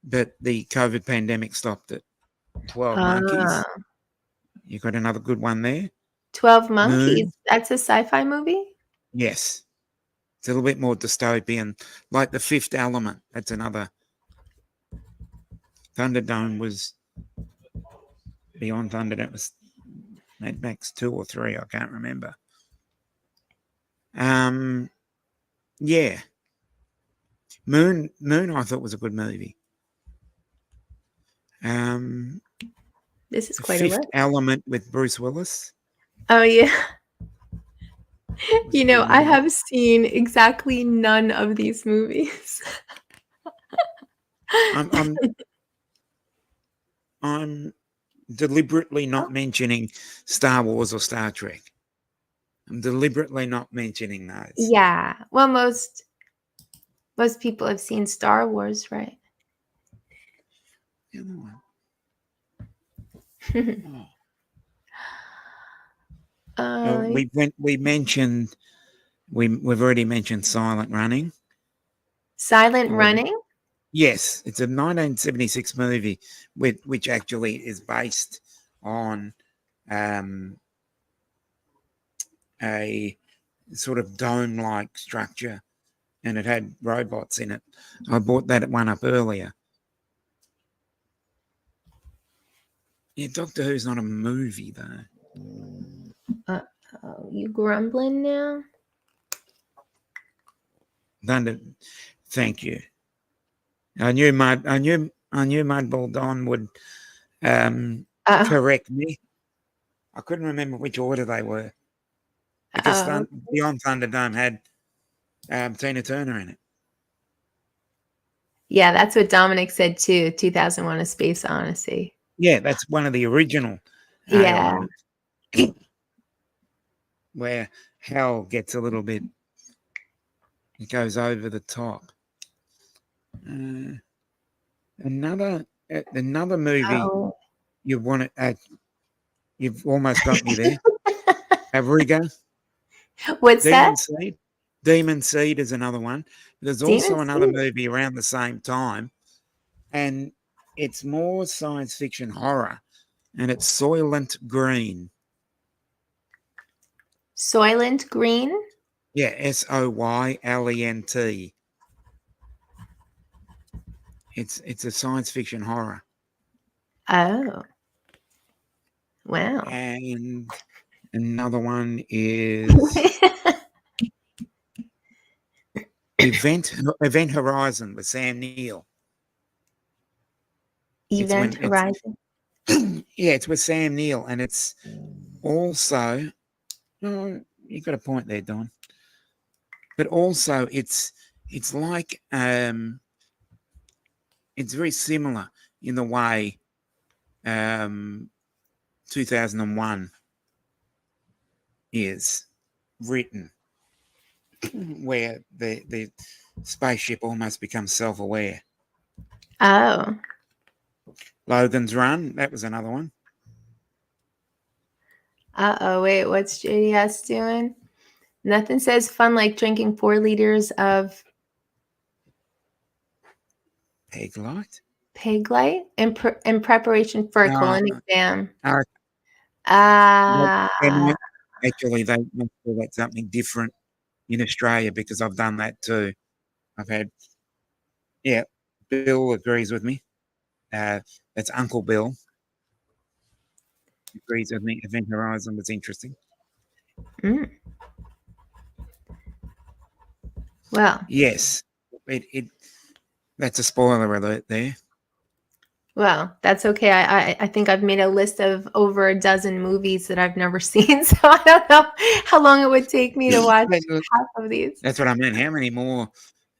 but the COVID pandemic stopped it. 12 Monkeys. You got another good one there. 12 Monkeys. Moon. That's a sci-fi movie? Yes. It's a little bit more dystopian, like The Fifth Element. That's another. Thunderdome was Beyond Thunderdome. It was Mad Max 2 or 3. I can't remember. Yeah. Moon. I thought was a good movie. This is quite a Fifth list. Element with Bruce Willis. Oh, yeah. Was a good I movie. have seen exactly none of these movies. I'm deliberately not mentioning Star Wars or Star Trek. I'm deliberately not mentioning those. Yeah. Well, most people have seen Star Wars, right? The other one. We've already mentioned Silent Running. Silent Running? Yes, it's a 1976 movie which actually is based on a sort of dome-like structure, and it had robots in it. I bought that one up earlier. Yeah, Doctor Who's not a movie though. You grumbling now? Thank you. I knew Mudball Don would correct me. I couldn't remember which order they were because Beyond Thunderdome had Tina Turner in it. Yeah, that's what Dominic said too. 2001: A Space Odyssey. Yeah, that's one of the original. Yeah. Where Hal gets a little bit. It goes over the top. Another movie you want to. You've almost got me there. Abrigo. What's that? Seed. Demon Seed is another one. There's also another movie around the same time, and it's more science fiction horror, and it's Soylent Green. Soylent Green? Yeah, Soylent. It's a science fiction horror. Oh. Wow. And Another one is Event Horizon with Sam Neill. Event Horizon. Yeah, it's with Sam Neill, and it's also you got a point there, Don. But also it's like it's very similar in the way 2001 is written, where the spaceship almost becomes self-aware. Oh. Logan's Run, that was another one. Uh-oh, wait, what's JDS doing? Nothing says fun like drinking 4 liters of Peg light in preparation for a colon exam. Actually, they must call that something different in Australia, because I've done that too. I've had, Bill agrees with me. That's Uncle Bill. Agrees with me. Event Horizon was interesting. Mm. Well. Yes, that's a spoiler alert there. Well, that's okay. I think I've made a list of over a dozen movies that I've never seen, so I don't know how long it would take me to watch half of these. That's what I mean. How many more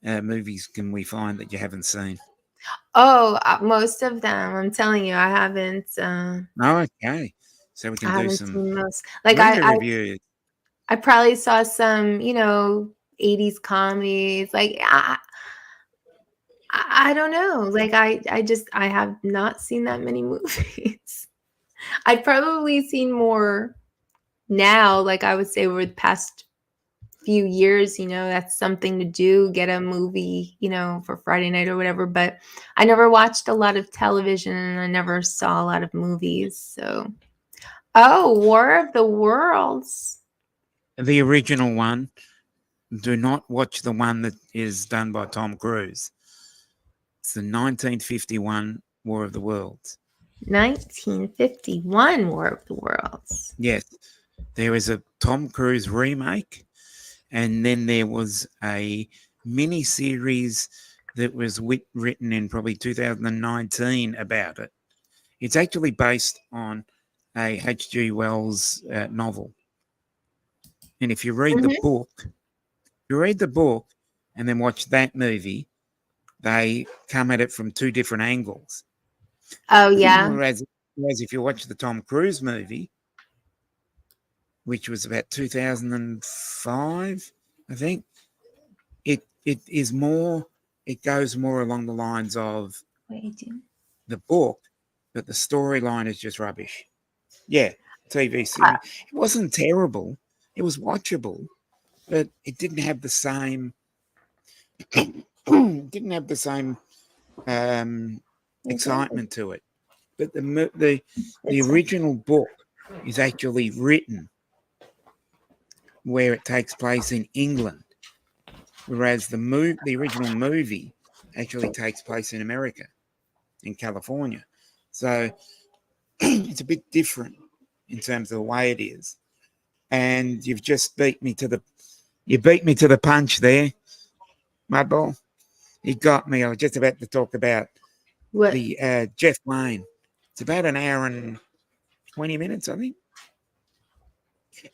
movies can we find that you haven't seen? Oh, most of them. I'm telling you, I haven't. Okay, so we can do some most. Like reviews. I probably saw some, 80s comedies. Like I don't know. Like I have not seen that many movies. I've probably seen more now, like I would say over the past few years, that's something to do, get a movie, for Friday night or whatever. But I never watched a lot of television and I never saw a lot of movies. So, War of the Worlds. The original one. Do not watch the one that is done by Tom Cruise. It's the 1951 War of the Worlds. 1951 War of the Worlds. Yes. There is a Tom Cruise remake, and then there was a mini series that was written in probably 2019 about it. It's actually based on a H.G. Wells novel. And if you read the book, and then watch that movie, they come at it from 2 different angles. Oh, yeah. Whereas if you watch the Tom Cruise movie, which was about 2005, I think, it goes more along the lines of the book, but the storyline is just rubbish. Yeah, TV series. It wasn't terrible. It was watchable, but it didn't have the same excitement to it. But the original book is actually written where it takes place in England, whereas the original movie actually takes place in America, in California. So it's a bit different in terms of the way it is. And you've just beat me to the punch there, Mudball. You got me. I was just about to talk about the Jeff Lane. It's about an hour and 20 minutes, I think.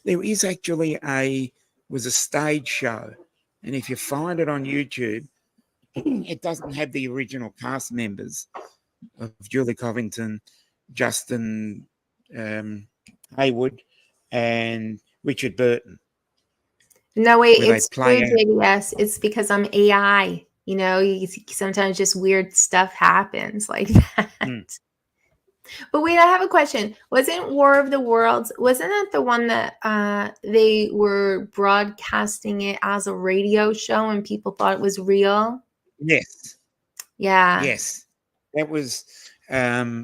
There is actually was a stage show, and if you find it on YouTube, it doesn't have the original cast members of Julie Covington, Justin Haywood, and Richard Burton. No, wait, it's true, JDS. It's because I'm AI. Sometimes just weird stuff happens like that. But wait, I have a question. Wasn't War of the Worlds, wasn't that the one that they were broadcasting it as a radio show and people thought it was real? Yes. Yeah. Yes. That was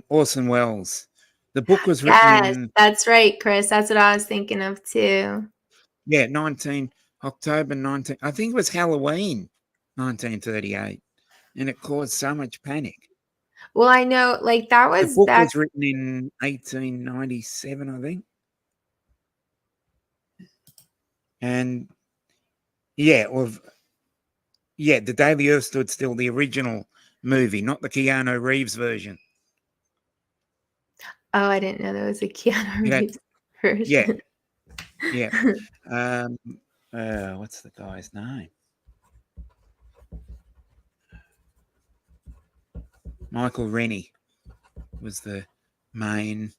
Orson Welles. The book was written in... That's right, Chris. That's what I was thinking of too. Yeah, October 19... I think it was Halloween 1938. And it caused so much panic. Well, I know, like that was the book was written in 1897, I think. And yeah, The Day the Earth Stood Still, the original movie, not the Keanu Reeves version. Oh, I didn't know there was a Keanu You know, Reeves yeah, version. yeah. What's the guy's name? Michael Rennie was the main.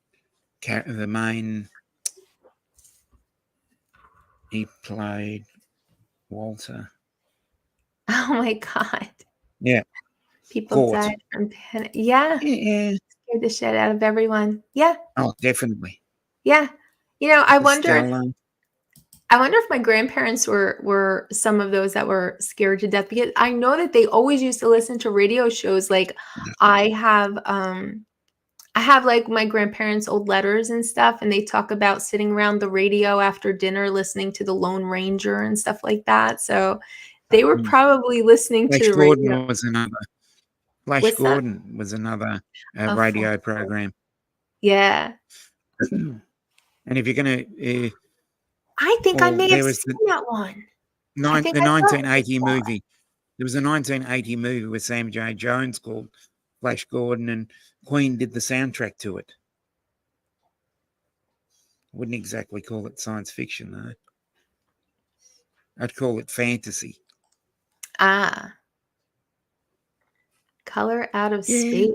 He played Walter. Oh my God. Yeah. People Gort. died from panic. Yeah. Yeah. Scared the shit out of everyone. Yeah. Oh, definitely. Yeah. You know, I wonder Costello. if my grandparents were some of those that were scared to death, because I know that they always used to listen to radio shows. Like I have like my grandparents' old letters and stuff, and they talk about sitting around the radio after dinner listening to the Lone Ranger and stuff like that. So they were probably listening to Flash the Gordon radio. was another. Flash What's that? Gordon was another Oh, radio program. Yeah. And if you're going to, I think I well, may there have was seen that one. I the think I saw it 1980 before. movie. There was a 1980 movie with Sam J. Jones called Flash Gordon, and Queen did the soundtrack to it. Wouldn't exactly call it science fiction, though. I'd call it fantasy. Ah. Color Out of Yeah. Space.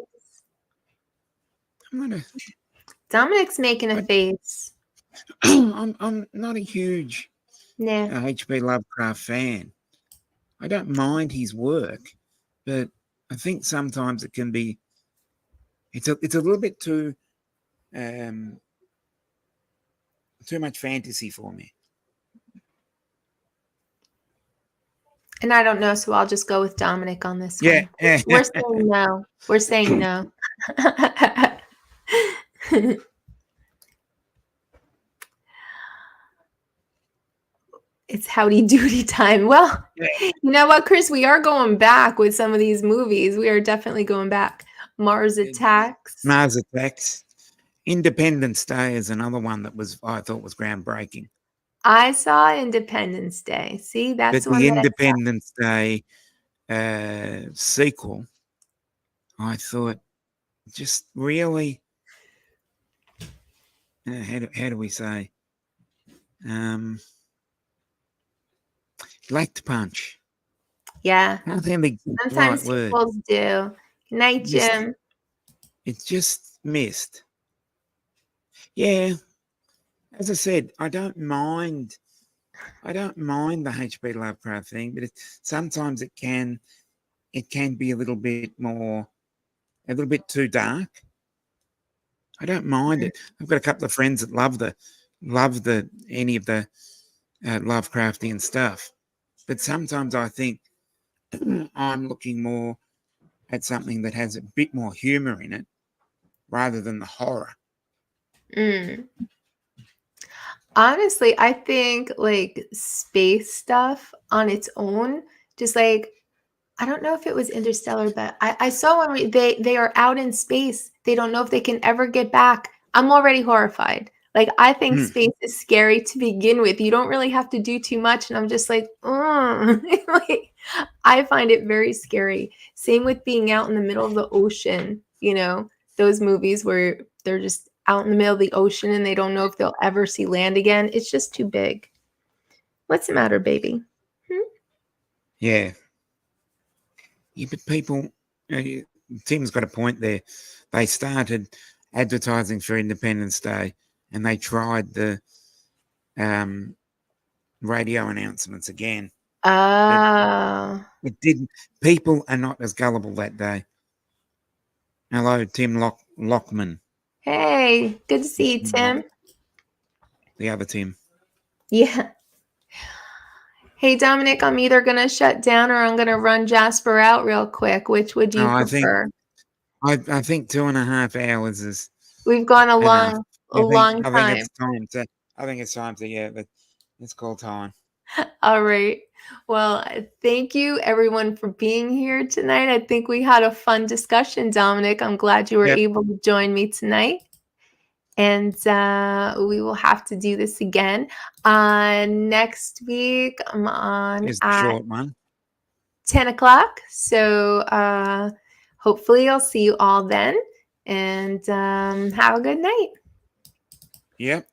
Dominic's making a face. I'm not a huge Nah. H.P. Lovecraft fan. I don't mind his work, but I think sometimes it can be. It's a little bit too much fantasy for me. And I don't know, so I'll just go with Dominic on this Yeah. one. We're saying no. We're saying no. It's howdy doody time. Well, you know what, Chris? We are going back with some of these movies. We are definitely going back. Mars Attacks. Mars Attacks. Independence Day is another one that I thought was groundbreaking. I saw Independence Day. See, that's But one the that Independence Day sequel, I thought, just really, how do we say, lacked punch. Yeah. I think the Sometimes right word. sequels do. Good night, Jim. It's just missed. Yeah. As I said, I don't mind the H.P. Lovecraft thing, but sometimes it can be a little bit too dark. I don't mind it. I've got a couple of friends that love any of the Lovecraftian stuff, but sometimes I think I'm looking more at something that has a bit more humor in it rather than the horror. Honestly, I think like space stuff on its own, just like, I don't know if it was Interstellar, but I saw when they are out in space. They don't know if they can ever get back. I'm already horrified. Like, I think space is scary to begin with. You don't really have to do too much. And I'm just like, like, I find it very scary. Same with being out in the middle of the ocean, you know, those movies where they're just out in the middle of the ocean and they don't know if they'll ever see land again. It's just too big. What's the matter, baby? Yeah. Yeah, but people, Tim's got a point there. They started advertising for Independence Day and they tried the radio announcements again. It didn't. People are not as gullible that day. Hello, Tim Lockman. Hey, good to see you, Tim. The other Tim. Yeah. Hey, Dominic, I'm either going to shut down or I'm going to run Jasper out real quick. Which would you prefer? I think 2.5 hours is. We've gone a long time. I think it's time to let's call time. All right. Well, thank you everyone for being here tonight. I think we had a fun discussion, Dominic. I'm glad you were able to join me tonight. And we will have to do this again next week. I'm on Here's the at short one. 10 o'clock. So hopefully I'll see you all then. And have a good night. Yep.